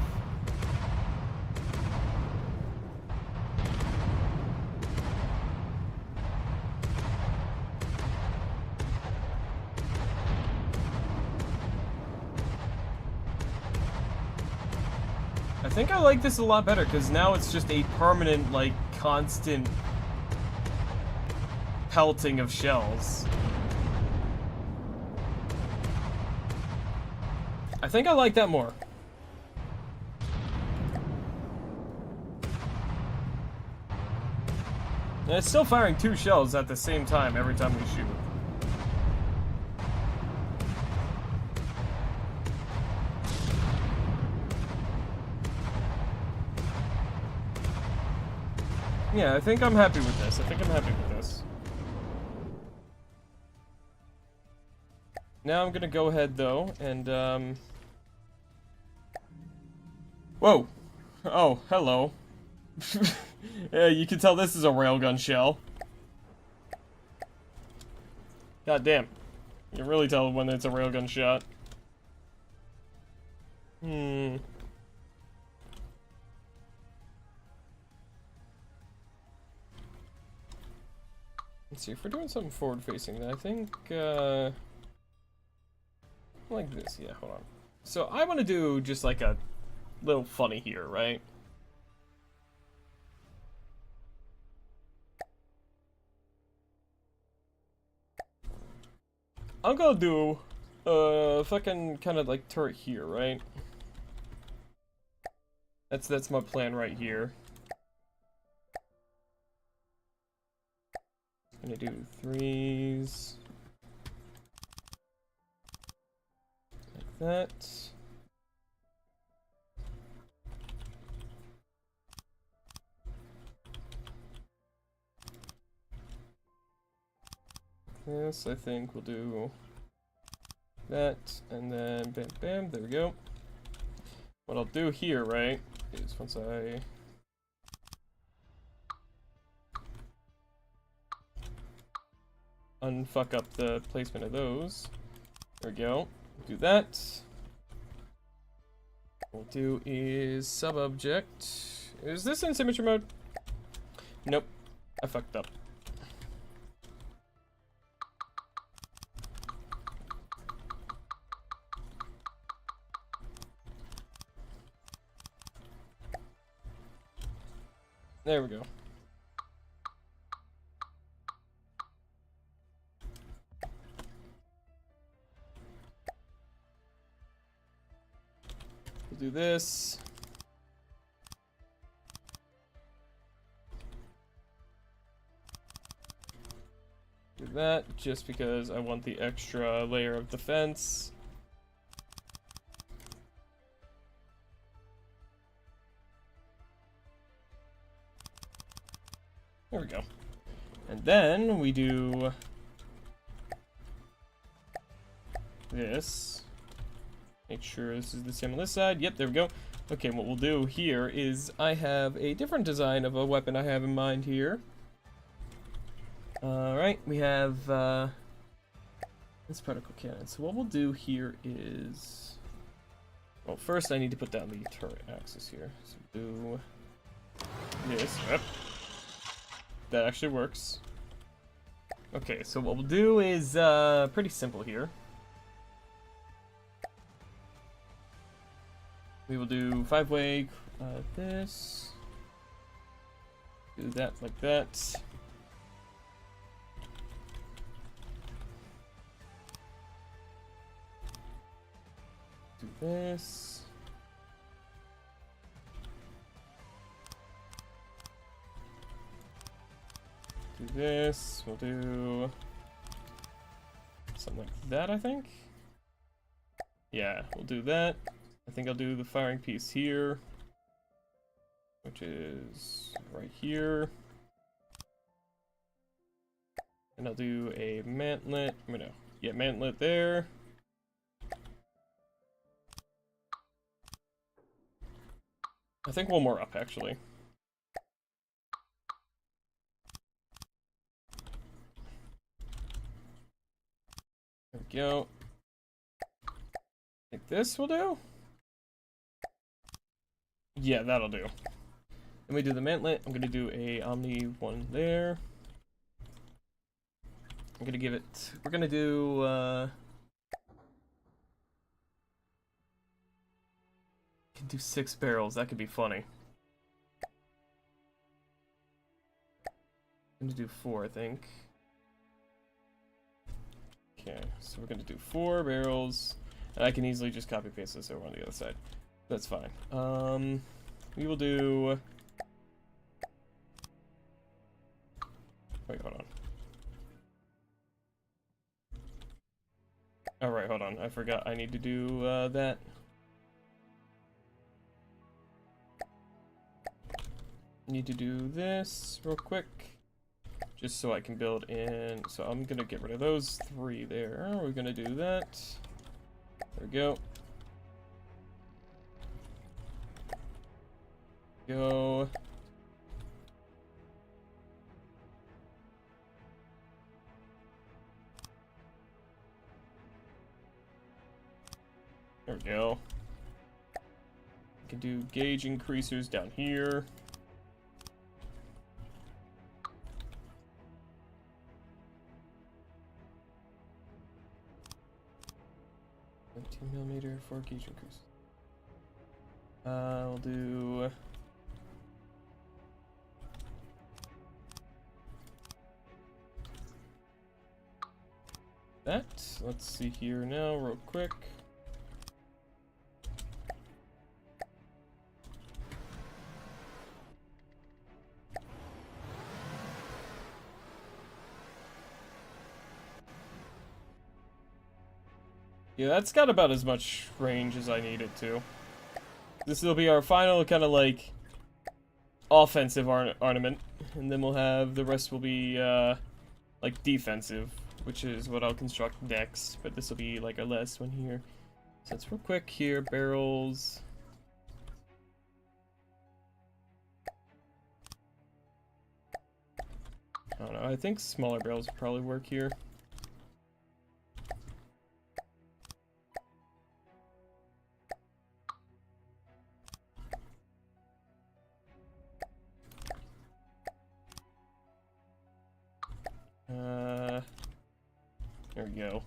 I think I like this a lot better because now it's just a permanent, like, constant pelting of shells. I think I like that more. And it's still firing 2 shells at the same time every time we shoot. Yeah, I think I'm happy with this. Now I'm gonna go ahead though and whoa! Oh, hello. Yeah, you can tell this is a railgun shell. God damn. You can really tell when it's a railgun shot. Let's see, if we're doing something forward-facing, then I think, like this. Yeah, hold on. So I want to do just like a little funny here, right? I'm gonna do fucking kind of like turret here, right? That's my plan right here. Gonna do 3s like that. This, I think we'll do that, and then bam, bam, there we go. What I'll do here, right, is once I unfuck up the placement of those, there we go, do that. What we'll do is sub-object. Is this in symmetry mode? Nope, I fucked up. There we go. We'll do this. Do that, just because I want the extra layer of defense. There we go. And then we do this. Make sure this is the same on this side. Yep, there we go. Okay, what we'll do here is I have a different design of a weapon I have in mind here. Alright, we have this particle cannon. So what we'll do here is... Well, first I need to put down the turret axis here. So do this. Yep. That actually works. Okay, so what we'll do is pretty simple here. We will do 5-way this. Do that like that. Do this. Do this, we'll do something like that, I think. Yeah, we'll do that. I think I'll do the firing piece here, which is right here. And I'll do a mantlet, mantlet there. I think one more up, actually. There we go. I think this will do? Yeah, that'll do. Then we do the mantlet. I'm gonna do a Omni one there. I'm gonna give it... We're gonna do, can do 6 barrels. That could be funny. I'm gonna do 4, I think. Okay, so we're gonna do 4 barrels. And I can easily just copy paste this over on the other side. That's fine. We will do... Wait, hold on. Alright, hold on. I forgot I need to do that. Need to do this real quick. Just so I can build in... So I'm gonna get rid of those 3 there. We're gonna do that. There we go. Go. There we go. I can do gauge increasers down here. millimeter for gauge increase. I'll do. That. Let's see here now, real quick. Yeah, that's got about as much range as I need it to. This will be our final kind of like offensive ornament, and then we'll have the rest will be like defensive, which is what I'll construct next. But this will be like our last one here. So it's real quick here. Barrels. I don't know. I think smaller barrels would probably work here. There we go.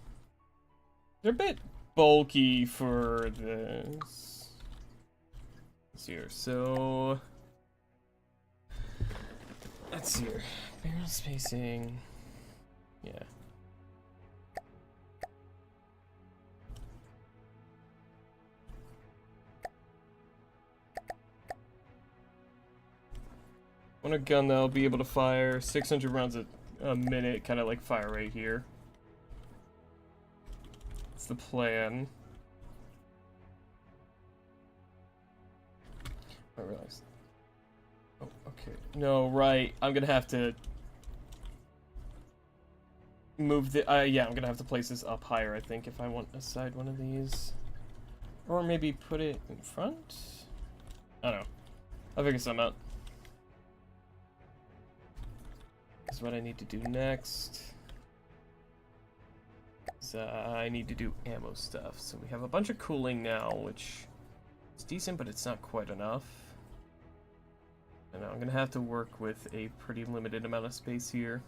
They're a bit bulky for this. Let's see here. So let's see here. Barrel spacing. Yeah. I want a gun that'll be able to fire 600 rounds a minute, kind of like fire rate here. That's the plan. I realized. Oh, okay. No, right. I'm gonna have to move the. Yeah, I'm gonna have to place this up higher, I think, if I want aside one of these. Or maybe put it in front? I don't know. I'll figure something out. This is what I need to do next. I need to do ammo stuff. So we have a bunch of cooling now, which is decent, but it's not quite enough. And I'm gonna have to work with a pretty limited amount of space here.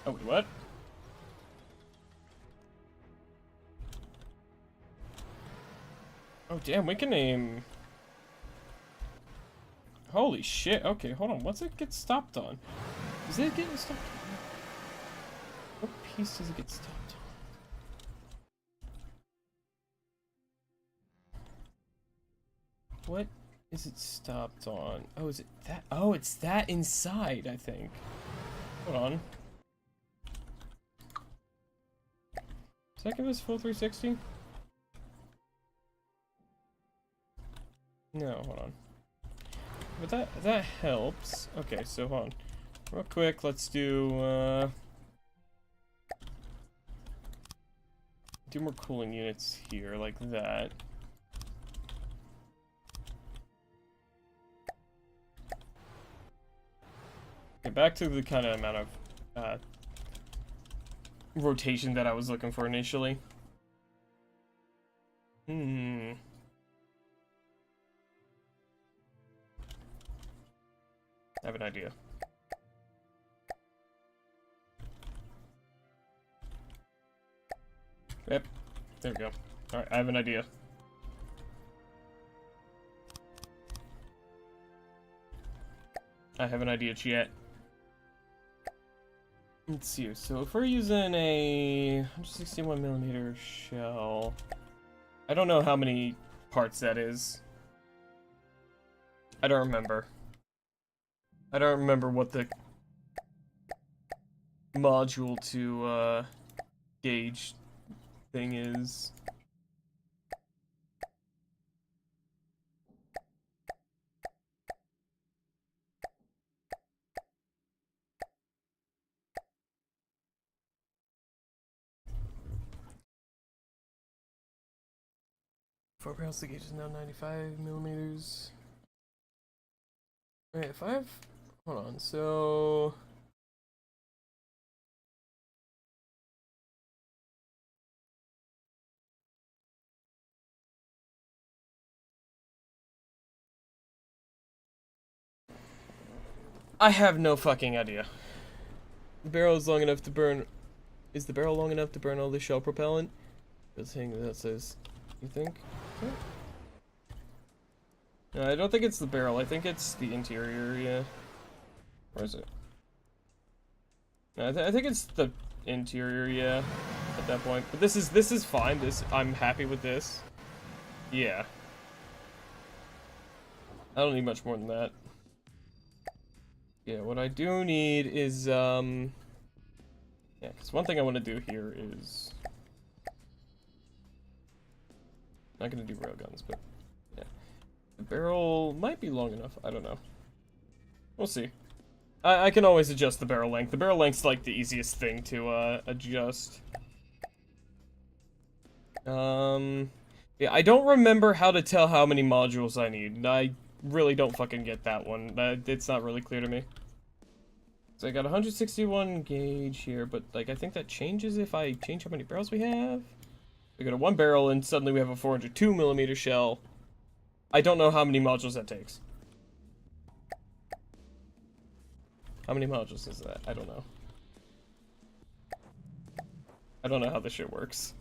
Oh, wait, what? Oh, damn, we can aim. Holy shit. Okay, hold on. What's it get stopped on? Is it getting stopped on? What piece does it get stopped on? What is it stopped on? Oh, is it that? Oh, it's that inside, I think. Hold on. Does that give us full 360? No, hold on. But that helps. Okay, so hold on. Real quick, let's do more cooling units here, like that. Okay, back to the kind of amount of rotation that I was looking for initially. I have an idea. Yep. There we go. Alright, I have an idea. I have an idea, chat. Let's see. So if we're using a 161mm shell, I don't know how many parts that is. I don't remember. I don't remember what the module to gauge thing is. Four barrels, the gauge is now 95mm. Wait, if I have, hold on, so I have no fucking idea. The barrel is long enough to burn. Is the barrel long enough to burn all the shell propellant? The thing that says, you think? Okay. No, I don't think it's the barrel. I think it's the interior. Yeah. Where is it? No, I think it's the interior. Yeah. At that point, but this is fine. I'm happy with this. Yeah. I don't need much more than that. Yeah, what I do need is, yeah, because one thing I want to do here is... Not going to do railguns, but, yeah. The barrel might be long enough, I don't know. We'll see. I can always adjust the barrel length. The barrel length's, like, the easiest thing to, adjust. Yeah, I don't remember how to tell how many modules I need. I really don't fucking get that one. It's not really clear to me. So I got 161 gauge here, but like I think that changes if I change how many barrels we have. We go to 1 barrel and suddenly we have a 402mm shell. I don't know how many modules that takes. How many modules is that? I don't know. I don't know how this shit works.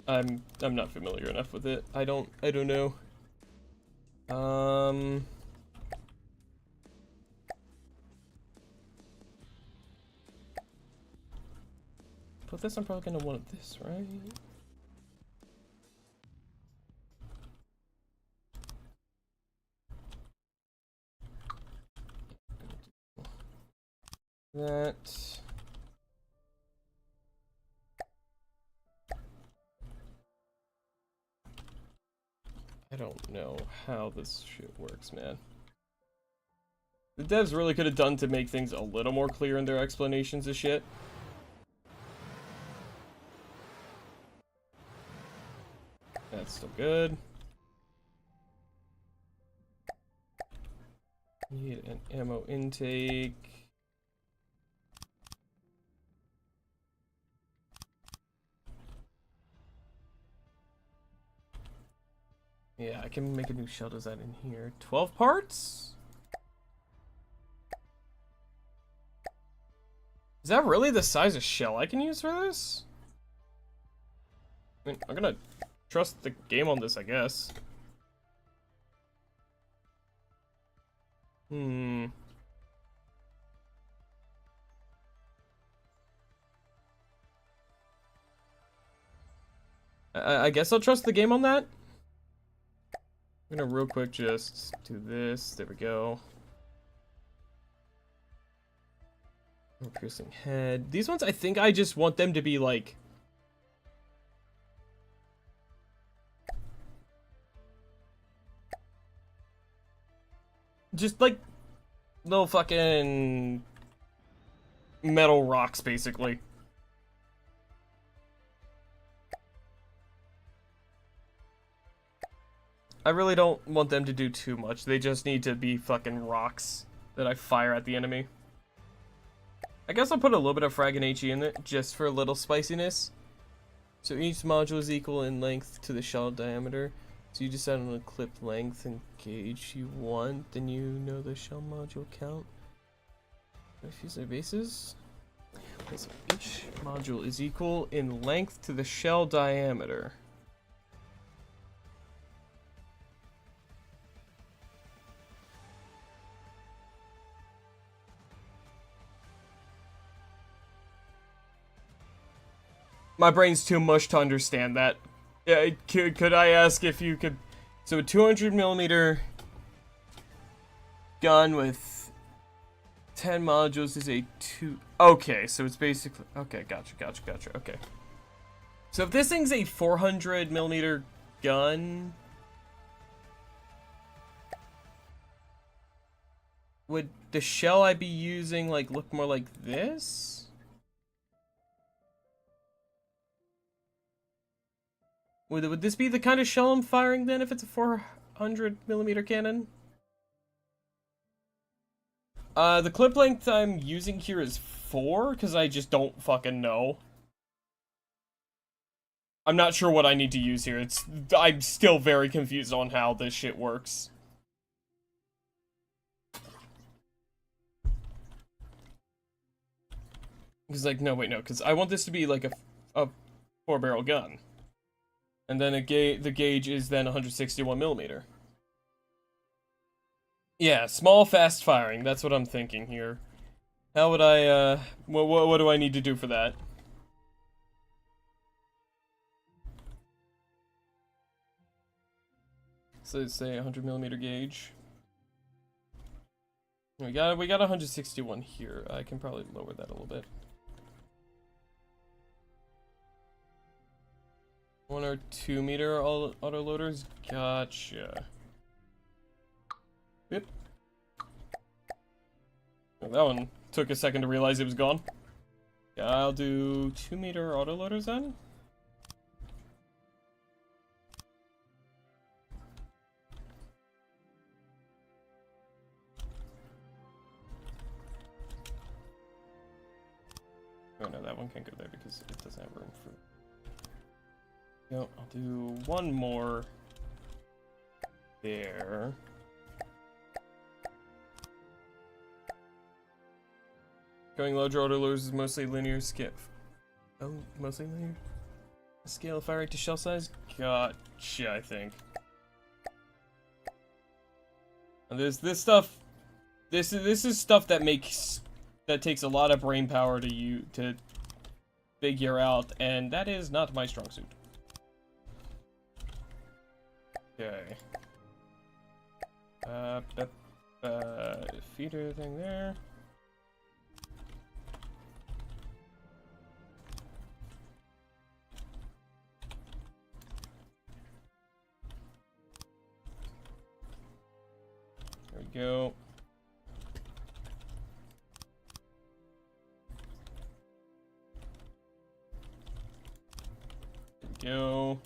I'm not familiar enough with it. I don't know. Put this, I'm probably gonna want this, right? That. I don't know how this shit works, man. The devs really could have done to make things a little more clear in their explanations of shit. That's still good. Need an ammo intake. Yeah, I can make a new shell design in here. 12 parts? Is that really the size of shell I can use for this? I mean, I'm gonna trust the game on this, I guess. I guess I'll trust the game on that. I'm gonna real quick just do this. There we go. Piercing head. These ones, I think I just want them to be like... just like little fucking metal rocks, basically. I really don't want them to do too much. They just need to be fucking rocks that I fire at the enemy. I guess I'll put a little bit of frag and HE in it, just for a little spiciness. So each module is equal in length to the shell diameter. So you decide on the clip length and gauge you want, then you know the shell module count. Fuse their bases. Okay, so each module is equal in length to the shell diameter. My brain's too mush to understand that. Yeah, could I ask if you could... So a 200mm gun with 10 modules is a 2... Okay, so it's basically... Okay, gotcha, okay. So if this thing's a 400mm gun... Would the shell I be using, like, look more like this? Would this be the kind of shell I'm firing then if it's a 400mm cannon? The clip length I'm using here is 4, because I just don't fucking know. I'm not sure what I need to use here. I'm still very confused on how this shit works. Because, like, no, wait, no, because I want this to be, like, a 4-barrel gun. And then the gauge is then 161 millimeter. Yeah, small, fast firing, that's what I'm thinking here. How would I, what do I need to do for that? So say 100 millimeter gauge. We got 161 here. I can probably lower that a little bit. 1 or 2 meter auto loaders. Gotcha. Yep. Oh, that one took a second to realize it was gone. Yeah, I'll do 2 meter auto loaders then. Oh no, that one can't go there because it doesn't have room for... Yo, I'll do one more there. Going larger autoloaders is mostly linear scale. Oh, mostly linear scale fire rate to shell size? Gotcha, I think. And there's this stuff. This is stuff that takes a lot of brain power to figure out, and that is not my strong suit. Okay. Feeder thing there. There we go. Go.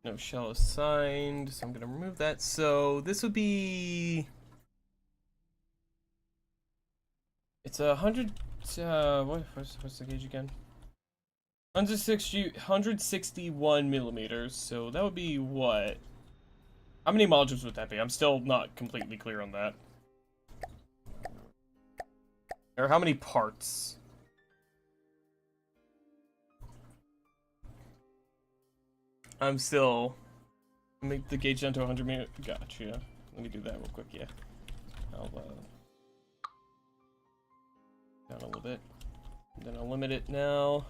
No shell assigned, so I'm gonna remove that. So this would be... It's 100... what's the gauge again? 161 millimeters, so that would be what? How many modules would that be? I'm still not completely clear on that. Or how many parts? I'm still... Make the gauge down to 100 meters. Gotcha. Let me do that real quick, yeah. I'll, down a little bit. And then I'll limit it now.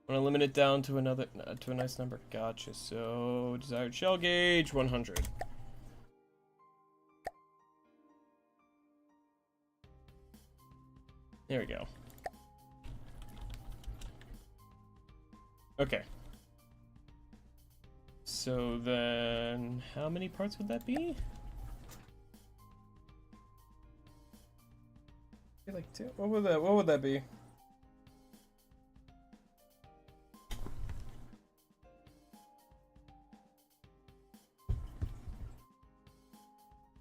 I'm gonna limit it down to another... to a nice number. Gotcha. So, desired shell gauge, 100. There we go. Okay. So then, how many parts would that be? Like 2. What would that be?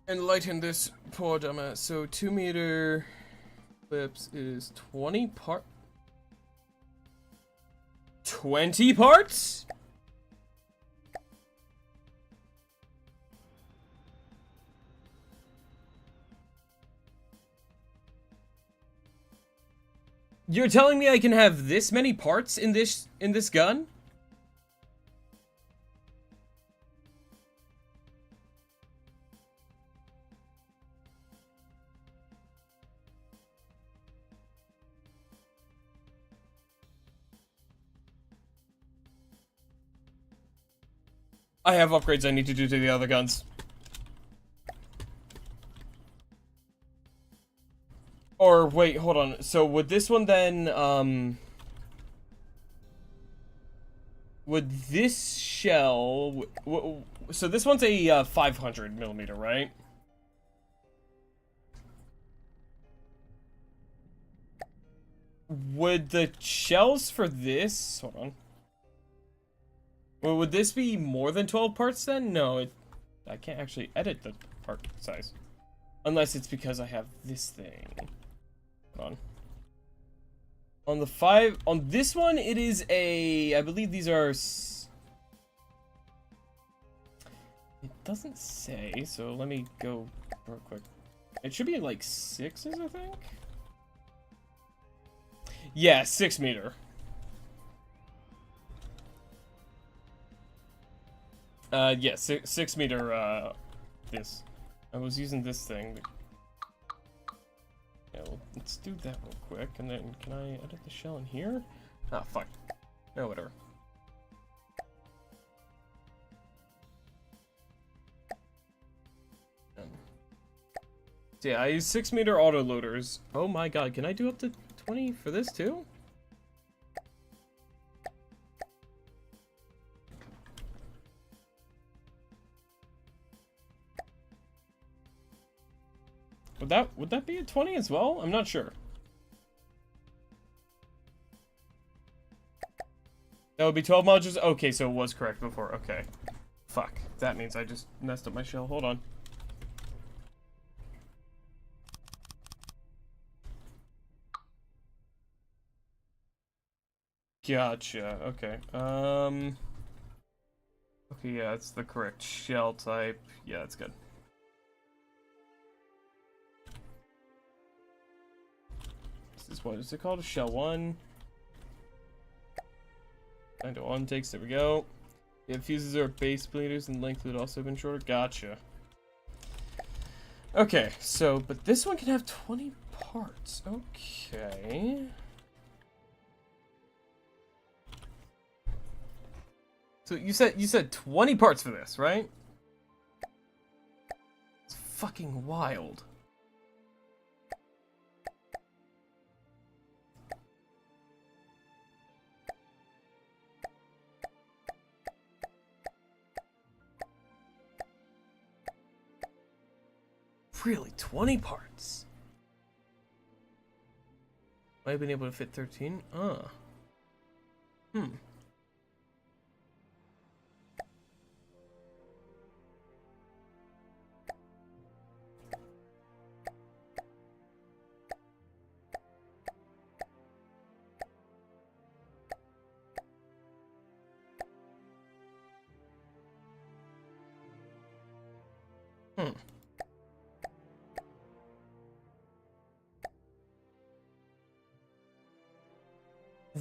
Enlighten this poor dumbass. So 2 meter clips is 20 part. 20 parts? You're telling me I can have this many parts in this gun? I have upgrades I need to do to the other guns. Or, wait, hold on. So, would this one then, would this shell... so this one's a 500 millimeter, right? Would the shells for this... Hold on. Well, would this be more than 12 parts then? No, I can't actually edit the part size. Unless it's because I have this thing. Hold on. On the 5, on this one, it is a, I believe these are, it doesn't say, so let me go real quick. It should be like 6s, I think? Yeah, 6 meter. Yeah, 6 meter, this. I was using this thing. Yeah, well, let's do that real quick, and then can I edit the shell in here? Ah, fuck. No, whatever. So yeah, I use 6 meter autoloaders. Oh my god, can I do up to 20 for this too? Would that be a 20 as well? I'm not sure. That would be 12 modules. Okay, so it was correct before. Okay. Fuck. That means I just messed up my shell. Hold on. Gotcha. Okay. Okay, yeah, it's the correct shell type. Yeah, that's good. This is what is it called? Shell 1. 9 to 1 takes. There we go. Yeah, fuses are base bleeders and length would also have been shorter. Gotcha. Okay, so but this one can have 20 parts. Okay. So you said 20 parts for this, right? It's fucking wild. Really, 20 parts? Might have been able to fit 13? Hmm. Hmm.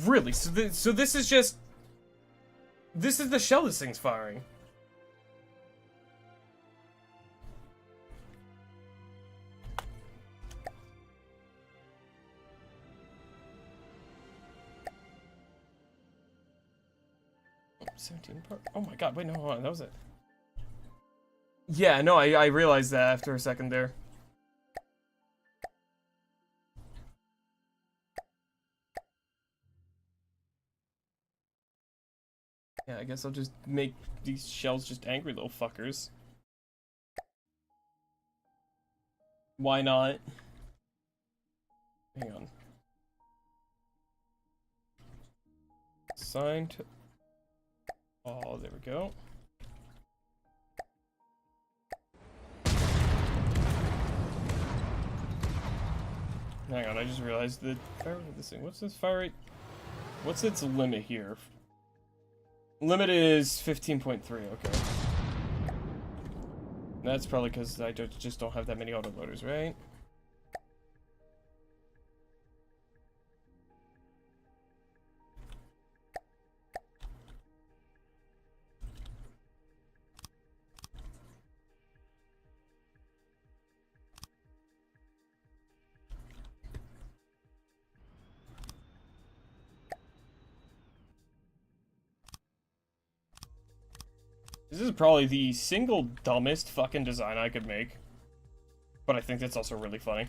Really? So this is just... This is the shell this thing's firing. Oh, 17 part. Oh my god, wait, no, hold on, that was it. Yeah, no, I realized that after a second there. Yeah, I guess I'll just make these shells just angry little fuckers. Why not? Hang on. Assigned. Oh, there we go. Hang on, I just realized the fire rate of this thing. What's this fire rate? What's its limit here? Limit is 15.3, okay. That's probably because I just don't have that many autoloaders, right? This is probably the single dumbest fucking design I could make. But I think that's also really funny.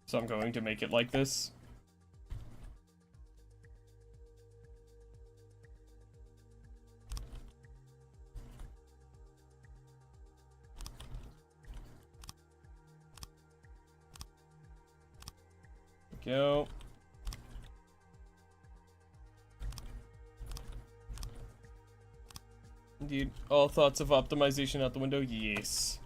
So I'm going to make it like this. There we go. Indeed. All thoughts of optimization out the window? Yes.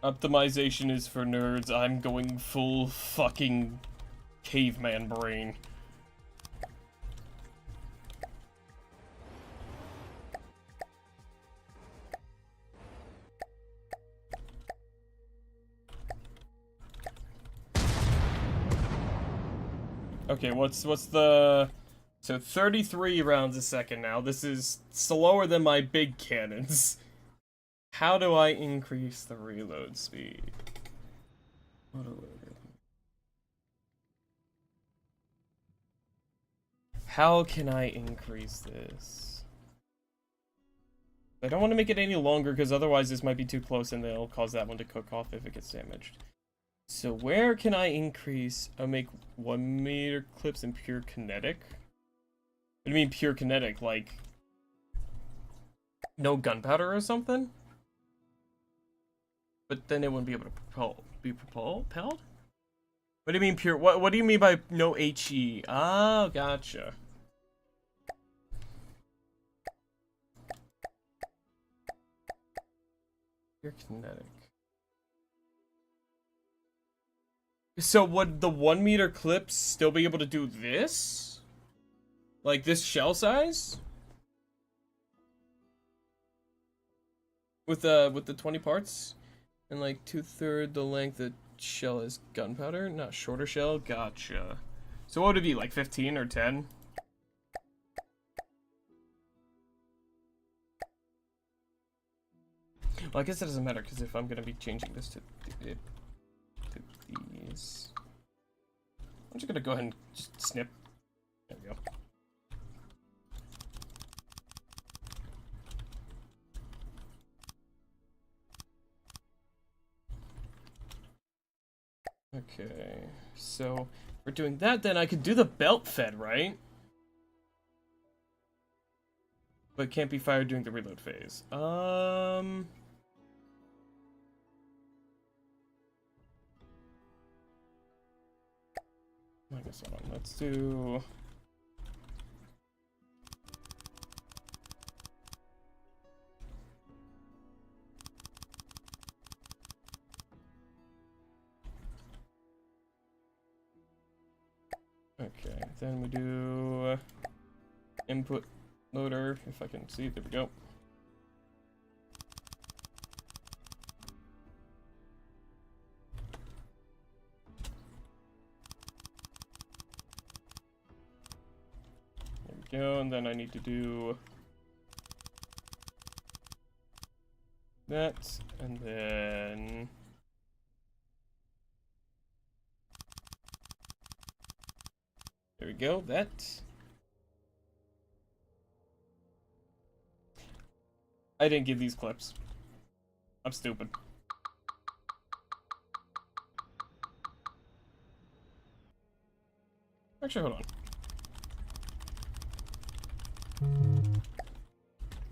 Optimization is for nerds. I'm going full fucking caveman brain. Okay, what's the... So 33 rounds a second now. This is slower than my big cannons. How do I increase the reload speed? How can I increase this? I don't want to make it any longer because otherwise this might be too close and they'll cause that one to cook off if it gets damaged. So where can I increase? I'll make 1 meter clips in pure kinetic. What do you mean pure kinetic? Like no gunpowder or something? But then it wouldn't be able to propelled? What do you mean pure? What do you mean by no HE? Oh, gotcha. Pure kinetic. So would the 1 meter clips still be able to do this? Like this shell size? With the 20 parts? And like 2/3 the length of shell is gunpowder? Not shorter shell? Gotcha. So what would it be, like 15 or 10? Well, I guess it doesn't matter, because if I'm going to be changing this to these... I'm just going to go ahead and just snip. There we go. Okay, so if we're doing that, then I could do the belt fed, right? But can't be fired during the reload phase. I guess hold on. Let's do. Okay, then we do input loader, if I can see, there we go. There we go, and then I need to do that, and then there we go, that. I didn't give these clips. I'm stupid. Actually, hold on.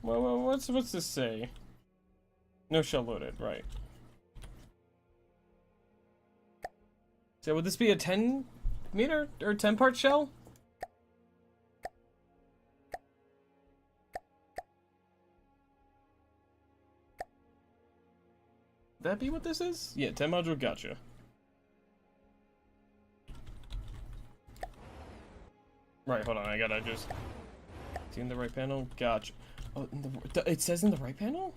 Well, what's this say? No shell loaded, right. So would this be a 10 meter or 10 part shell? That be what this is? Yeah, 10 module, gotcha. Right, hold on, I gotta just see in the right panel. Gotcha. Oh, it says in the right panel?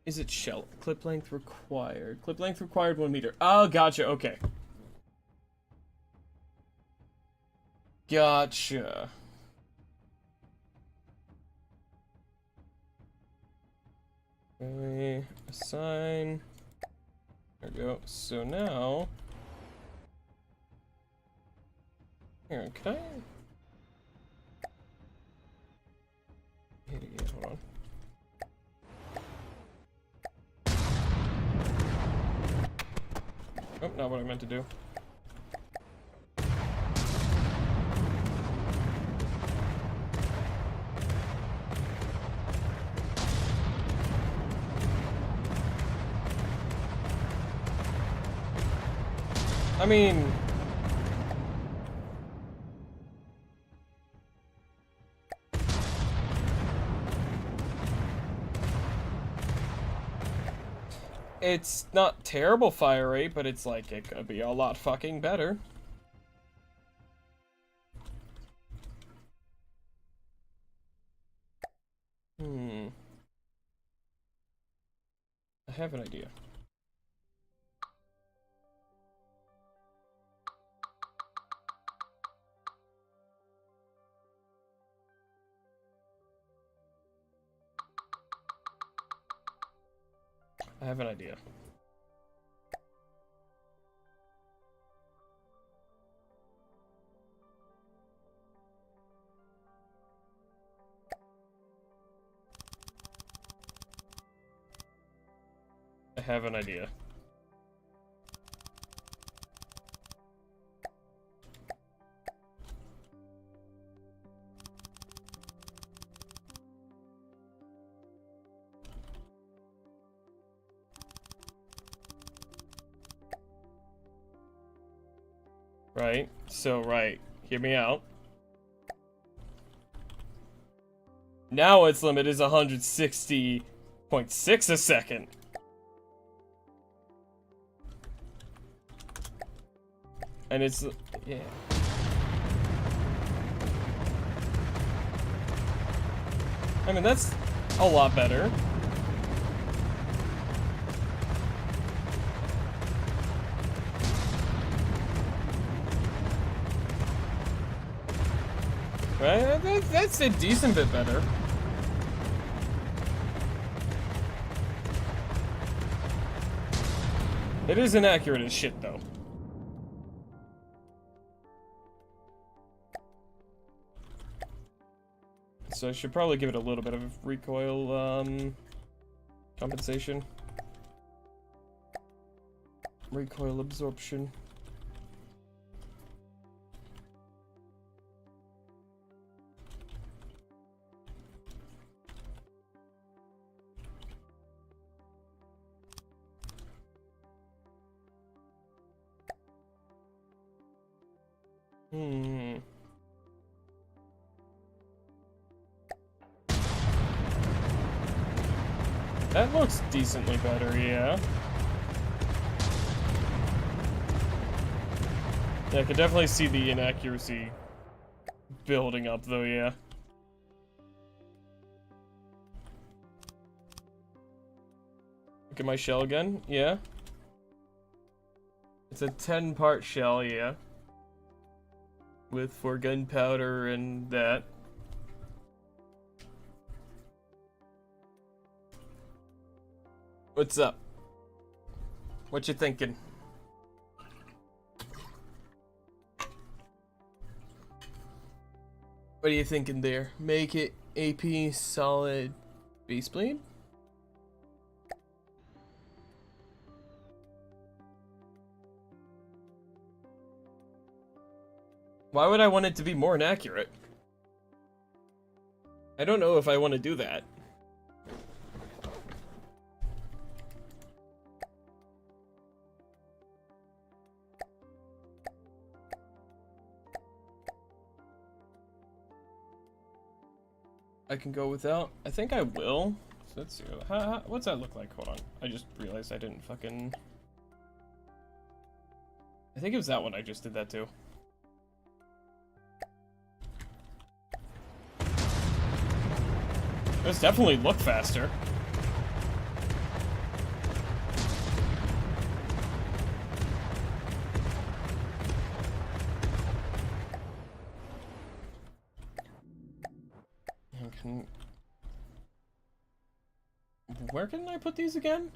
Is it shell? Clip length required. Clip length required 1 meter. Oh, gotcha, okay. Gotcha. Okay, assign. There we go. So now, here, can I? Hit it again, hold on. Oh, not what I meant to do. I mean... It's not terrible fire rate, but it's like, it could be a lot fucking better. I have an idea. I have an idea. I have an idea. Right, so right, hear me out. Now its limit is 160.6 a second. And it's, yeah. I mean, that's a lot better. Right? That's a decent bit better. It is inaccurate as shit, though. So I should probably give it a little bit of recoil, compensation. Recoil absorption. That looks decently better, yeah. Yeah, I can definitely see the inaccuracy building up, though, yeah. Look at my shell again, yeah. It's a 10-part shell, yeah. With 4 gunpowder and that. What's up? What you thinking? What are you thinking there? Make it AP solid base blade? Why would I want it to be more inaccurate? I don't know if I want to do that. I can go without. I think I will. So let's see. What's that look like? Hold on. I just realized I didn't fucking... I think it was that one I just did that to. Those definitely look faster. Where can I put these again?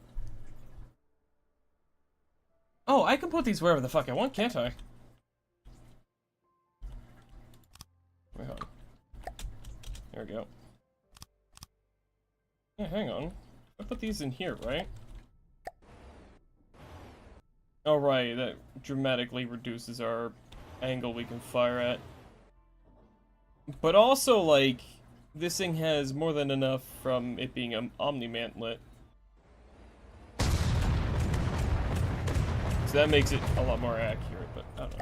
Oh, I can put these wherever the fuck I want, can't I? Wait, hold on. There we go. Yeah, hang on. I put these in here, right? Oh, right, that dramatically reduces our angle we can fire at. But also, like, this thing has more than enough from it being an Omni-Mantlet. So that makes it a lot more accurate, but I don't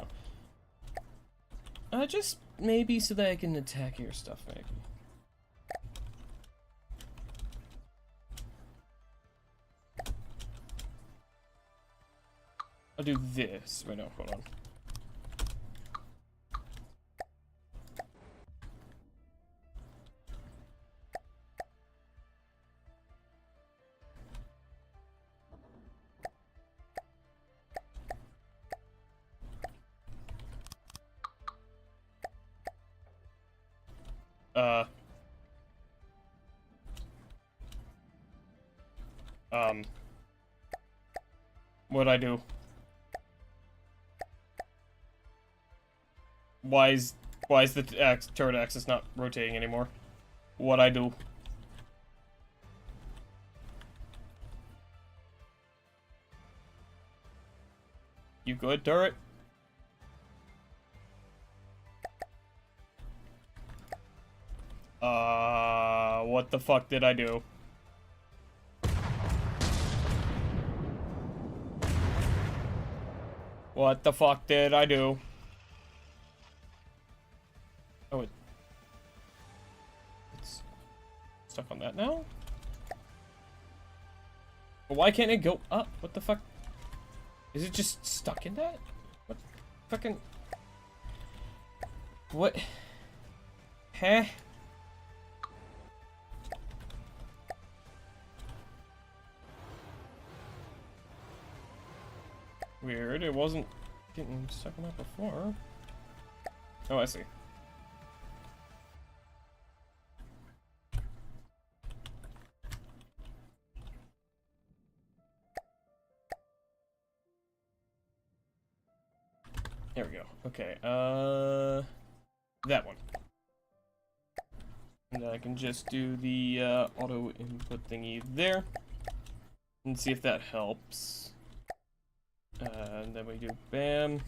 know. Just maybe so that I can attack your stuff, maybe. I'll do this. Wait, no, hold on. What'd I do? Why is the turret axis not rotating anymore? What'd I do? You good, turret? What the fuck did I do? What the fuck did I do? Oh, it's stuck on that now? But why can't it go up? What the fuck? Is it just stuck in that? What fucking... What? Huh? Weird, it wasn't getting stuck on that before. Oh, I see. There we go. Okay, that one. And then I can just do the auto input thingy there and see if that helps. And then we do BAM.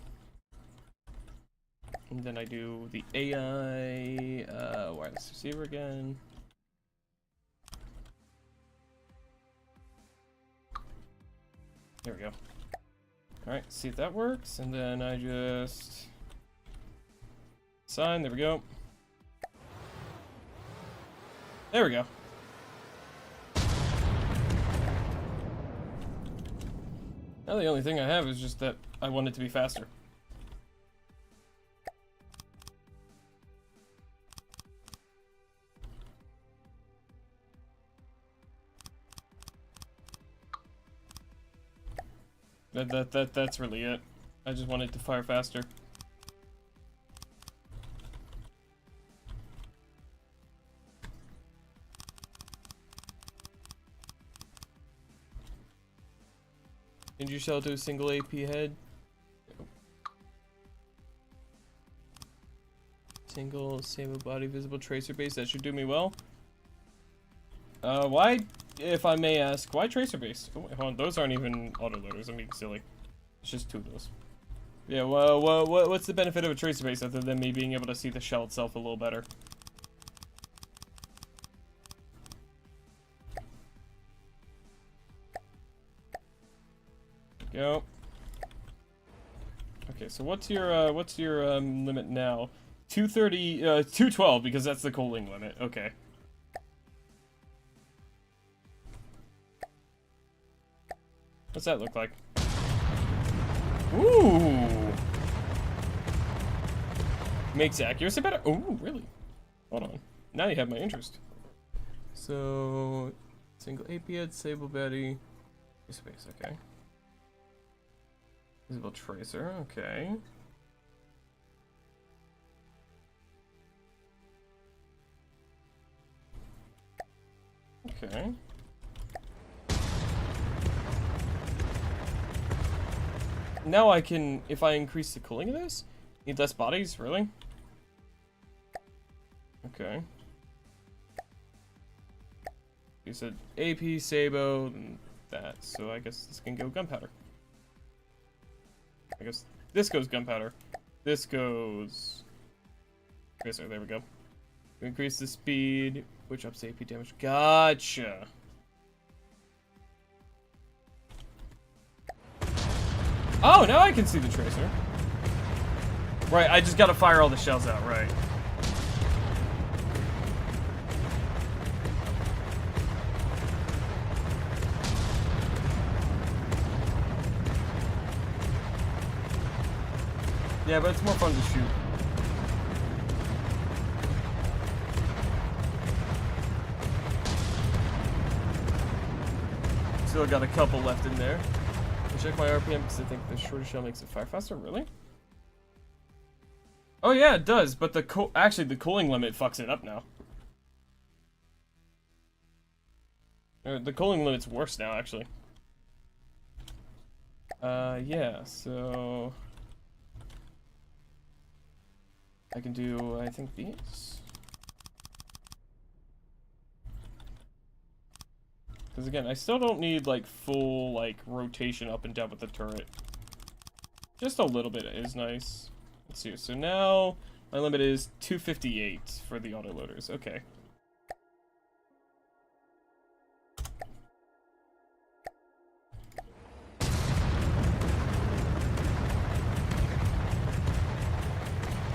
And then I do the AI wireless receiver again. There we go. Alright, see if that works. And then I just sign. There we go. There we go. Now the only thing I have is just that I want it to be faster. That's really it. I just want it to fire faster. Change your shell to a single AP head. Single stable body visible tracer base. That should do me well. Why, if I may ask, why tracer base? Oh, wait, hold on, those aren't even autoloaders. I'm being silly. It's just two of those. Yeah, well, what's the benefit of a tracer base other than me being able to see the shell itself a little better? Go. Okay, so what's your limit now? 230, 212 because that's the cooling limit. Okay. What's that look like? Ooh. Makes accuracy better. Ooh, really? Hold on. Now you have my interest. So, single AP head, disable Betty. Space, okay. Visible tracer, okay. Okay. Now I can, if I increase the cooling of this, need less bodies, really? Okay. You said AP, Sabo, and that, so I guess this can go gunpowder. I guess this goes gunpowder. This goes... Tracer, there we go. Increase the speed, which ups AP damage. Gotcha! Oh, now I can see the tracer. Right, I just gotta fire all the shells out, right. Yeah, but it's more fun to shoot. Still got a couple left in there. I'll check my RPM because I think the shorter shell makes it fire faster. Really? Oh yeah, it does. But the actually the cooling limit fucks it up now. The cooling limit's worse now, actually. Yeah. So I can do, I think, these. Because again, I still don't need like full like rotation up and down with the turret. Just a little bit is nice. Let's see. So now my limit is 258 for the autoloaders. Okay.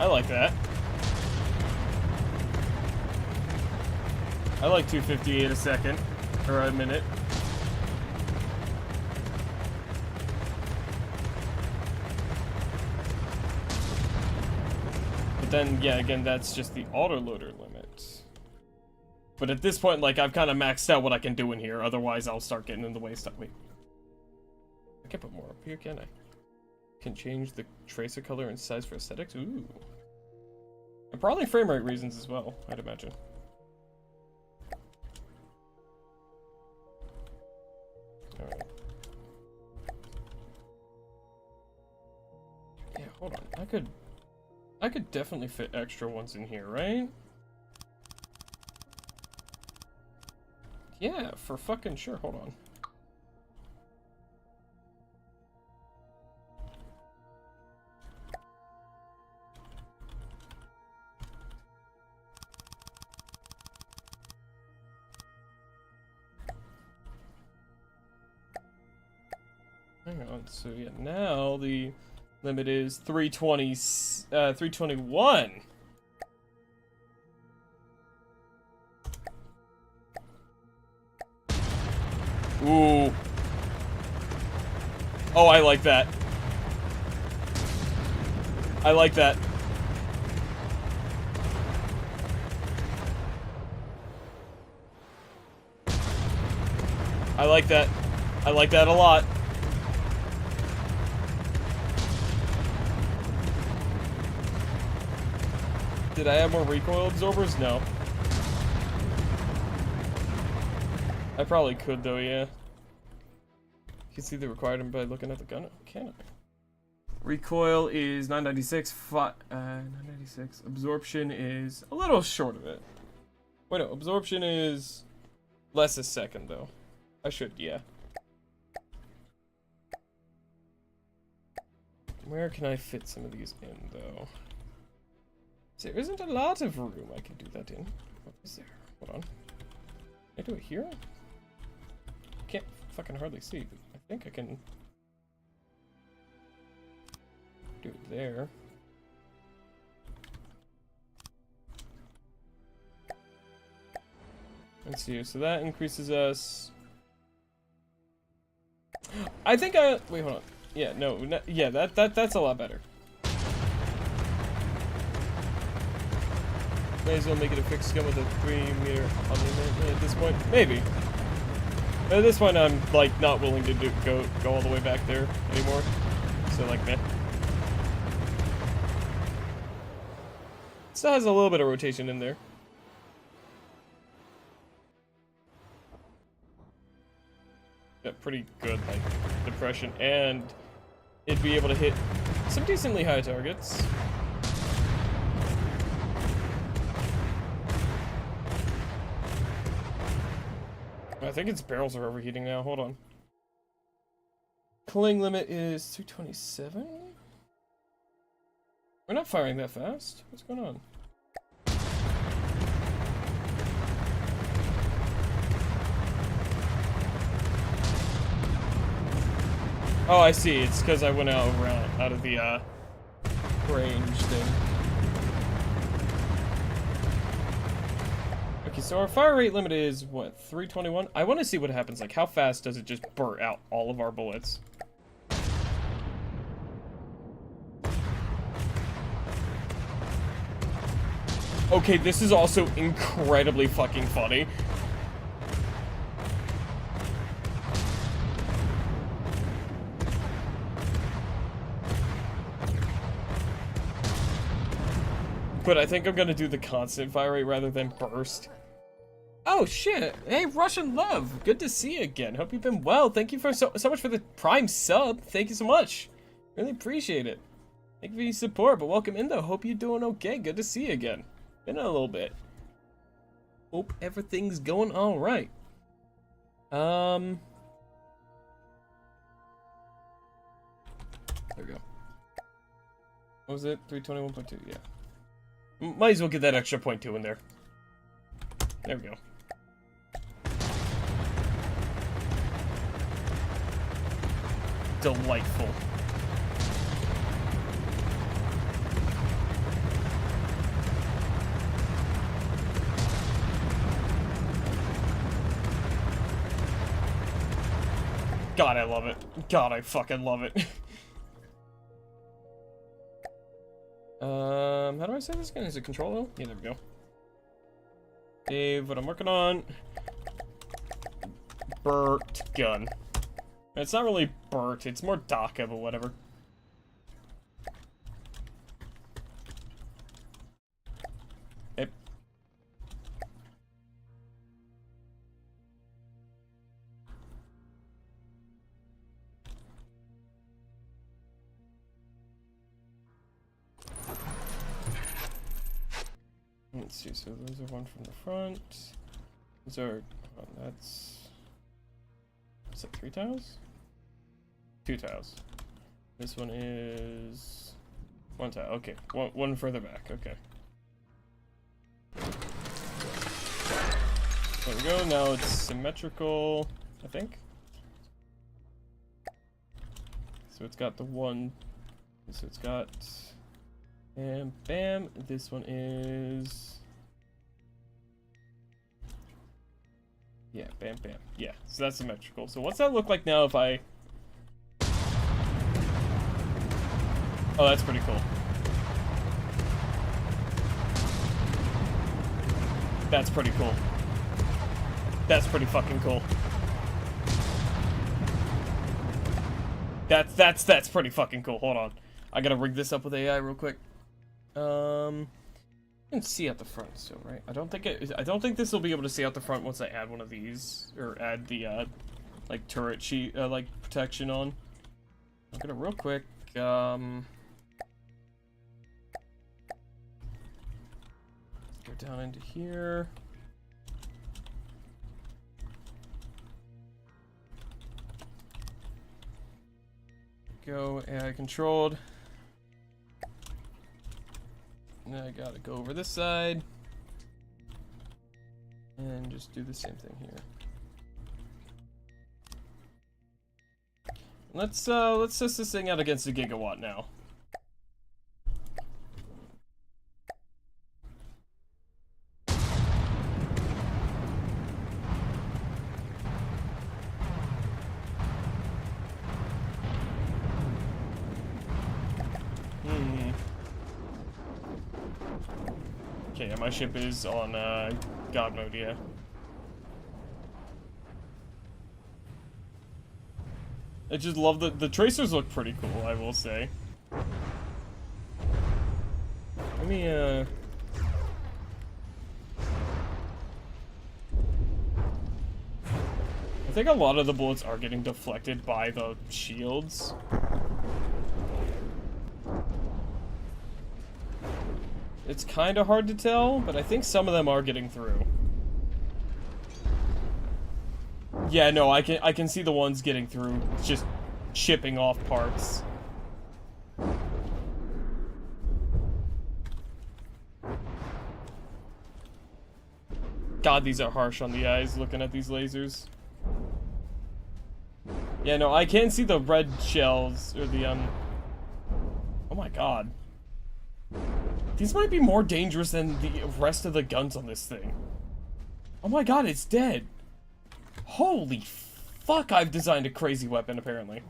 I like that. I like 258 a second. Or a minute. But then, yeah, again, that's just the autoloader limit. But at this point, like, I've kind of maxed out what I can do in here. Otherwise, I'll start getting in the way stuff. Wait. I can put more up here, can I? Can change the tracer color and size for aesthetics? Ooh. And probably frame rate reasons as well, I'd imagine. Alright. Yeah, hold on. I could definitely fit extra ones in here, right? Yeah, for fucking sure. Hold on. Hang on, so yeah, now the limit is 321. Ooh. Oh, I like that. I like that. I like that. I like that a lot. Did I have more recoil absorbers? No. I probably could though, yeah. You can see the requirement by looking at the gun. Can I? Recoil is 996. 996. Absorption is a little short of it. Wait, no. Absorption is less a second though. I should, yeah. Where can I fit some of these in though? There isn't a lot of room I can do that in. What is there? Hold on. Can I do it here? Can't fucking hardly see, but I think I can do it there. Let's see. So that increases us. I think I wait. Hold on. Yeah. No. Yeah. That's a lot better. May as well make it a fixed gun with a 3-meter on the at this point. Maybe. But at this point, I'm like not willing to go all the way back there anymore. So like, man. Still has a little bit of rotation in there. Got pretty good like depression, and it'd be able to hit some decently high targets. I think its barrels are overheating now. Hold on. Cooling limit is 227? We're not firing that fast. What's going on? Oh, I see. It's because I went out of the range thing. Okay, so our fire rate limit is what, 321? I want to see what happens. Like, how fast does it just burn out all of our bullets? Okay, this is also incredibly fucking funny. But I think I'm gonna do the constant fire rate rather than burst. Oh shit! Hey, Russian Love, good to see you again. Hope you've been well. Thank you for so much for the Prime sub. Thank you so much. Really appreciate it. Thank you for your support. But welcome in though. Hope you're doing okay. Good to see you again. Been a little bit. Hope everything's going all right. There we go. What was it? 321.2. Yeah. Might as well get that extra 0.2 in there. There we go. Delightful. God, I love it. God, I fucking love it. How do I say this again? Is it Control L? Yeah, there we go. Dave, what I'm working on. Burt gun. It's not really Burt, it's more DACA, but whatever. Yep. Let's see, so those are one from the front. Those are, oh, that's, is that 3 tiles? 2 tiles. This one is 1 tile, okay. One further back, okay. There we go, now it's symmetrical, I think. So it's got the one, so it's got, and bam, this one is, yeah, bam, bam, yeah, so that's symmetrical. So what's that look like now if I, oh, that's pretty cool. That's pretty cool. That's pretty fucking cool. That's pretty fucking cool. Hold on. I gotta rig this up with AI real quick. You can see out the front still, right? I don't think this will be able to see out the front once I add one of these, or add the, like, turret sheet, like, protection on. I'm gonna real quick, go down into here. Go AI controlled. Now I gotta go over this side and just do the same thing here. Let's test this thing out against a gigawatt now. Okay, yeah, my ship is on God mode, yeah. I just love the tracers look pretty cool, I will say. Let me I think a lot of the bullets are getting deflected by the shields. It's kind of hard to tell, but I think some of them are getting through. Yeah, no, I can see the ones getting through, just chipping off parts. God, these are harsh on the eyes looking at these lasers. Yeah, no, I can see the red shells, or the, oh my god. These might be more dangerous than the rest of the guns on this thing. Oh my god, it's dead. Holy fuck, I've designed a crazy weapon, apparently.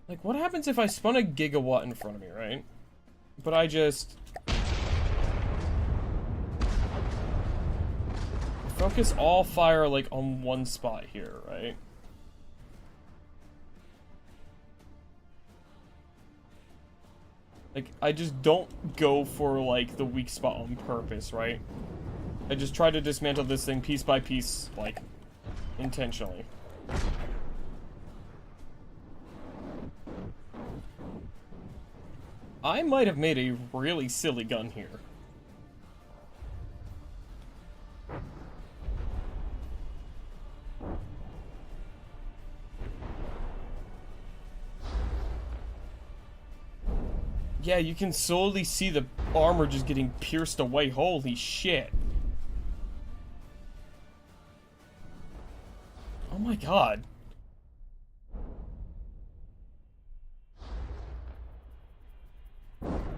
Like, what happens if I spun a gigawatt in front of me, right? But I just... focus all fire, like, on one spot here, right? Like, I just don't go for, like, the weak spot on purpose, right? I just try to dismantle this thing piece by piece, like, intentionally. I might have made a really silly gun here. Yeah, you can slowly see the armor just getting pierced away. Holy shit. Oh my god.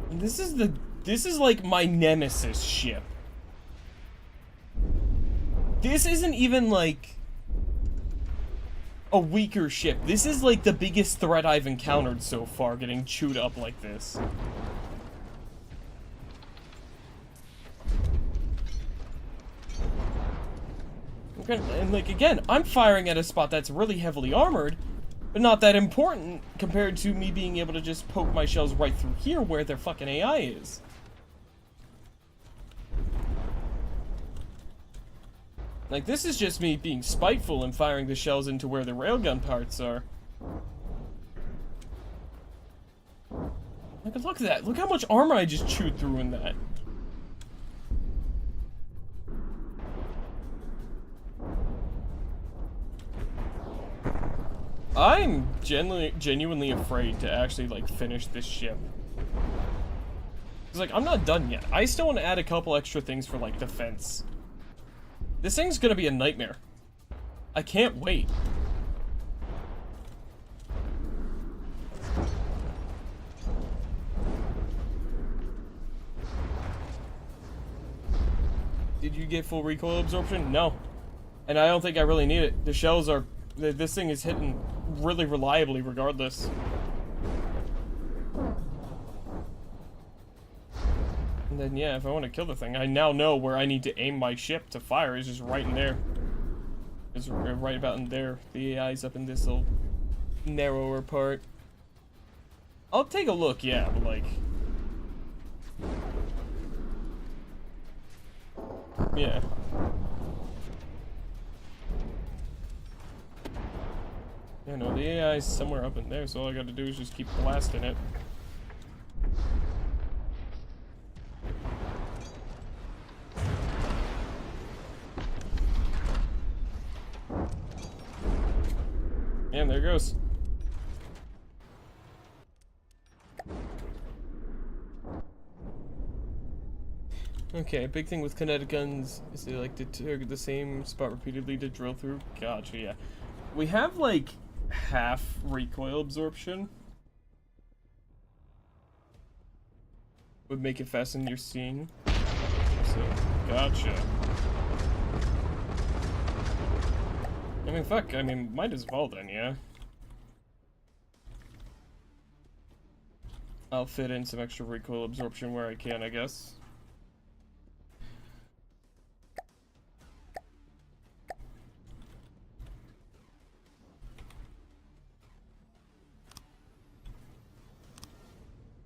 And this is like my nemesis ship. This isn't even like a weaker ship. This is like the biggest threat I've encountered so far, getting chewed up like this. And like, again, I'm firing at a spot that's really heavily armored, but not that important compared to me being able to just poke my shells right through here where their fucking AI is. Like, this is just me being spiteful and firing the shells into where the railgun parts are. Like, look at that. Look how much armor I just chewed through in that. I'm genuinely afraid to actually, like, finish this ship. Because, like, I'm not done yet. I still want to add a couple extra things for, like, defense. This thing's gonna be a nightmare. I can't wait. Did you get full recoil absorption? No. And I don't think I really need it. The shells are... This thing is hitting really reliably regardless. And then, yeah, if I want to kill the thing, I now know where I need to aim my ship to fire. It's just right in there. It's right about in there. The AI's up in this little narrower part. I'll take a look, yeah, but like... Yeah. Yeah, no, the AI's somewhere up in there, so all I gotta do is just keep blasting it. And there it goes. Okay, a big thing with kinetic guns is they like to target the same spot repeatedly to drill through. Gotcha, yeah. We have like half recoil absorption. Would make it fasten your seeing. So, gotcha. I mean, fuck, I mean, might as well then, yeah. I'll fit in some extra recoil absorption where I can, I guess.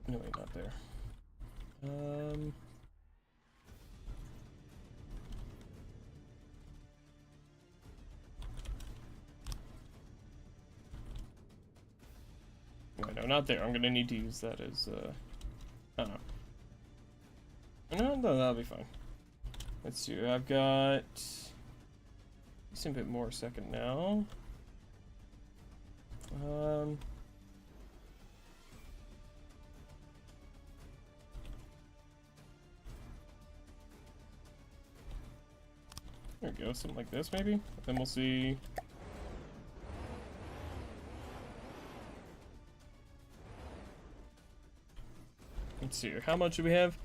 No, wait, not there. Wait, no, not there. I'm gonna need to use that as, I don't know. No, that'll be fine. Let's see, I've got... just a bit more a second now. There we go, something like this maybe. Then we'll see. Let's see here. How much do we have?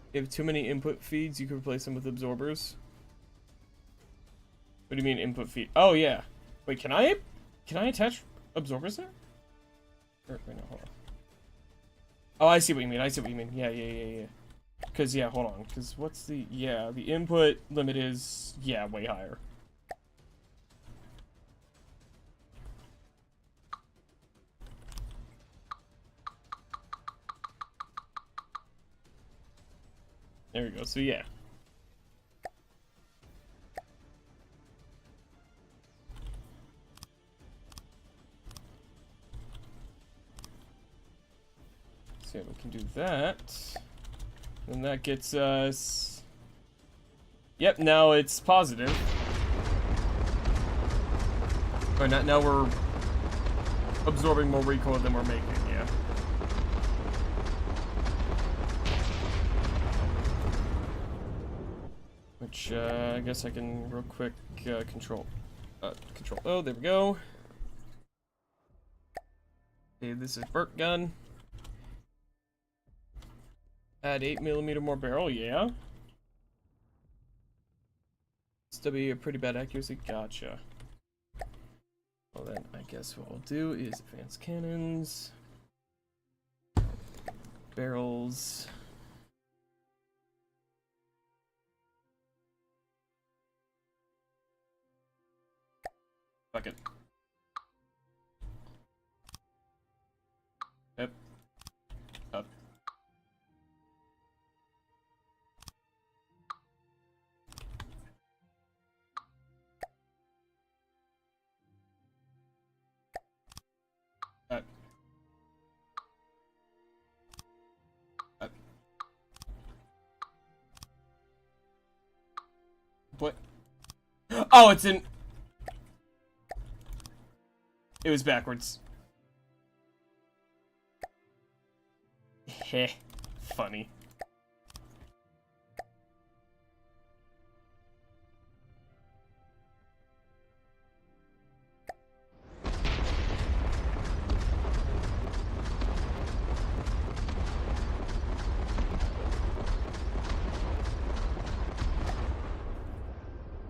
If you have too many input feeds, you can replace them with absorbers. What do you mean input feed? Oh yeah. Wait, can I attach absorbers there? Or, wait, no, hold on. Oh, I see what you mean. I see what you mean. Yeah. Because, yeah, hold on. Because what's the... Yeah, the input limit is... Yeah, way higher. There we go. So, yeah. So, we can do that. And that gets us... Yep, now it's positive. Or now we're absorbing more recoil than we're making, yeah. Which, I guess I can real quick control. Oh, there we go. Okay, this is Burt gun. Add 8mm more barrel, yeah. Still be a pretty bad accuracy, gotcha. Well then, I guess what we'll do is advanced cannons. Barrels. Fuck it. Yep. Up. What? Oh, it's in... It was backwards. Heh. Funny.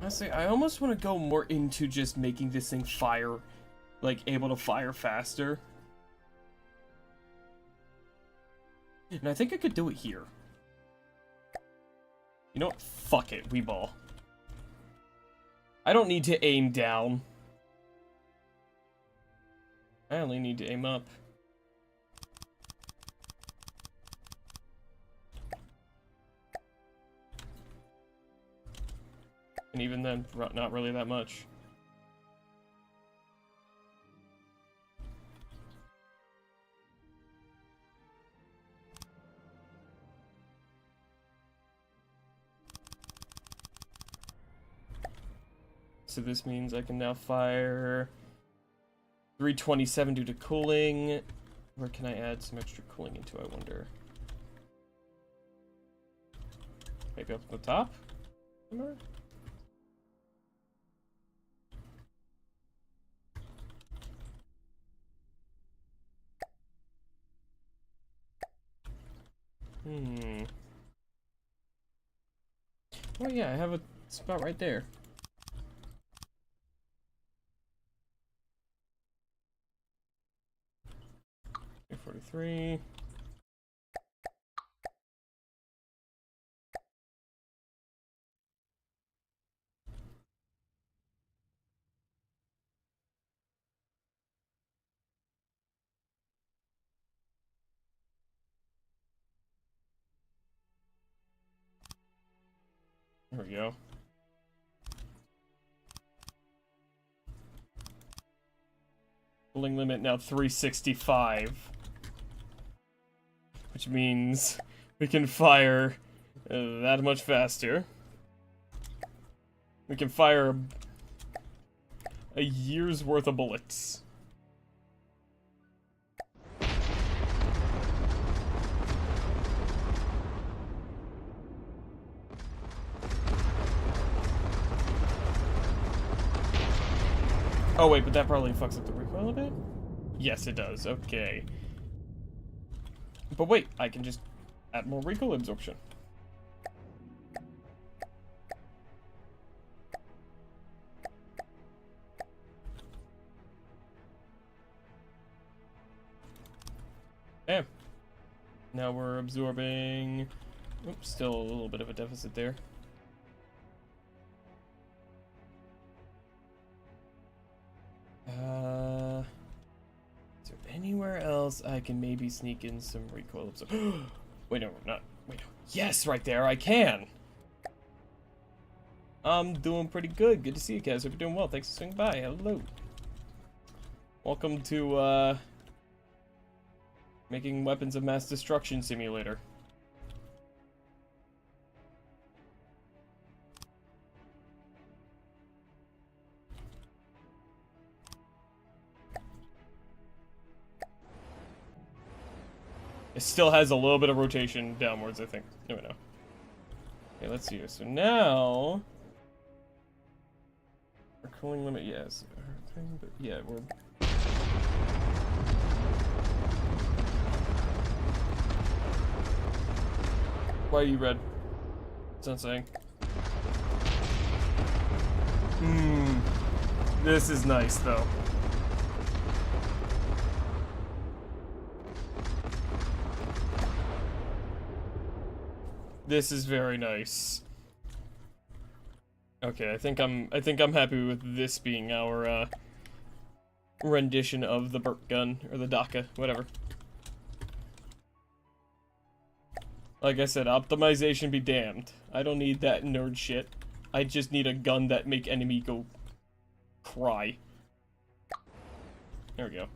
Honestly, I almost want to go more into just making this thing fire, like, able to fire faster. And I think I could do it here. You know what? Fuck it, we ball. I don't need to aim down. I only need to aim up. And even then, not really that much. So this means I can now fire 327 due to cooling. Where can I add some extra cooling into, I wonder? Maybe up at the top? Somewhere? Oh yeah, I have a spot right there. A43. There we go. Cooling limit now 365. Which means we can fire that much faster. We can fire a year's worth of bullets. Oh wait, but that probably fucks up the recoil a bit? Yes, it does. Okay. But wait, I can just add more recoil absorption. Damn. Now we're absorbing... Oops, still a little bit of a deficit there. Is there anywhere else I can maybe sneak in some recoil absorption? Wait, no, not... Wait, no. Yes, right there, I can! I'm doing pretty good. Good to see you guys. Hope you're doing well. Thanks for swinging by. Hello. Welcome to, making weapons of mass destruction simulator. It still has a little bit of rotation downwards, I think. No, no. Okay, let's see here. So now... Our cooling limit, yes. But yeah, we're... Why are you red? It's not saying. This is nice, though. This is very nice. Okay, I think I'm happy with this being our rendition of the burp gun or the DACA, whatever. Like I said, optimization be damned. I don't need that nerd shit. I just need a gun that make enemy go cry. There we go.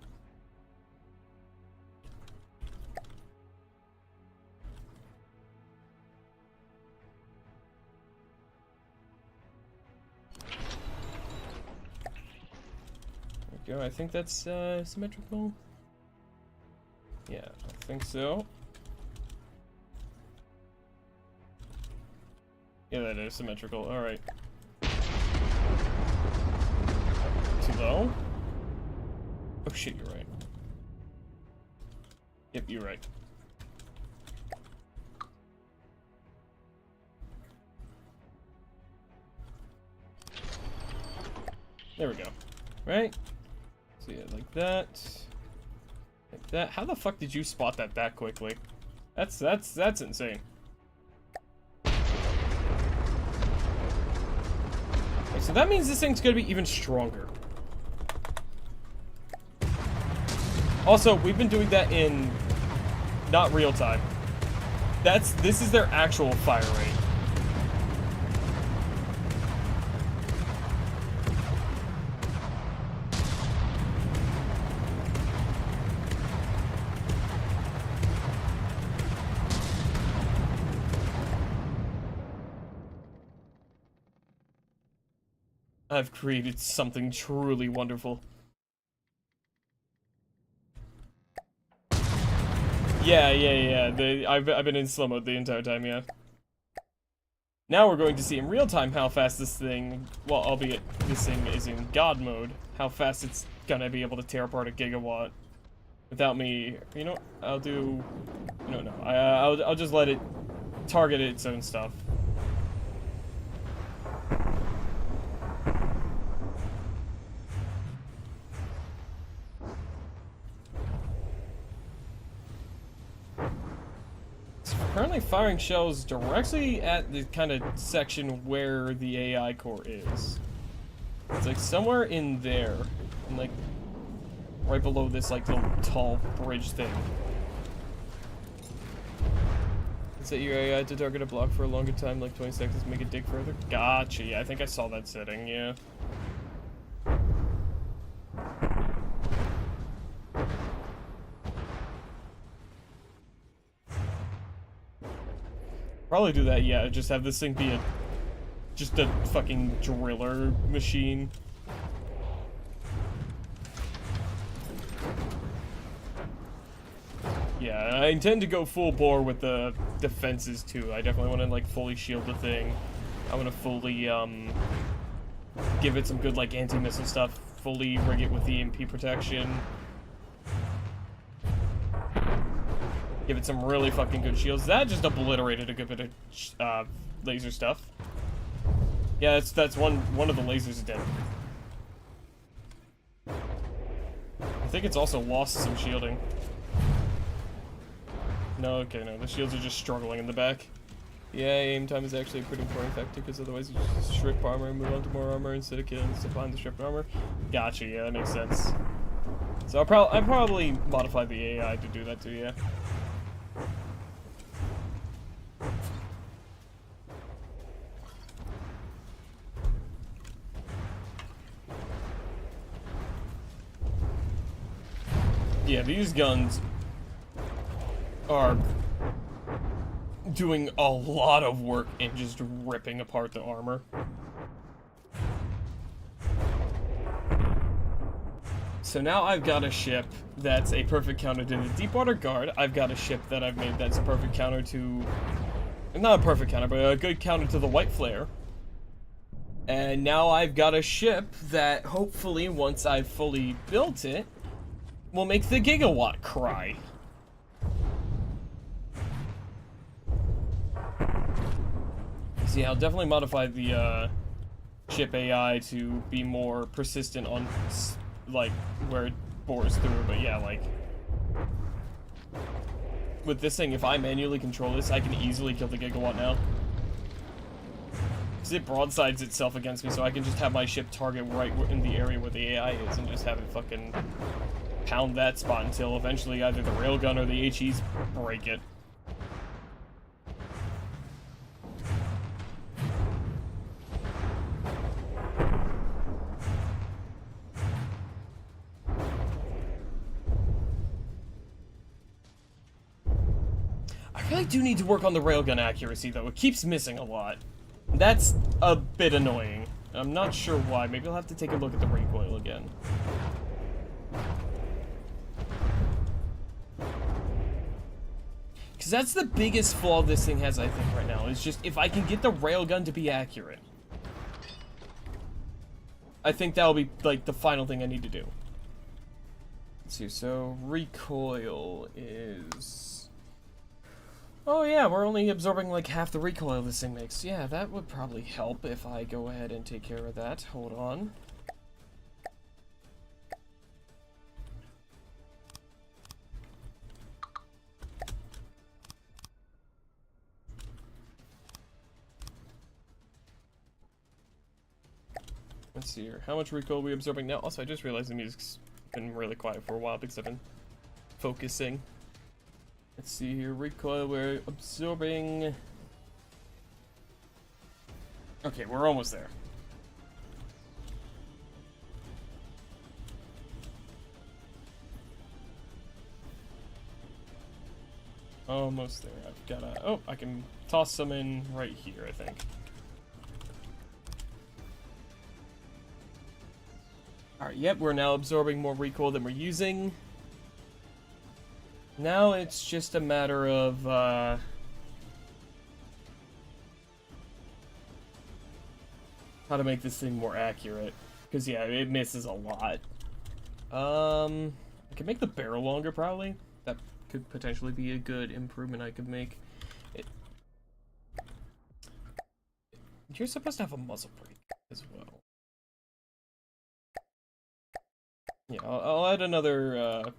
There we go. I think that's symmetrical. Yeah, I think so. Yeah, that is symmetrical. Alright. Too low? Oh shit, you're right. Yep, you're right. There we go. Right? So yeah, like that. Like that. How the fuck did you spot that quickly? That's insane. So that means this thing's gonna be even stronger. Also, we've been doing that in not real time. This is their actual fire rate. I've created something truly wonderful. Yeah. I've been in slow mode the entire time, yeah. Now we're going to see in real time how fast this thing, well, albeit this thing is in God mode, how fast it's gonna be able to tear apart a gigawatt without me. You know what? I'll do. No. I'll just let it target its own stuff. Currently firing shells directly at the kind of section where the AI core is. It's like somewhere in there, and like right below this like little tall bridge thing. Set your AI to target a block for a longer time, like 20 seconds, make it dig further. Gotcha, yeah, I think I saw that setting, yeah. Probably do that, yeah, just have this thing be just a fucking driller machine. Yeah, I intend to go full bore with the defenses too. I definitely want to like fully shield the thing. I want to fully give it some good like anti-missile stuff fully rig it with EMP protection. Give it some really fucking good shields. That just obliterated a good bit of laser stuff. Yeah, that's one of the lasers is dead. I think it's also lost some shielding. No, okay, no, the shields are just struggling in the back. Yeah, aim time is actually a pretty important factor, because otherwise you just strip armor and move on to more armor instead of killing stuff behind the stripped armor. Gotcha, yeah, that makes sense. So I'll probably modify the AI to do that too, yeah. Yeah, these guns are doing a lot of work in just ripping apart the armor. So now I've got a ship that's a perfect counter to the Deepwater Guard. I've got a ship that I've made that's a perfect counter to... Not a perfect counter, but a good counter to the White Flare. And now I've got a ship that hopefully, once I've fully built it, will make the Gigawatt cry. So yeah, I'll definitely modify the ship AI to be more persistent on, like, where it bores through, but yeah, like... With this thing, if I manually control this, I can easily kill the Gigawatt now. Because it broadsides itself against me, so I can just have my ship target right in the area where the AI is and just have it fucking pound that spot until eventually either the railgun or the HEs break it. I really do need to work on the railgun accuracy, though. It keeps missing a lot. That's a bit annoying. I'm not sure why. Maybe I'll have to take a look at the recoil again. Because that's the biggest flaw this thing has, I think, right now. Is just if I can get the railgun to be accurate. I think that'll be, like, the final thing I need to do. Let's see, so recoil is... Oh yeah, we're only absorbing like half the recoil this thing makes. Yeah, that would probably help if I go ahead and take care of that. Hold on. Let's see here. How much recoil are we absorbing now? Also, I just realized the music's been really quiet for a while because I've been focusing. Let's see here. Recoil, we're absorbing... Okay, we're almost there. Almost there. I've gotta... Oh, I can toss some in right here, I think. Alright, yep, we're now absorbing more recoil than we're using. Now it's just a matter of, how to make this thing more accurate. Because, yeah, it misses a lot. I could make the barrel longer, probably. That could potentially be a good improvement I could make. You're supposed to have a muzzle brake as well. Yeah, I'll add another,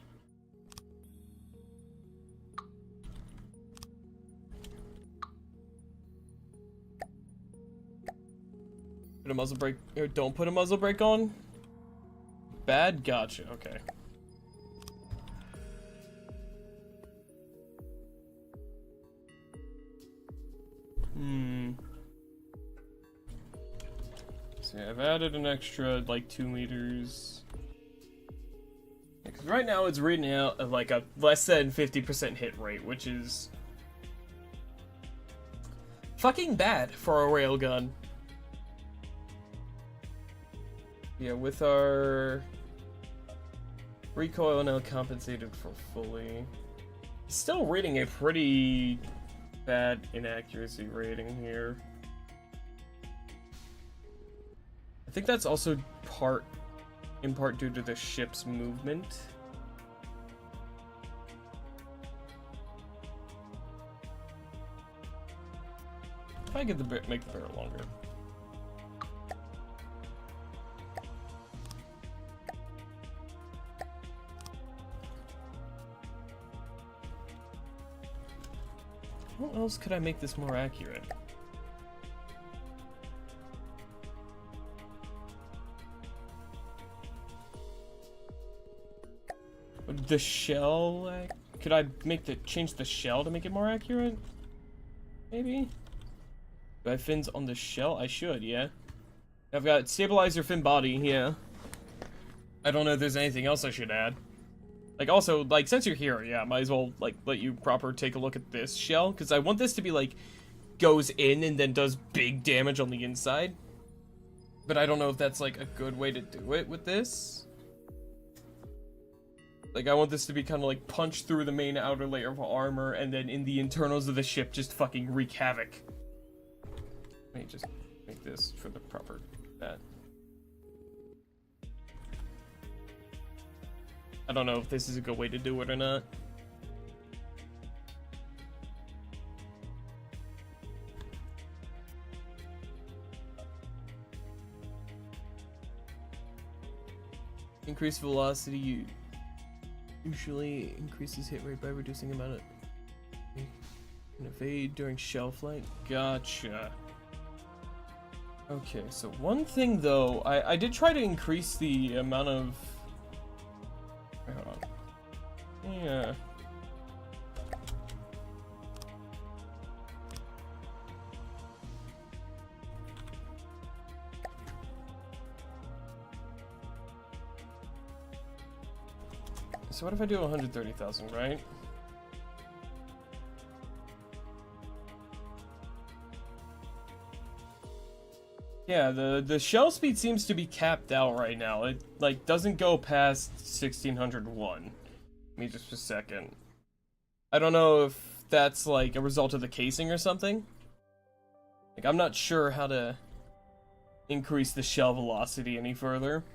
Put a muzzle brake, or don't put a muzzle brake on? Bad? Gotcha, okay. So yeah, I've added an extra, like, 2 meters. Yeah, 'cause right now it's reading out at, like, a less than 50% hit rate, which is... fucking bad for a railgun. Yeah, with our recoil now compensated for fully. Still reading a pretty bad inaccuracy rating here. I think that's also part in part due to the ship's movement. If I get the make the barrel longer. How else could I make this more accurate? The shell, could I change the shell to make it more accurate? Maybe? Do I have fins on the shell? I should, yeah. I've got stabilizer fin body, yeah. I don't know if there's anything else I should add. Like, also, like, since you're here, yeah, might as well, like, let you proper take a look at this shell, because I want this to be, like, goes in and then does big damage on the inside. But I don't know if that's, like, a good way to do it with this. Like, I want this to be kind of like punch through the main outer layer of armor, and then in the internals of the ship, just fucking wreak havoc. Let me just make this for the proper that. I don't know if this is a good way to do it or not. Increased velocity usually increases hit rate by reducing amount of evade during shell flight. Gotcha. Okay, so one thing though, I did try to increase the amount of. Wait, hold on. Yeah. So what if I do 130,000, right? Yeah, the shell speed seems to be capped out right now. It, like, doesn't go past 1601. Give me just a second. I don't know if that's, like, a result of the casing or something. Like, I'm not sure how to increase the shell velocity any further.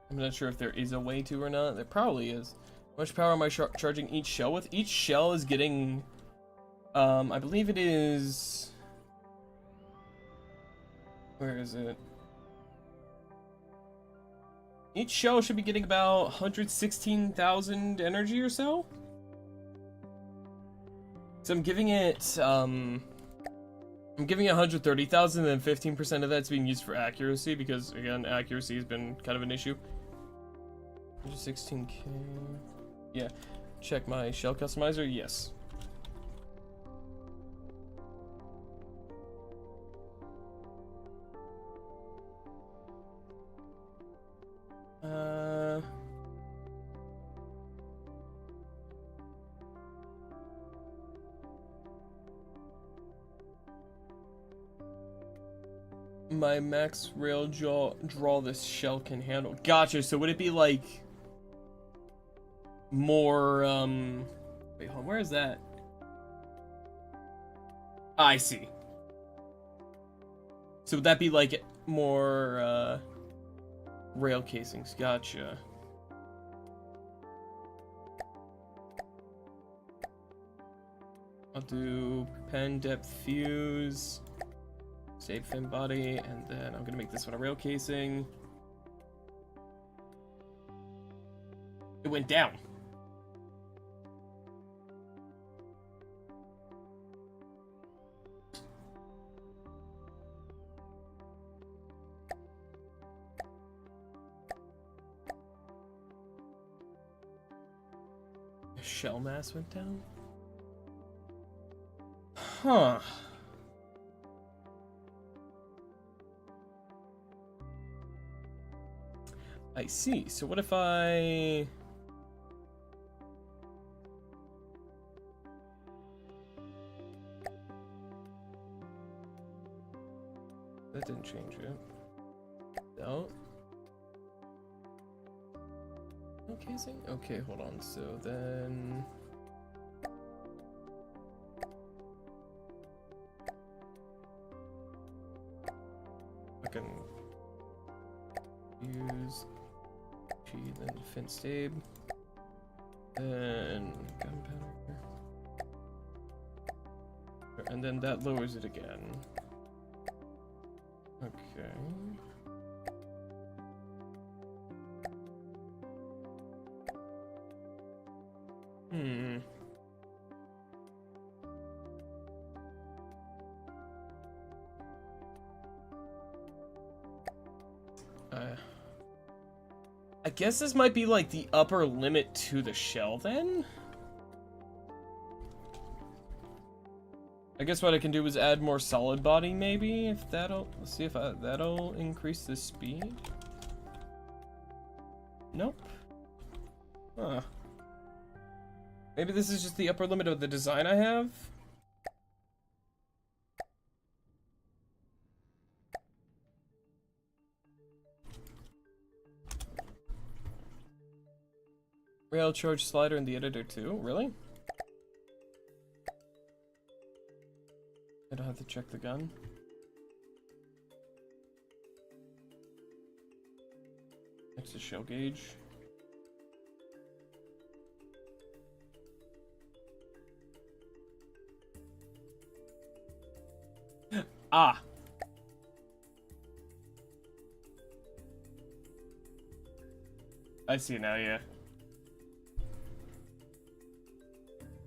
I'm not sure if there is a way to or not. There probably is. How much power am I charging each shell with? Each shell is getting, I believe it is, where is it? Each shell should be getting about 116,000 energy or so. So I'm giving it, I'm giving it 130,000, and then 15% of that's being used for accuracy, because again, accuracy has been kind of an issue. 116k. Yeah. Check my shell customizer. Yes. My max rail draw this shell can handle. Gotcha. So would it be like more wait, hold on, where is that? I see. So would that be like more rail casings? Gotcha. I'll do pen depth fuse, save fin body, and then I'm gonna make this one a rail casing. It went down. Shell mass went down? Huh. I see. So what if I... That didn't change it. No. No casing? Okay, hold on. So then... fin stabe. Then gunpowder. And then that lowers it again. Okay. Hmm. I guess this might be like the upper limit to the shell then? I guess what I can do is add more solid body maybe, if that'll, let's see if that'll increase the speed. Nope. Huh. Maybe this is just the upper limit of the design I have? Rail charge slider in the editor too? Really? I don't have to check the gun. Next to shell gauge. Ah! I see now, yeah.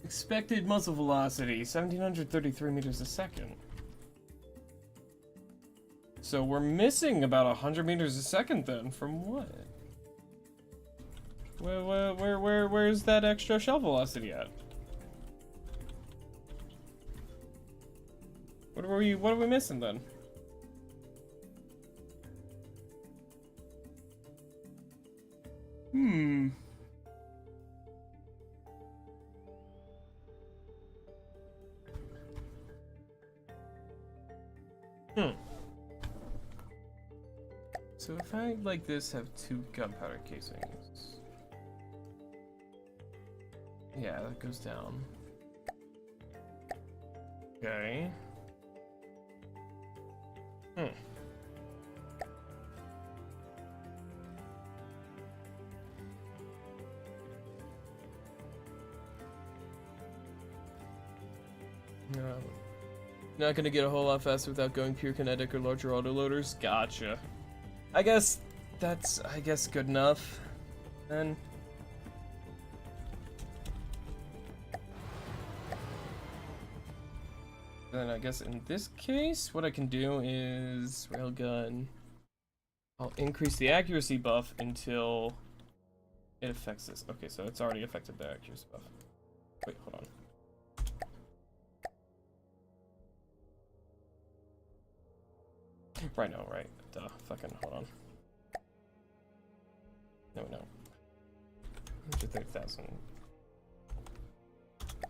Expected muzzle velocity, 1733 meters a second. So we're missing about 100 meters a second then, from what? Where's that extra shell velocity at? What are we missing then? So if I, like this, have 2 gunpowder casings. Yeah, that goes down. Okay. No. Not gonna get a whole lot faster without going pure kinetic or larger autoloaders? Gotcha. I guess that's, good enough. Then. Then I guess in this case, what I can do is railgun. I'll increase the accuracy buff until it affects this. Okay, so it's already affected the accuracy buff. Wait, hold on. Right now, right? Duh, fucking hold on. No. 130,000.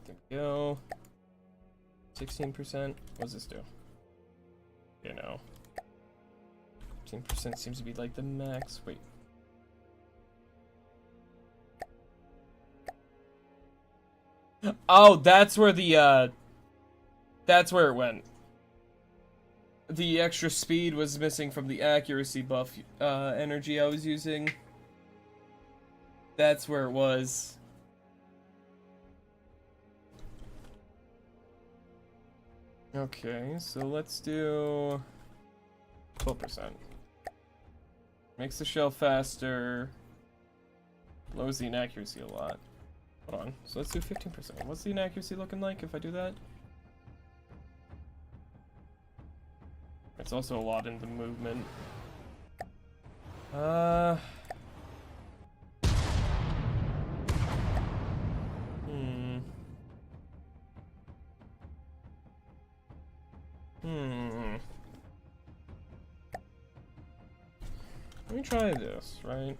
There we go. 16%. What does this do? You know. 15% seems to be like the max. Wait. Oh, that's where the that's where it went. The extra speed was missing from the accuracy buff energy I was using. That's where it was. Okay, so let's do 12%. Makes the shell faster. Lowers the inaccuracy a lot. Hold on, so let's do 15%. What's the inaccuracy looking like if I do that? It's also a lot in the movement. Let me try this, right?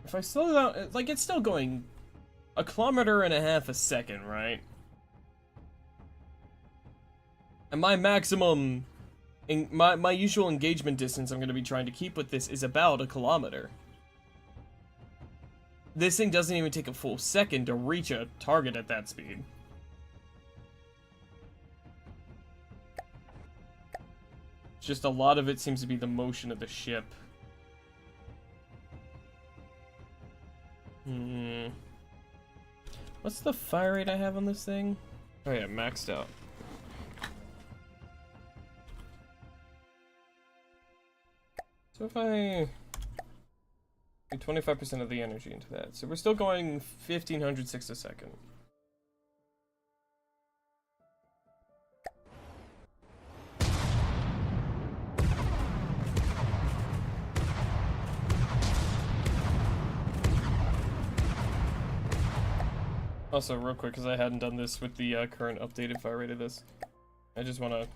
If I slow down, like, it's still going 1.5 kilometers a second, right? And my maximum, my usual engagement distance I'm going to be trying to keep with this is about 1 kilometer. This thing doesn't even take a full second to reach a target at that speed. Just a lot of it seems to be the motion of the ship. What's the fire rate I have on this thing? Oh yeah, maxed out. So if I do 25% of the energy into that, so we're still going 1506 a second. Also, real quick, because I hadn't done this with the current updated fire rate of this, I just want to...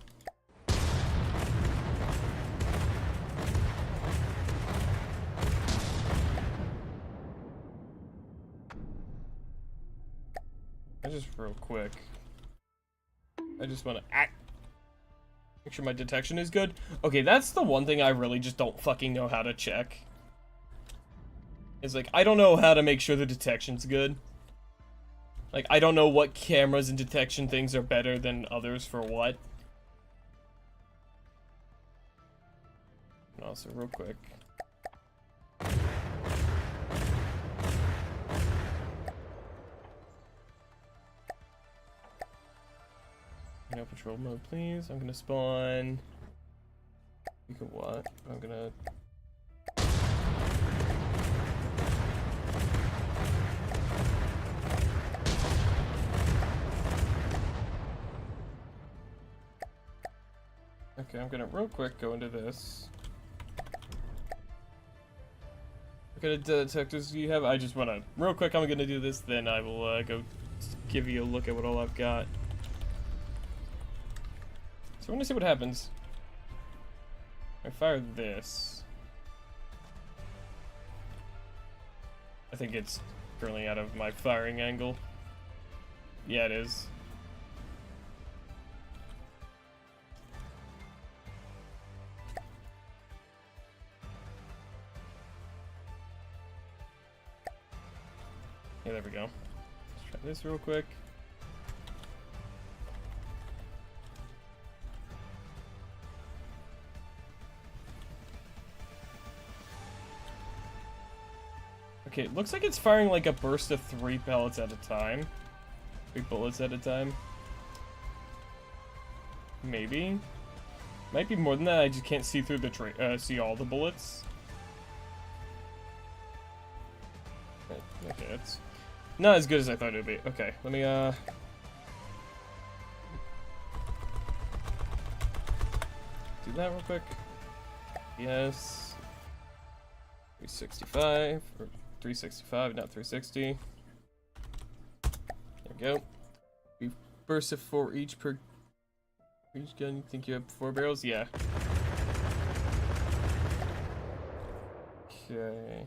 real quick, I just want to make sure my detection is good. Okay, that's the one thing I really just don't fucking know how to check. It's like, I don't know how to make sure the detection's good. Like, I don't know what cameras and detection things are better than others for what. And also, real quick. No patrol mode, please. I'm gonna spawn. You can what? I'm gonna. Okay, I'm gonna real quick go into this. What kind of detectors do you have? I just wanna real quick. I'm gonna do this, then I will go give you a look at what all I've got. So I want to see what happens. I fire this. I think it's currently out of my firing angle. Yeah, it is. Yeah, there we go. Let's try this real quick. Okay, it looks like it's firing like a burst of 3 pellets at a time. 3 bullets at a time. Maybe. Might be more than that, I just can't see through the see all the bullets. Okay, it's not as good as I thought it would be. Okay, let me do that real quick. Yes. 365 or 365, not 360. There we go. We burst of 4 each per each gun. You think you have 4 barrels? Yeah. Okay.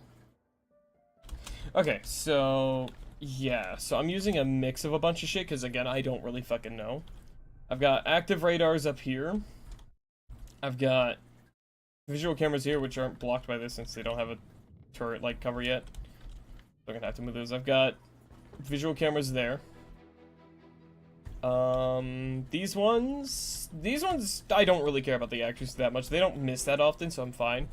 Okay, so yeah, so I'm using a mix of a bunch of shit because again, I don't really fucking know. I've got active radars up here. I've got visual cameras here, which aren't blocked by this since they don't have a turret like cover yet. So I'm gonna have to move those. I've got visual cameras there. These ones I don't really care about the accuracy that much. They don't miss that often, so I'm fine.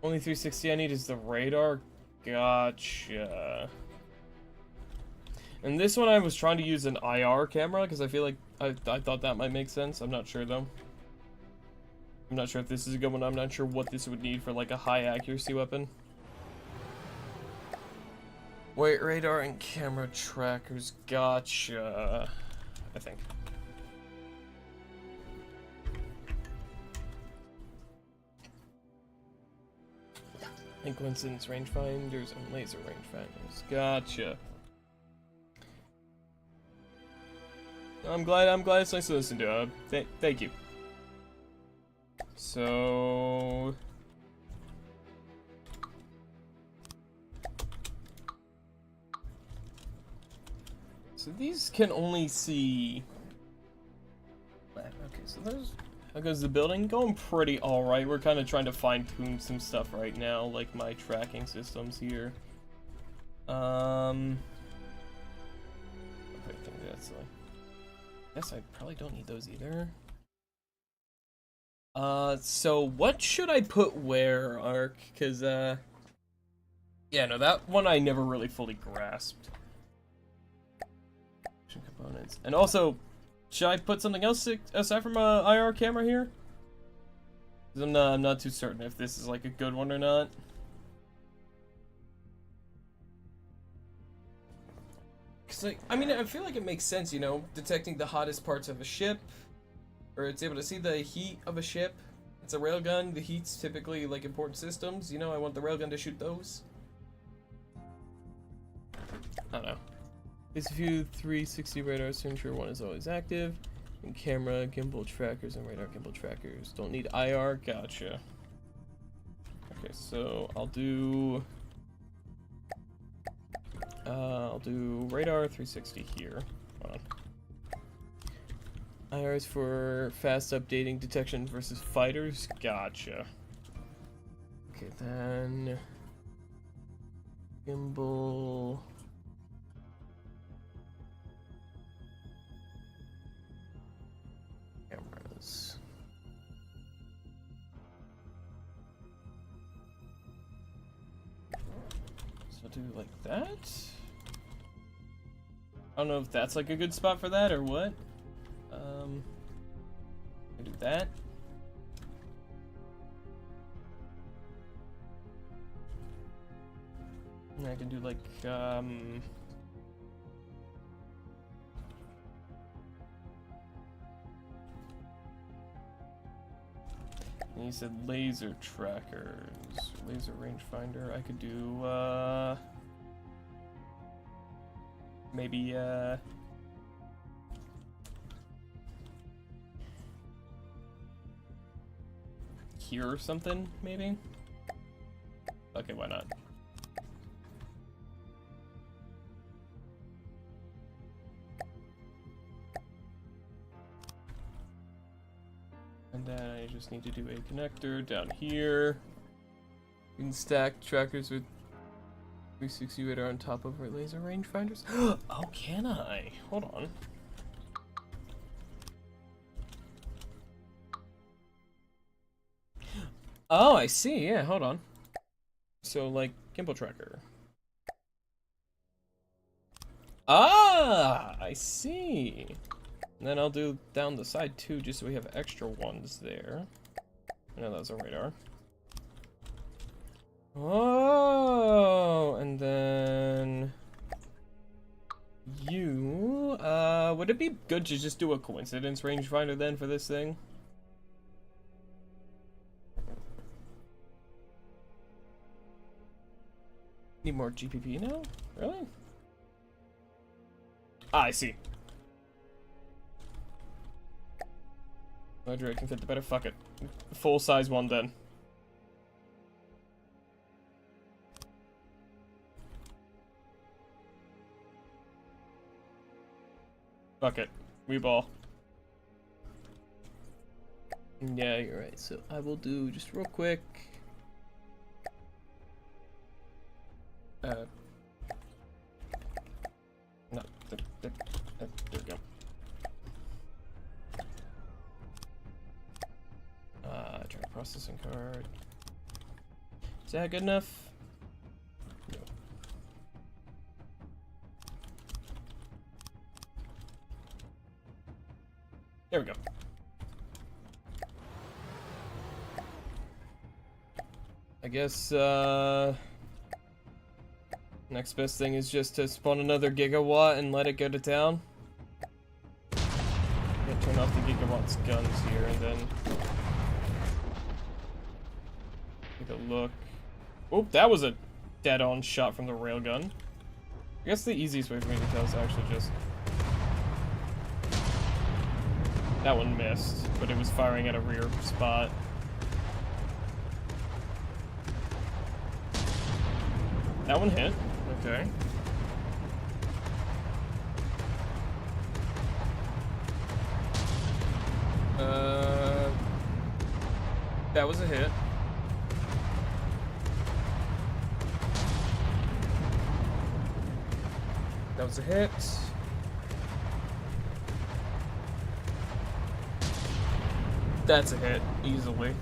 Only 360 I need is the radar. Gotcha. And this one I was trying to use an IR camera because I feel like I thought that might make sense. I'm not sure though. I'm not sure if this is a good one. I'm not sure what this would need for like a high accuracy weapon. Wait, radar and camera trackers. Gotcha. I think. Coincidence rangefinders and laser rangefinders. Gotcha. I'm glad it's nice to listen to. Thank you. So these can only see. Okay, so there's. How goes the building? Going pretty alright. We're kind of trying to fine-tune some stuff right now, like my tracking systems here. I think that's like. I guess I probably don't need those either. So what should I put where, Ark? Because, Yeah, no, that one I never really fully grasped. Components. And also, should I put something else aside from a IR camera here? 'Cause I'm not too certain if this is like a good one or not. Cause like, I mean, I feel like it makes sense, you know, detecting the hottest parts of a ship, or it's able to see the heat of a ship. It's a railgun. The heat's typically like important systems. You know, I want the railgun to shoot those. I don't know. It's view 360 radars to ensure one is always active. And camera, gimbal trackers, and radar gimbal trackers. Don't need IR. Gotcha. Okay, so I'll do radar 360 here. Hold on. IR is for fast updating detection versus fighters. Gotcha. Okay, then gimbal. Cameras. So I'll do like that. I don't know if that's like a good spot for that or what. I do that. And I can do like and you said laser trackers, laser rangefinder. I could do maybe here or something, maybe? Okay, why not? And then I just need to do a connector down here. You can stack trackers with 360 radar on top of our laser rangefinders. Oh, can I? Hold on. Oh, I see. Yeah, hold on. So, like, gimbal tracker. Ah, I see. And then I'll do down the side too, just so we have extra ones there. I know that's a radar. Oh, and then you. Would it be good to just do a coincidence rangefinder then for this thing? Need more GPP now? Really? Ah, I see. Larger I can fit the better. Fuck it. Full size one then. Fuck it. We ball. Yeah, you're right. So I will do just real quick. No, there we go. Try processing card. Is that good enough? No. There we go. I guess, next best thing is just to spawn another gigawatt and let it go to town. Yeah, turn off the gigawatt's guns here and then take a look. Oh, that was a dead-on shot from the railgun. I guess the easiest way for me to tell is actually just... That one missed, but it was firing at a rear spot. That one hit. Okay. That was a hit. That was a hit. That's a hit, easily.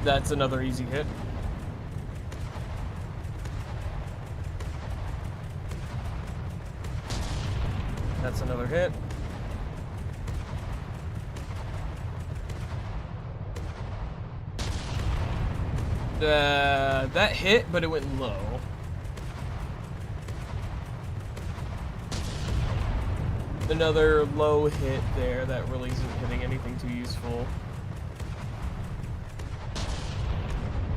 That's another easy hit. That's another hit. That hit, but it went low. Another low hit there that really isn't hitting anything too useful.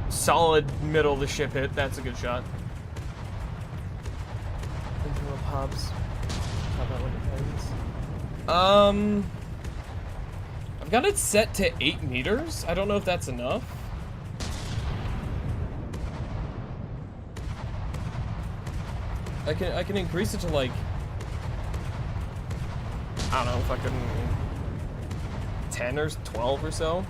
Solid middle of the ship hit. That's a good shot. Internal pops. How about when it ends? I've got it set to 8 meters. I don't know if that's enough. I can increase it to like, I don't know, fucking 10 or 12 or so.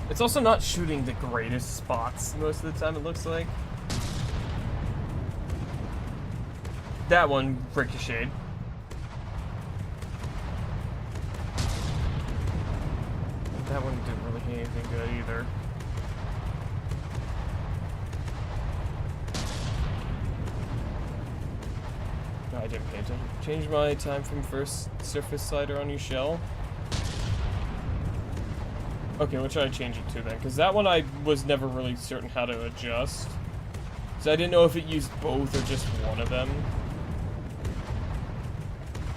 It's also not shooting the greatest spots most of the time, it looks like. That one ricocheted. That one didn't really hit anything good either. No, I didn't pay attention. Change my time from first surface slider on your shell. Okay, what should I change it to then? Because that one I was never really certain how to adjust. So I didn't know if it used both or just one of them.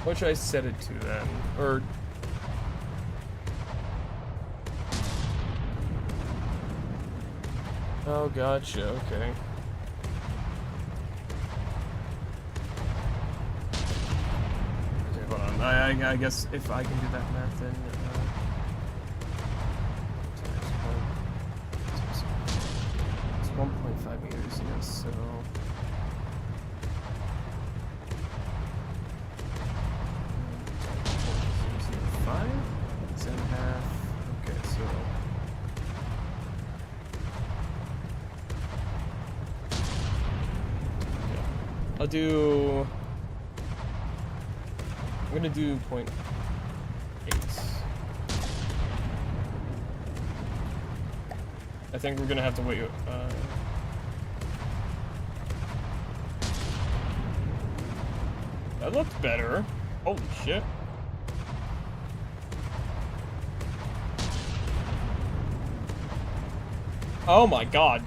What should I set it to then? Or... Oh, gotcha, okay. Okay, hold on. I guess if I can do that math then... It's 1.5 meters, yes, so... 5? 7.5. Okay, so... I'll do... I'm gonna do 0.8. I think we're gonna have to wait. That looked better. Holy shit. Oh my god.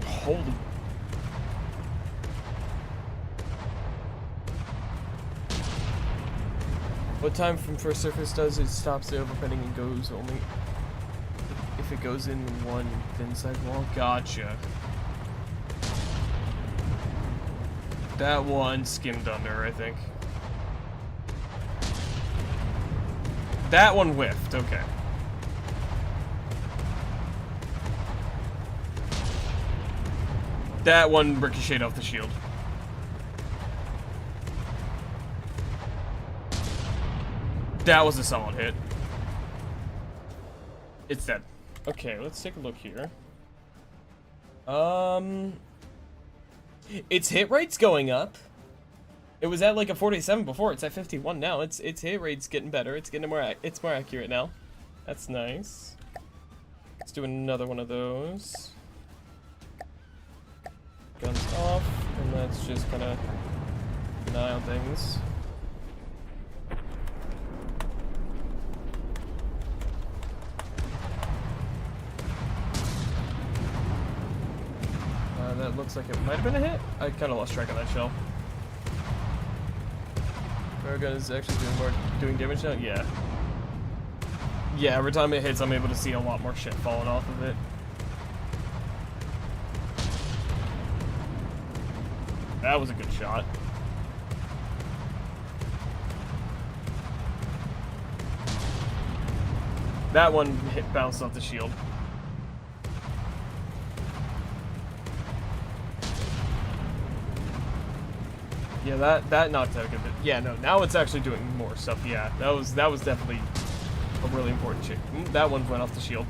Holy. What time from first surface does it stops the overpending and goes only if it goes in one thin side wall? Gotcha. That one skimmed under, I think. That one whiffed, okay. That one ricocheted off the shield. That was a solid hit. It's dead. Okay, let's take a look here. Its hit rate's going up. It was at like a 47 before. It's at 51 now. Its hit rate's getting better. It's getting more. It's more accurate now. That's nice. Let's do another one of those. Guns off, and let's just kind of keep an eye on things. That looks like it might have been a hit. I kind of lost track of that shell. Railgun is actually doing damage now? Yeah. Yeah, every time it hits, I'm able to see a lot more shit falling off of it. That was a good shot. That one bounced off the shield. Yeah, that knocked out a good bit. Yeah, no, now it's actually doing more stuff. Yeah, that was definitely a really important check. That one went off the shield.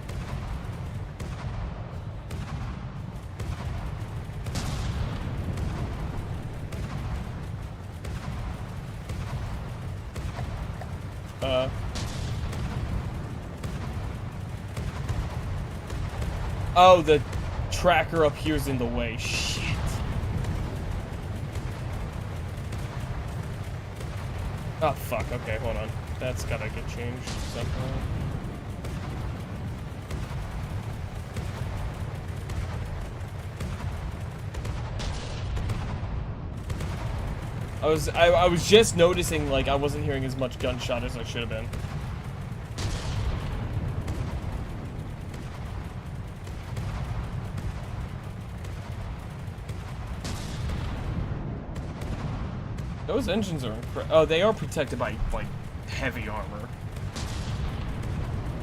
Oh, the tracker up here's in the way. Shit. Oh, fuck. Okay, hold on. That's gotta get changed somehow. I was just noticing, like, I wasn't hearing as much gunshot as I should have been. Those engines are oh, they are protected by, like, heavy armor.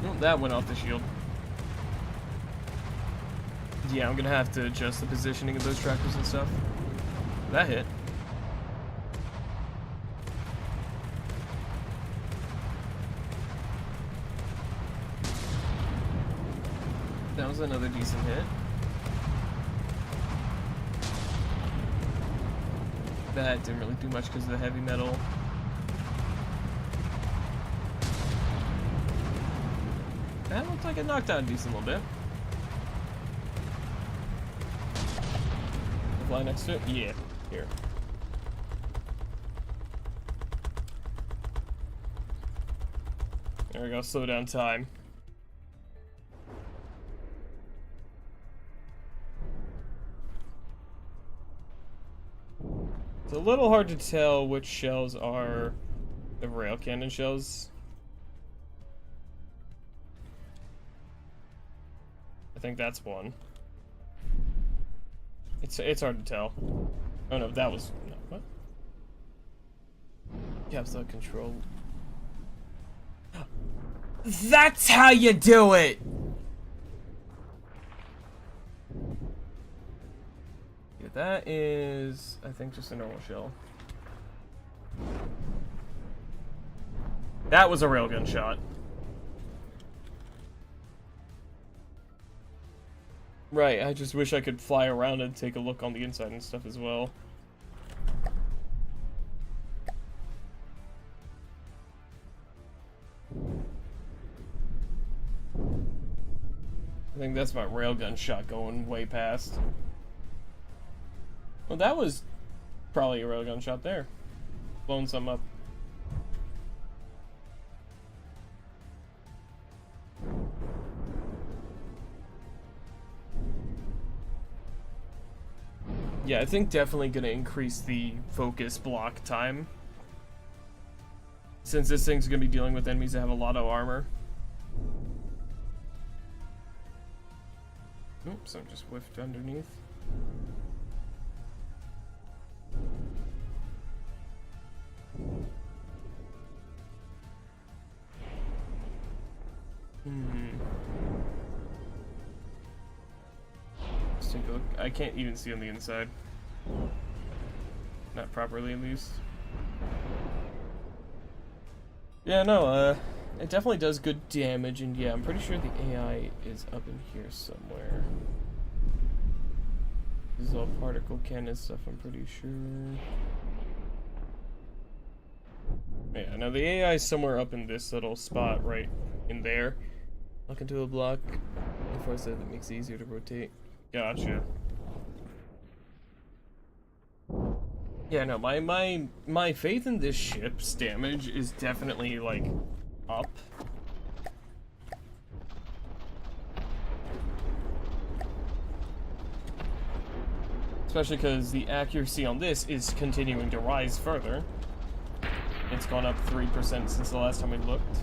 Oh, that went off the shield. Yeah, I'm gonna have to adjust the positioning of those trackers and stuff. That hit. That was another decent hit. That didn't really do much because of the heavy metal. That looked like it knocked out a decent little bit. Fly next to it? Yeah, here. There we go, slow down time. It's a little hard to tell which shells are the rail cannon shells. I think that's one. It's hard to tell. Oh no, that was no, what? Capsule control. That's how you do it. Yeah, that is, I think, just a normal shell. That was a railgun shot. Right, I just wish I could fly around and take a look on the inside and stuff as well. I think that's my railgun shot going way past. Well, that was probably a railgun shot there. Blowing some up. Yeah, I think definitely gonna increase the focus block time. Since this thing's gonna be dealing with enemies that have a lot of armor. Oops, I just whiffed underneath. Let's take a look. I can't even see on the inside. Not properly, at least. Yeah, no, it definitely does good damage, and yeah, I'm pretty sure the AI is up in here somewhere. This is all particle cannon stuff, I'm pretty sure. Yeah, now the AI is somewhere up in this little spot right in there. Look into a block. Before I said that makes it easier to rotate. Gotcha. Yeah, no, my faith in this ship's damage is definitely, like, up. Especially because the accuracy on this is continuing to rise further. It's gone up 3% since the last time we looked.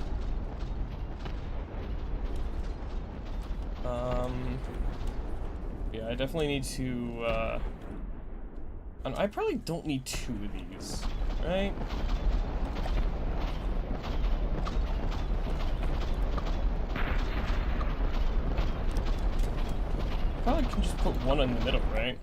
Yeah, I definitely need to, and I probably don't need 2 of these, right? Probably can just put 1 in the middle, right?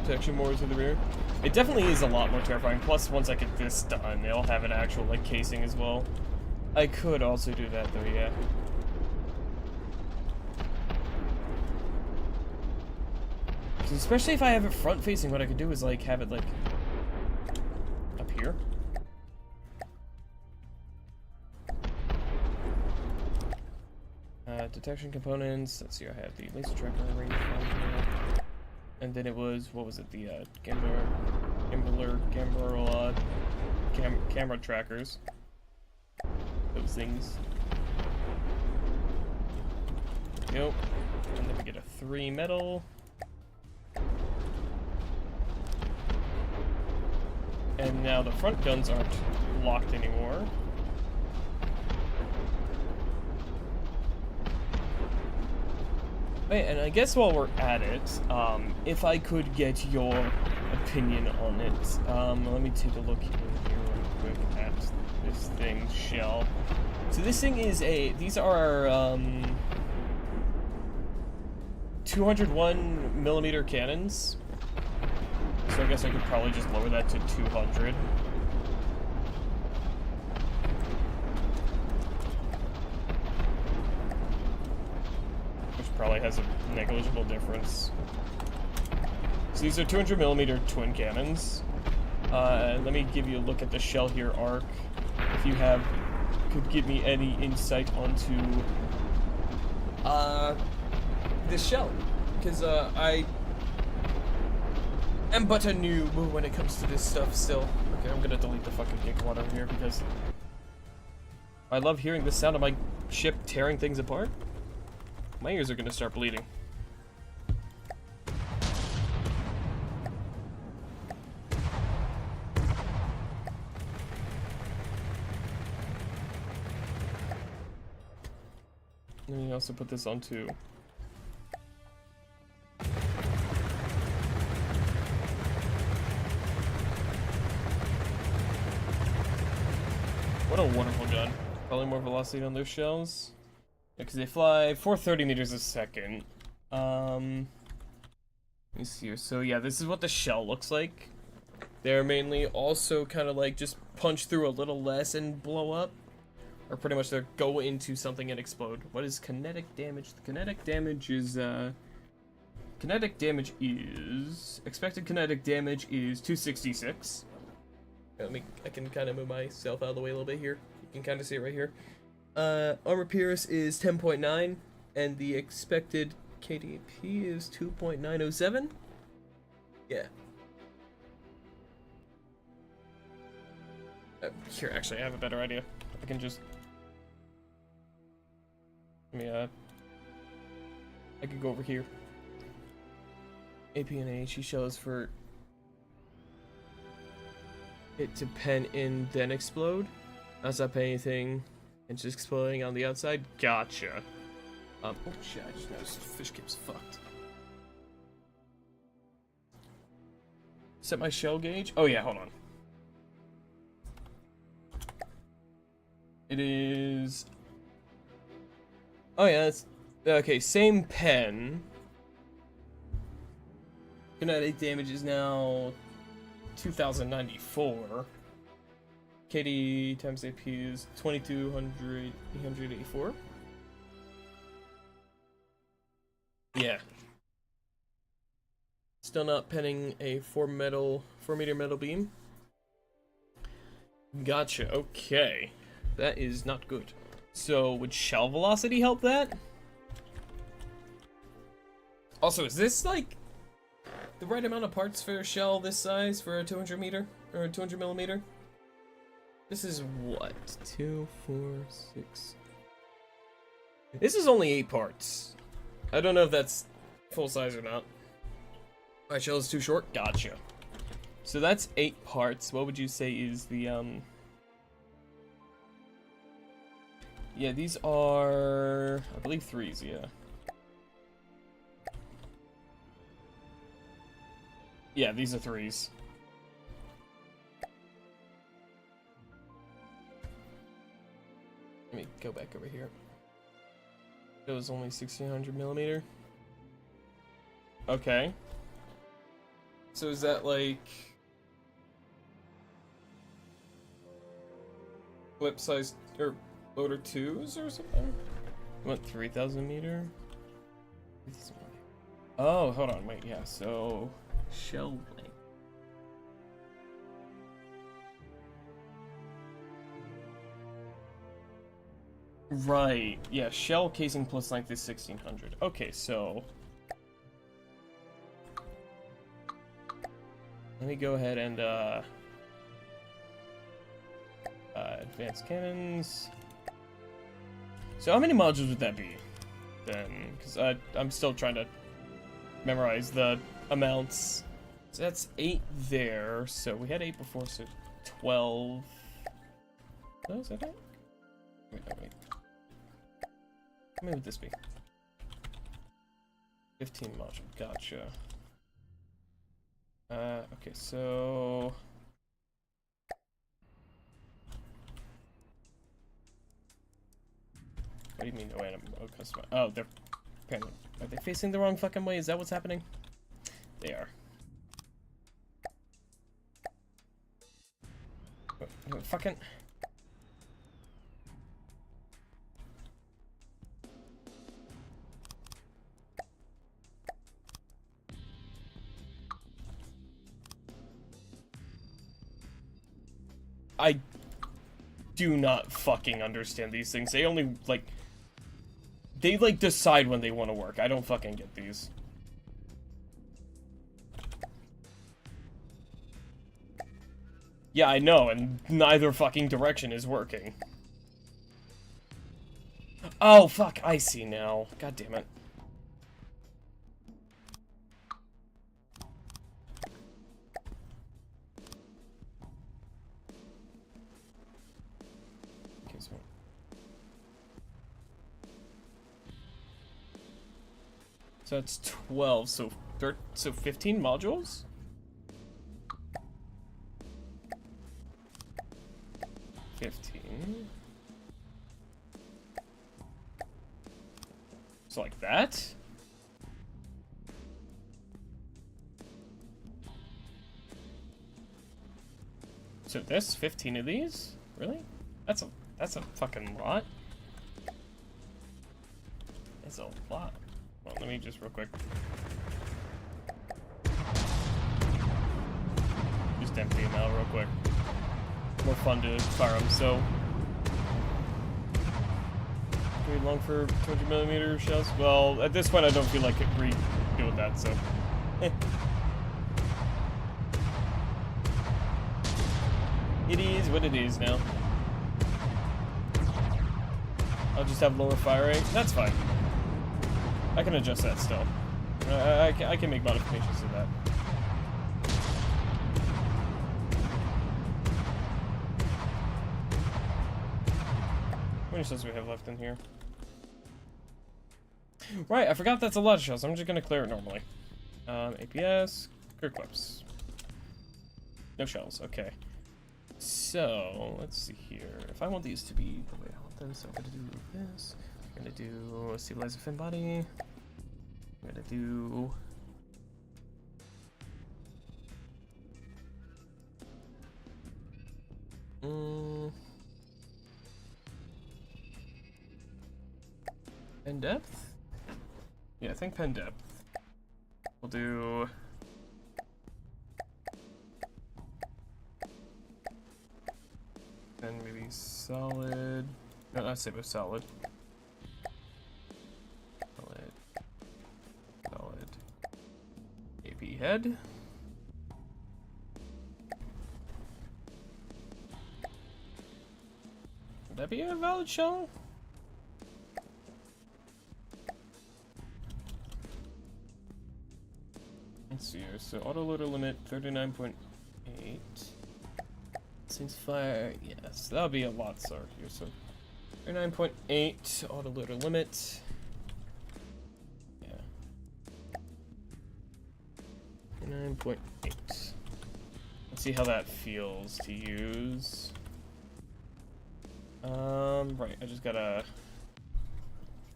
protection more to the rear. It definitely is a lot more terrifying. Plus, once I get this done, they'll have an actual, like, casing as well. I could also do that, though, yeah. Especially if I have it front-facing, what I could do is, like, have it, like, up here. Detection components. Let's see, I have the laser tracker range finder. And then it was, what was it? The camera trackers. Those things. Yep. And then we get a 3 metal. And now the front guns aren't locked anymore. Wait, and I guess while we're at it, if I could get your opinion on it, let me take a look in here real quick at this thing, shell. So this thing is these are, 201 millimeter cannons. So I guess I could probably just lower that to 200. Which probably has a negligible difference. So these are 200 millimeter twin cannons. Let me give you a look at the shell here, Ark. If you could give me any insight onto this shell, because I am but a noob when it comes to this stuff still. Okay, I'm gonna delete the fucking gigawatt over here because I love hearing the sound of my ship tearing things apart. My ears are gonna start bleeding. Let me also put this onto. What a wonderful gun. Probably more velocity on those shells. Yeah, because they fly 430 meters a second. Let me see here. So yeah, this is what the shell looks like. They're mainly also kind of like just punch through a little less and blow up. Or pretty much they go into something and explode. What is kinetic damage? The kinetic damage is, expected kinetic damage is 266. I can kind of move myself out of the way a little bit here. You can kind of see it right here. Armor Pierce is 10.9, and the expected KDP is 2.907. Yeah. Here, actually, I have a better idea. I can just... I could go over here. AP and HE shells for it to pen in, then explode. That's not paying anything. And just exploding on the outside. Gotcha. Oh shit, I just noticed fish cape's fucked. Set my shell gauge. Oh yeah, hold on. It is... Oh yeah, that's... Okay, same pen. Kinetic damage is now 2094. KD times AP is 2284. Yeah. Still not penning a 4 meter metal beam. Gotcha, okay. That is not good. So, would shell velocity help that? Also, is this, like, the right amount of parts for a shell this size for a 200 meter? Or a 200 millimeter? This is what? 2, 4, 6... This is only 8 parts. I don't know if that's full size or not. My shell is too short? Gotcha. So that's 8 parts. What would you say is the, Yeah, these are, I believe, 3s, yeah. Yeah, these are 3s. Let me go back over here. It was only 1600 millimeter. Okay. So is that like flip size or loader 2s or something? What, 3,000 meter? Oh, hold on, wait, yeah, so shell length. Right, yeah, shell casing plus length is 1,600. Okay, so let me go ahead and advanced cannons. So how many modules would that be then? Because I'm still trying to memorize the amounts. So that's 8 there. So we had 8 before, so 12. Oh, is that it? Wait, no, wait. How many would this be? 15 modules. Gotcha. Okay, so what do you mean no animal customer? Oh, they're apparently, are they facing the wrong fucking way? Is that what's happening? They are. Fucking. I do not fucking understand these things. They only, like, they, like, decide when they want to work. I don't fucking get these. Yeah, I know, and neither fucking direction is working. Oh, fuck, I see now. God damn it. Okay, so that's 12, so 15 modules? So like that? So this 15 of these? Really? That's a fucking lot. That's a lot. Well, let me just real quick. Just empty them out real quick. More fun to fire them, so pretty long for 200mm shells. Well, at this point I don't feel like redoing that, so it is what it is now. I'll just have lower fire rate. That's fine. I can adjust that still. I can make modifications to that. How many shells do we have left in here? Right, I forgot that's a lot of shells. I'm just gonna clear it normally. APS, clear clips. No shells, okay. So, let's see here. If I want these to be the way I want them, so I'm gonna do this. I'm gonna do a stabilizer fin body. I'm gonna do pen depth? Yeah, I think pen depth. We'll do and maybe solid. No, not say solid. Solid. AP head. Would that be a valid shell? Let's see here. So autoloader limit 39.8. Since fire, yes, that'll be a lot sir here. So 39.8 autoloader limit. Yeah. 39.8. Let's see how that feels to use. Right, I just gotta.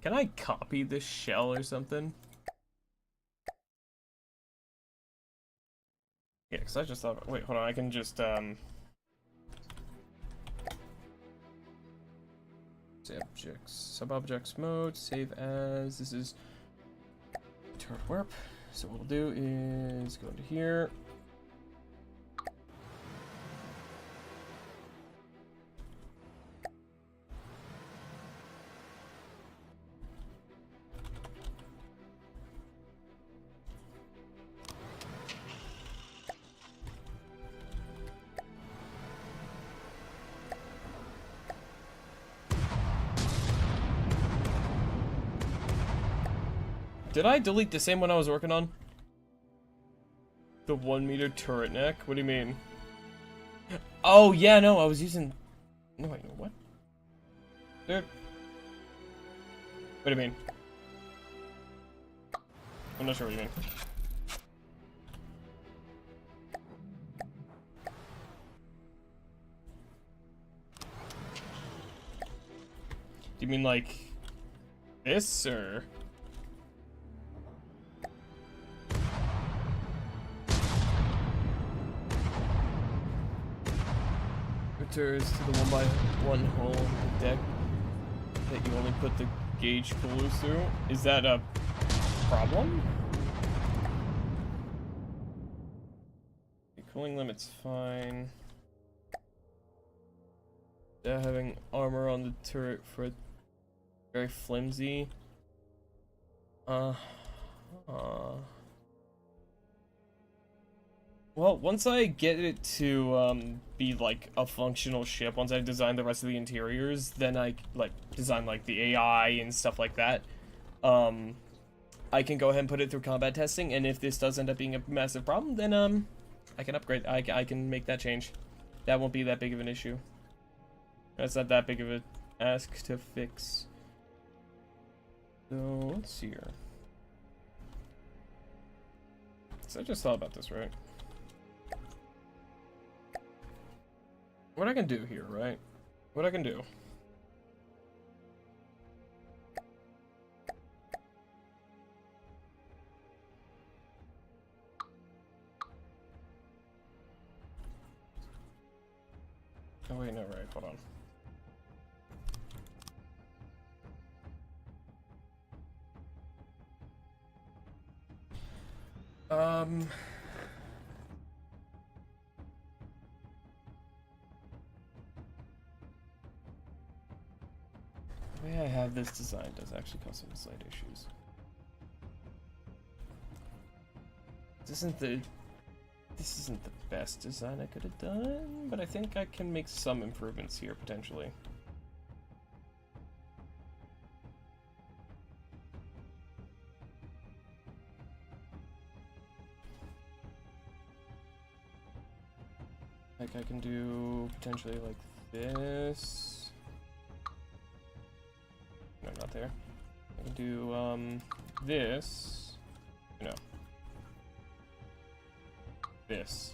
Can I copy this shell or something? because I just thought, wait, hold on, I can just, say objects, sub-objects mode, save as, this is turret warp. So what we'll do is go into here. Did I delete the same one I was working on? The 1 meter turret neck? What do you mean? Oh, yeah, no, I was using... No, wait, what? Dude. What do you mean? I'm not sure what you mean. Do you mean like this, or... Returns to the 1x1 hole in the deck that you only put the gauge coolers through. Is that a problem? The cooling limit's fine. Having armor on the turret for very flimsy. Well, once I get it to be like a functional ship, once I design the rest of the interiors, then I like design like the AI and stuff like that. I can go ahead and put it through combat testing, and if this does end up being a massive problem, then I can upgrade. I can make that change. That won't be that big of an issue. That's not that big of a ask to fix. So let's see here. So I just thought about this, right? What I can do here, right? What I can do. Oh wait, no, right, hold on. The way I have this design does actually cause some slight issues. This isn't the best design I could have done, but I think I can make some improvements here potentially. Like I can do potentially like this. No, not there. I can do this. No. This.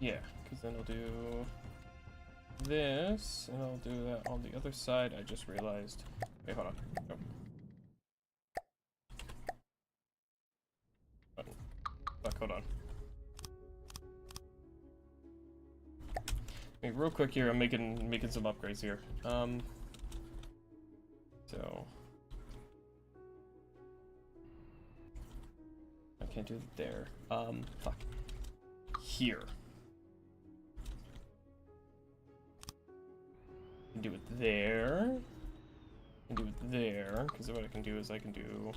Yeah, because then I'll do this, and I'll do that on the other side. I just realized. Wait, hold on. Oh. Fuck, hold on. Hey, real quick here, I'm making some upgrades here. So I can't do it there. Fuck. Here. I can do it there. I can do it there, because what I can do is I can do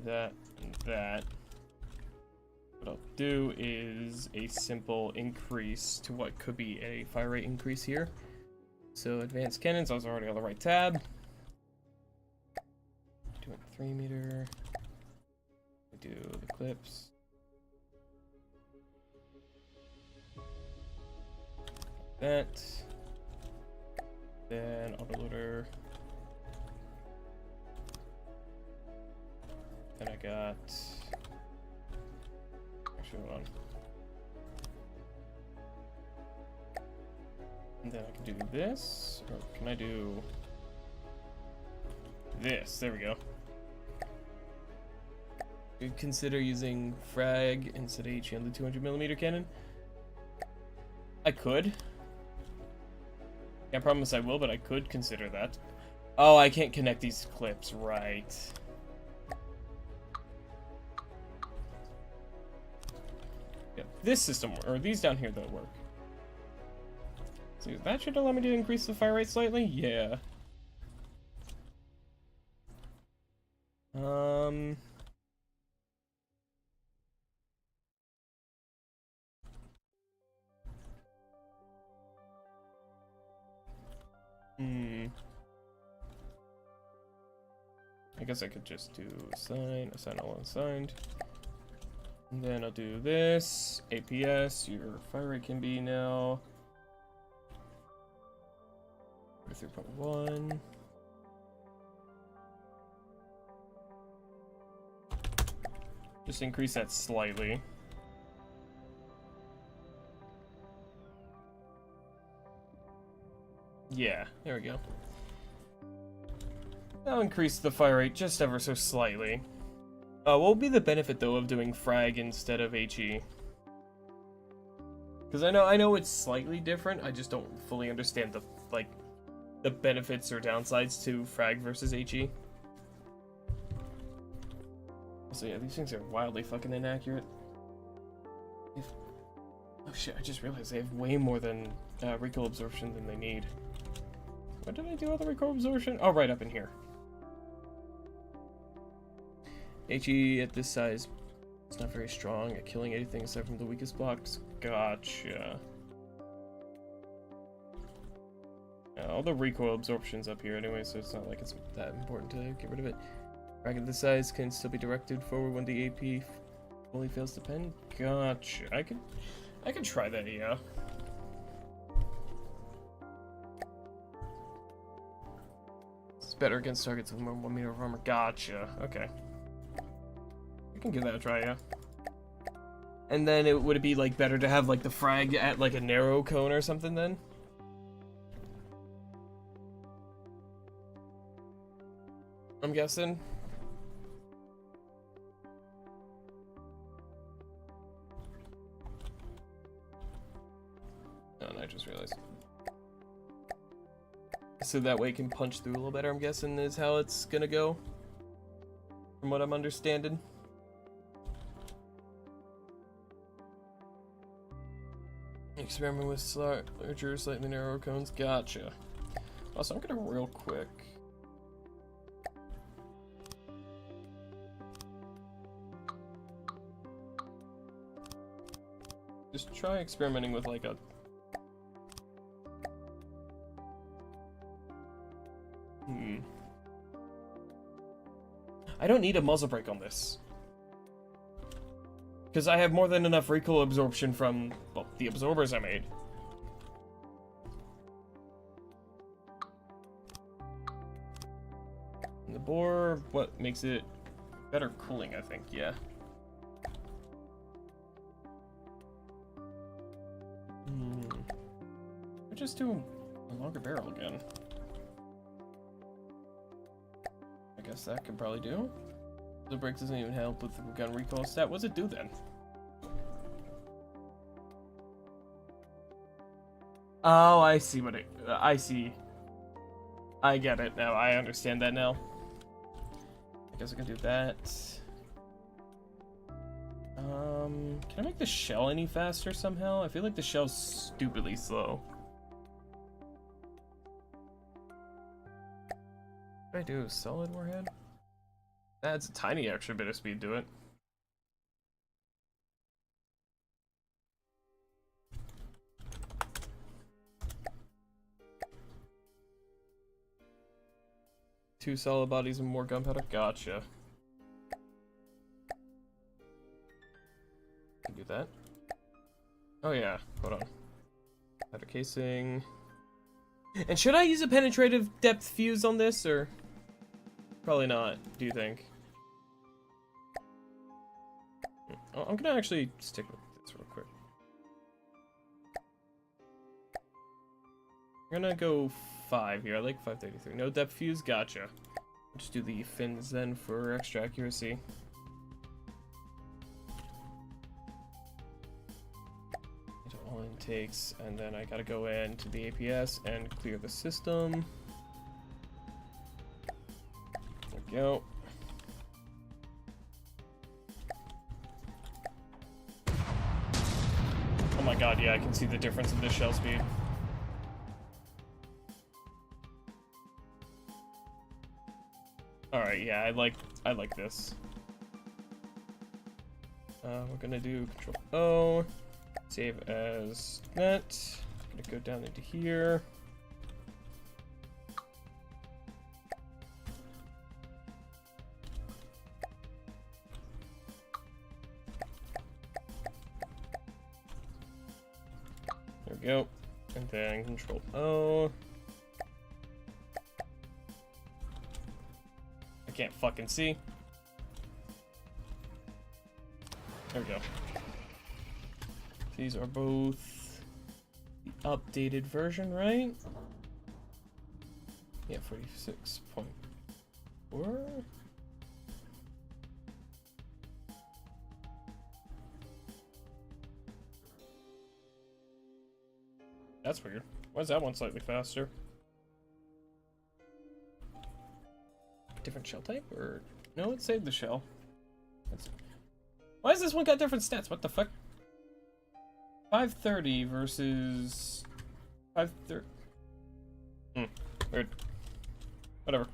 that and that. What I'll do is a simple increase to what could be a fire rate increase here. So advanced cannons, I was already on the right tab. Doing 3 meter. I do the clips. That. Then autoloader. Then I got. Actually, hold on. And then I can do this, or can I do this. There we go. You'd consider using frag instead of HE on the 200mm cannon? I could. Can't promise I will, but I could consider that. Oh, I can't connect these clips, right. Yeah, this system, or these down here don't work. So that should allow me to increase the fire rate slightly? Yeah. I guess I could just do assign all unsigned. And then I'll do this. APS, your fire rate can be now 3.1. Just increase that slightly. Yeah, there we go. I'll increase the fire rate just ever so slightly. What will be the benefit though of doing frag instead of HE? Because I know it's slightly different. I just don't fully understand the benefits or downsides to frag versus HE. So yeah, these things are wildly fucking inaccurate. Oh shit! I just realized they have way more than recoil absorption than they need. What did I do with the recoil absorption? Oh, right up in here. HE at this size, it's not very strong at killing anything aside from the weakest blocks. Gotcha. All the recoil absorption's up here anyway, so it's not like it's that important to get rid of it. Frag at this size can still be directed forward when the AP fully fails to pen. Gotcha. I could try that, yeah. It's better against targets with more 1 meter of armor. Gotcha. Okay. I can give that a try, yeah. And then would it be like better to have like the frag at like a narrow cone or something then? I'm guessing. Oh, no, I just realized. So that way it can punch through a little better, I'm guessing, is how it's gonna go. From what I'm understanding. Experiment with larger, slightly narrower cones. Gotcha. Also, I'm gonna real quick. Just try experimenting with like a... I don't need a muzzle brake on this. Because I have more than enough recoil absorption from, well, the absorbers I made. And the bore, what makes it better cooling, I think, yeah. We'll just do a longer barrel again. I guess that could probably do. The brake doesn't even help with the gun recoil stat. What's it do then? Oh, I see what it... I see. I get it now. I understand that now. I guess I can do that. Can I make the shell any faster somehow? I feel like the shell's stupidly slow. What do I do? Solid warhead? Adds a tiny extra bit of speed to it. Two solid bodies and more gunpowder? Gotcha. Can do that. Oh yeah, hold on. Powder casing. And should I use a penetrative depth fuse on this, or? Probably not, do you think? Oh, I'm gonna actually stick with this real quick. I'm gonna go 5 here. I like 533. No depth fuse? Gotcha. Just do the fins then for extra accuracy. All intakes, and then I gotta go into the APS and clear the system. There we go. Oh my god, yeah, I can see the difference in the shell speed. Alright, yeah, I like this. We're gonna do Control O, save as net. Gonna go down into here. There we go. And then Control O. I can't fucking see. There we go. These are both the updated version, right? Yeah, 46.4. That's weird. Why is that one slightly faster? Different shell type, or no? It saved the shell. Why has this one got different stats? What the fuck? 530 versus 530. Weird. Whatever.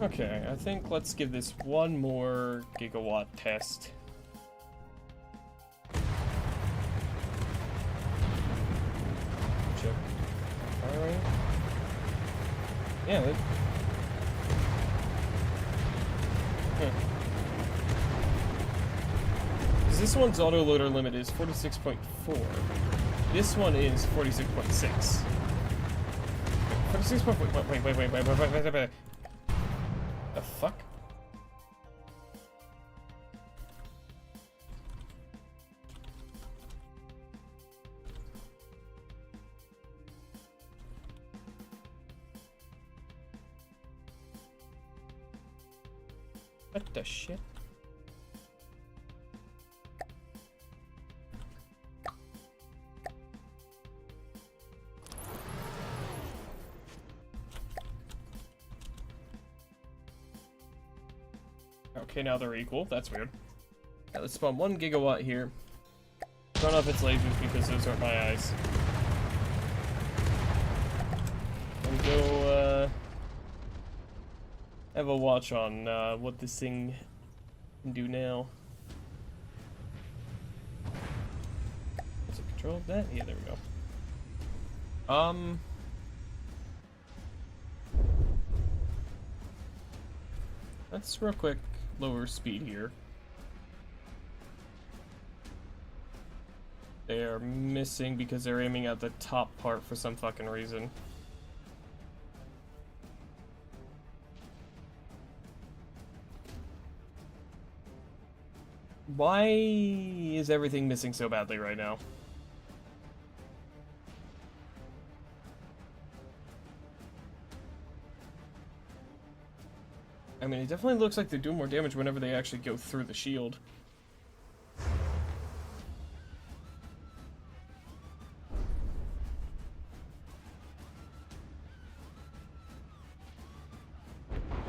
Okay, I think let's give this one more gigawatt test. Check. Alright. Yeah, that... This one's autoloader limit is 46.4. This one is 46.6. 46.4. Wait. The fuck? What the shit? Okay, now they're equal. That's weird. Yeah, let's spawn 1 gigawatt here. Turn off its lasers because those aren't my eyes. And go, have a watch on, what this thing can do now. Does it control that? Yeah, there we go. Let's real quick lower speed here. They are missing because they're aiming at the top part for some fucking reason. Why is everything missing so badly right now? I mean, it definitely looks like they do more damage whenever they actually go through the shield.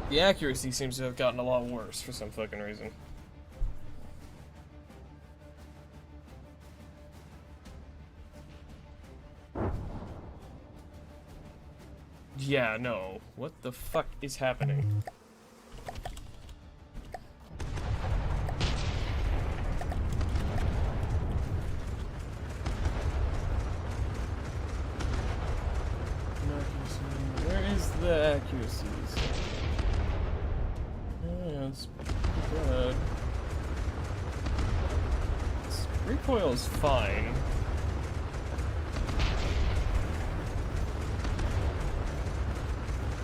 The accuracy seems to have gotten a lot worse for some fucking reason. Yeah, no. What the fuck is happening? Where is the accuracies? Yeah, it's pretty good. This recoil is fine.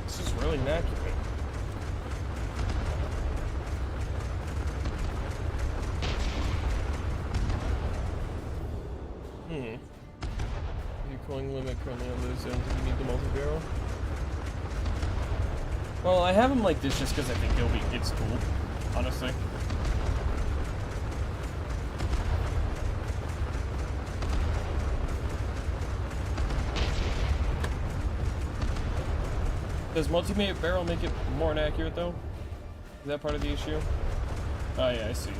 This is really inaccurate. swing limit currently on those zones if you need the multi-barrel. Well, I have them like this just because I think it's cool, honestly. Does multi-barrel make it more inaccurate though? Is that part of the issue? Oh yeah, I see.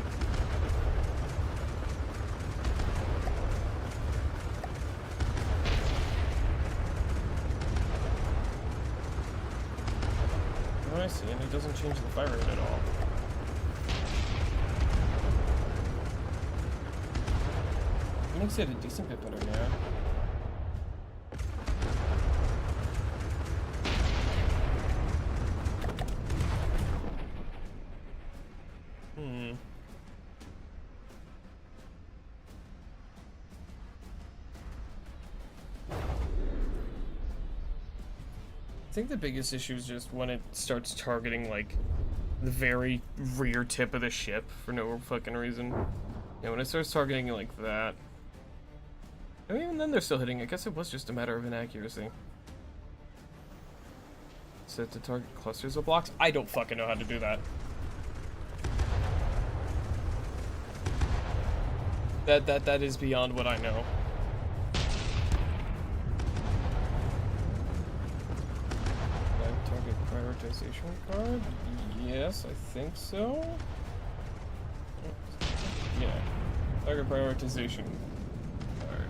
Oh, I see, and it doesn't change the fire rate at all. It makes it a decent bit better now. I think the biggest issue is just when it starts targeting, like, the very rear tip of the ship for no fucking reason. Yeah, when it starts targeting like that. I mean, even then they're still hitting. I guess it was just a matter of inaccuracy. Set to target clusters of blocks? I don't fucking know how to do that. That is beyond what I know. Target prioritization card? Yes, I think so. Yeah. Target prioritization card.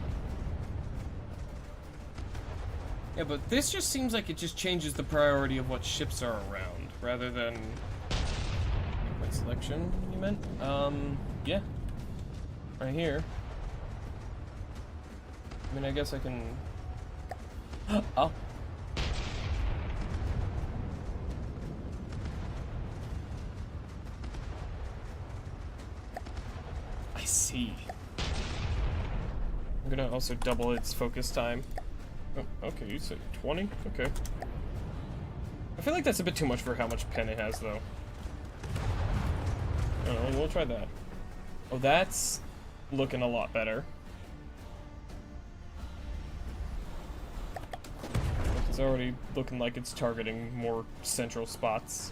Yeah, but this just seems like it just changes the priority of what ships are around, rather than... What selection you meant? Yeah. Right here. I mean, I guess I can... Oh. I see. I'm gonna also double its focus time. Oh, okay, you said 20? Okay. I feel like that's a bit too much for how much pen it has, though. I don't know, we'll try that. Oh, that's looking a lot better. It's already looking like it's targeting more central spots.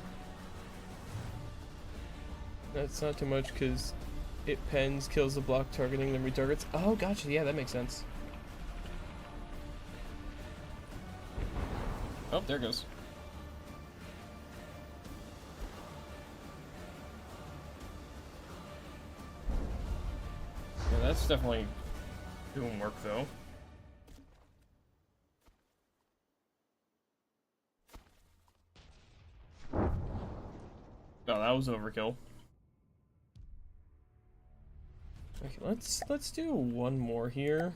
That's not too much because it pens, kills the block targeting, then retargets. Oh, gotcha. Yeah, that makes sense. Oh, there it goes. Yeah, that's definitely doing work, though. Oh, that was overkill. Okay, let's do one more here.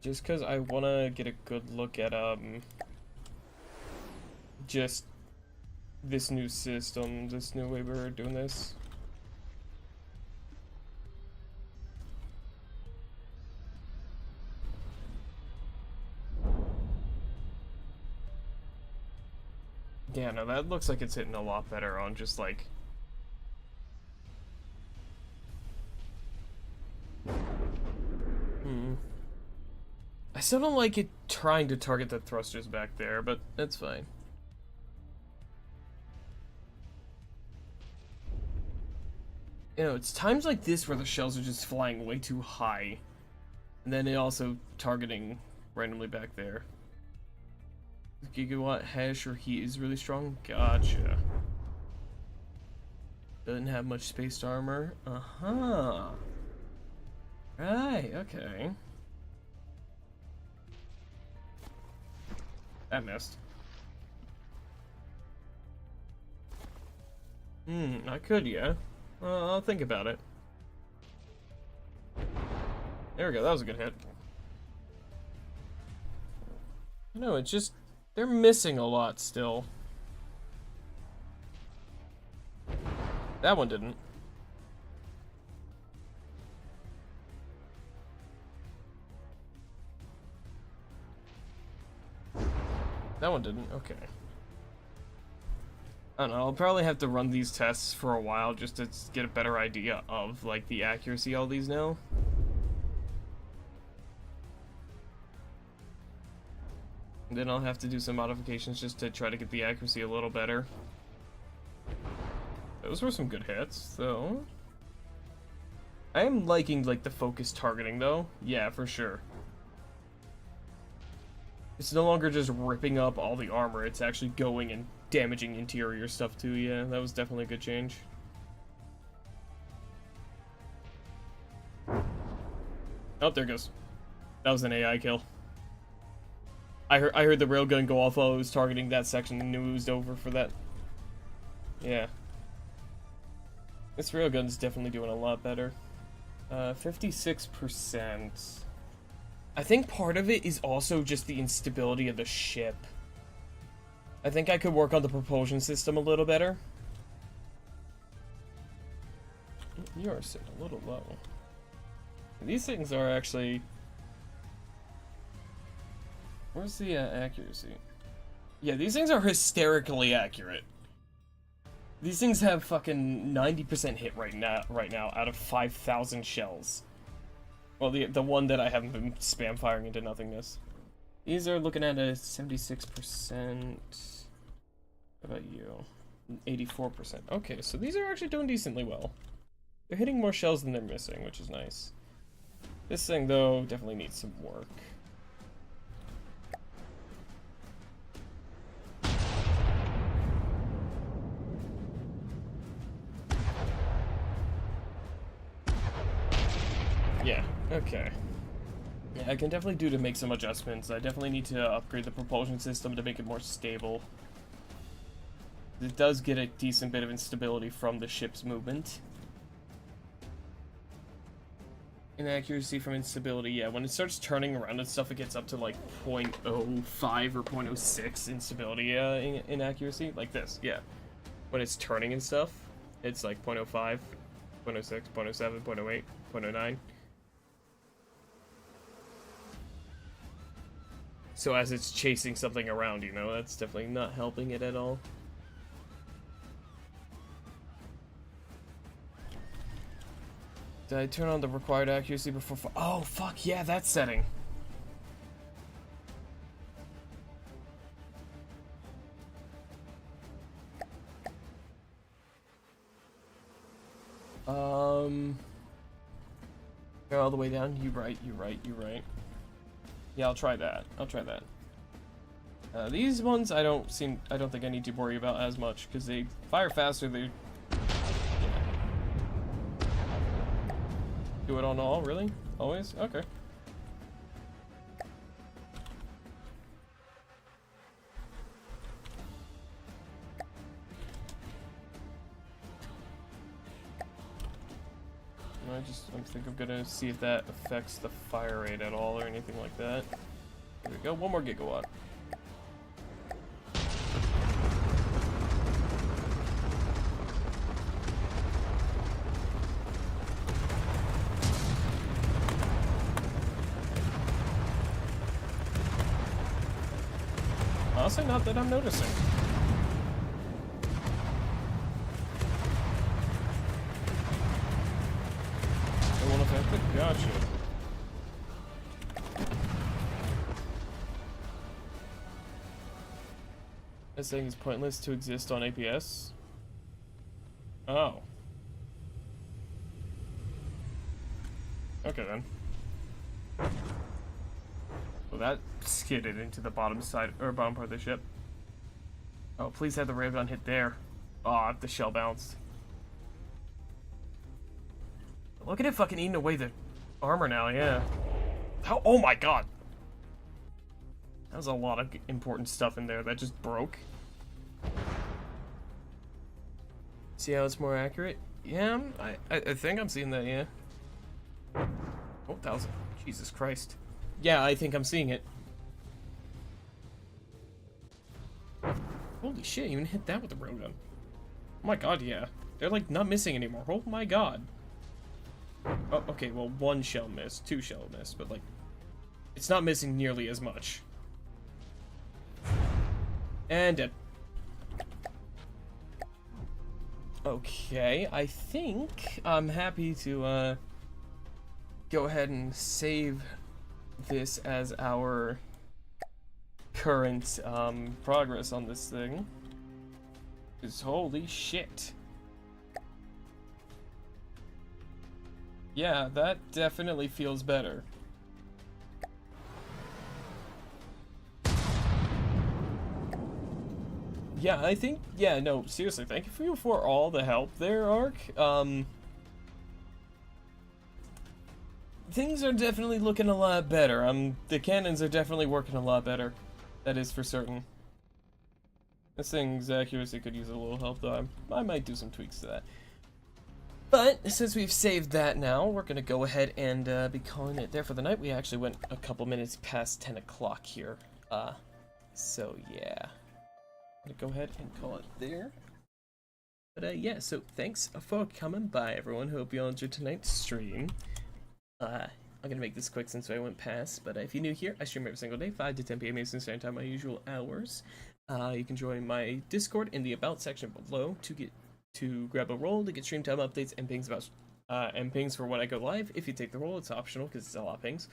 Just because I want to get a good look at just this new system, this new way we're doing this. Yeah, no, that looks like it's hitting a lot better on just like... I still don't like it trying to target the thrusters back there, but that's fine. You know, it's times like this where the shells are just flying way too high. And then it also targeting randomly back there. Gigawatt hash or heat is really strong? Gotcha. Doesn't have much spaced armor? Uh-huh. Right, okay. That missed. I could, yeah. I'll think about it. There we go, that was a good hit. No, it's just... they're missing a lot still. That one didn't. That one didn't, okay. I don't know, I'll probably have to run these tests for a while just to get a better idea of, like, the accuracy of all these now. Then I'll have to do some modifications just to try to get the accuracy a little better. Those were some good hits, though. I am liking, like, the focus targeting, though. Yeah, for sure. It's no longer just ripping up all the armor, it's actually going and damaging interior stuff, too. Yeah, that was definitely a good change. Oh, there it goes. That was an AI kill. I heard the railgun go off while it was targeting that section and knew it was over for that. Yeah. This railgun's definitely doing a lot better. 56%. I think part of it is also just the instability of the ship. I think I could work on the propulsion system a little better. You are sitting a little low. These things are actually... Where's the accuracy? Yeah, these things are hysterically accurate. These things have fucking 90% hit right now out of 5,000 shells. Well, the one that I haven't been spam firing into nothingness. These are looking at a 76%. How about you? 84%. Okay, so these are actually doing decently well. They're hitting more shells than they're missing, which is nice. This thing, though, definitely needs some work. Yeah, okay. Yeah, I can definitely do to make some adjustments. I definitely need to upgrade the propulsion system to make it more stable. It does get a decent bit of instability from the ship's movement. Inaccuracy from instability, yeah, when it starts turning around and stuff, it gets up to like 0.05 or 0.06 instability inaccuracy, like this, yeah. When it's turning and stuff, it's like 0.05, 0.06, 0.07, 0.08, 0.09. So as it's chasing something around, you know, that's definitely not helping it at all. Did I turn on the required accuracy before? Oh, fuck yeah, that setting. Go all the way down. You right. Yeah, I'll try that. These ones I don't think I need to worry about as much because they fire faster. They do it on all, really? Always? Okay. I think I'm gonna see if that affects the fire rate at all or anything like that. There we go, 1 more gigawatt. Honestly, not that I'm noticing. I won't affect it? Gotcha. This thing is pointless to exist on APS? Oh. Okay then. Well, that skidded into the bottom side, or bottom part of the ship. Oh, please have the railgun hit there. Aw, the shell bounced. Look at it fucking eating away the armor now, yeah. How? Oh my god! That was a lot of important stuff in there that just broke. See how it's more accurate? Yeah, I think I'm seeing that, yeah. Oh, 1,000. Jesus Christ. Yeah, I think I'm seeing it. Holy shit, you even hit that with the railgun. Oh my god, yeah. They're like not missing anymore. Oh my god. Oh, okay, well, 1 shell missed, 2 shell missed, but like, it's not missing nearly as much. And dead. Okay, I think I'm happy to go ahead and save this as our current progress on this thing. Because holy shit. Yeah, that definitely feels better. Yeah, I think, yeah, no, seriously, thank you for all the help there, Ark. Things are definitely looking a lot better. The cannons are definitely working a lot better. That is for certain. This thing's accuracy could use a little help, though. I might do some tweaks to that. But, since we've saved that now, we're going to go ahead and be calling it there for the night. We actually went a couple minutes past 10 o'clock here. So, yeah. I'm going to go ahead and call it there. But, yeah, so thanks for coming by, everyone. Hope you all enjoyed tonight's stream. I'm going to make this quick since I went past, but if you're new here, I stream every single day, 5 to 10 p.m. Eastern Standard Time, my usual hours. You can join my Discord in the About section below to grab a role to get stream time updates and pings for when I go live. If you take the role, it's optional because it's a lot of pings,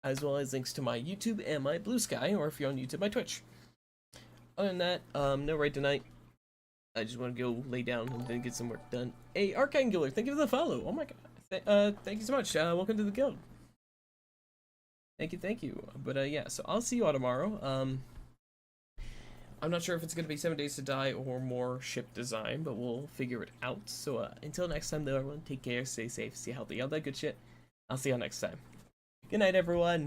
as well as links to my YouTube and my Blue Sky, or if you're on YouTube, my Twitch. Other than that, no raid tonight. I just want to go lay down and then get some work done. Hey, Arcangular, thank you for the follow. Oh my god. Thank you so much. Welcome to the guild. Thank you. But yeah, so I'll see you all tomorrow. I'm not sure if it's gonna be 7 Days to Die or more ship design, but we'll figure it out. So until next time, though, everyone, take care, stay safe, stay healthy, all that good shit. I'll see y'all next time. Good night, everyone.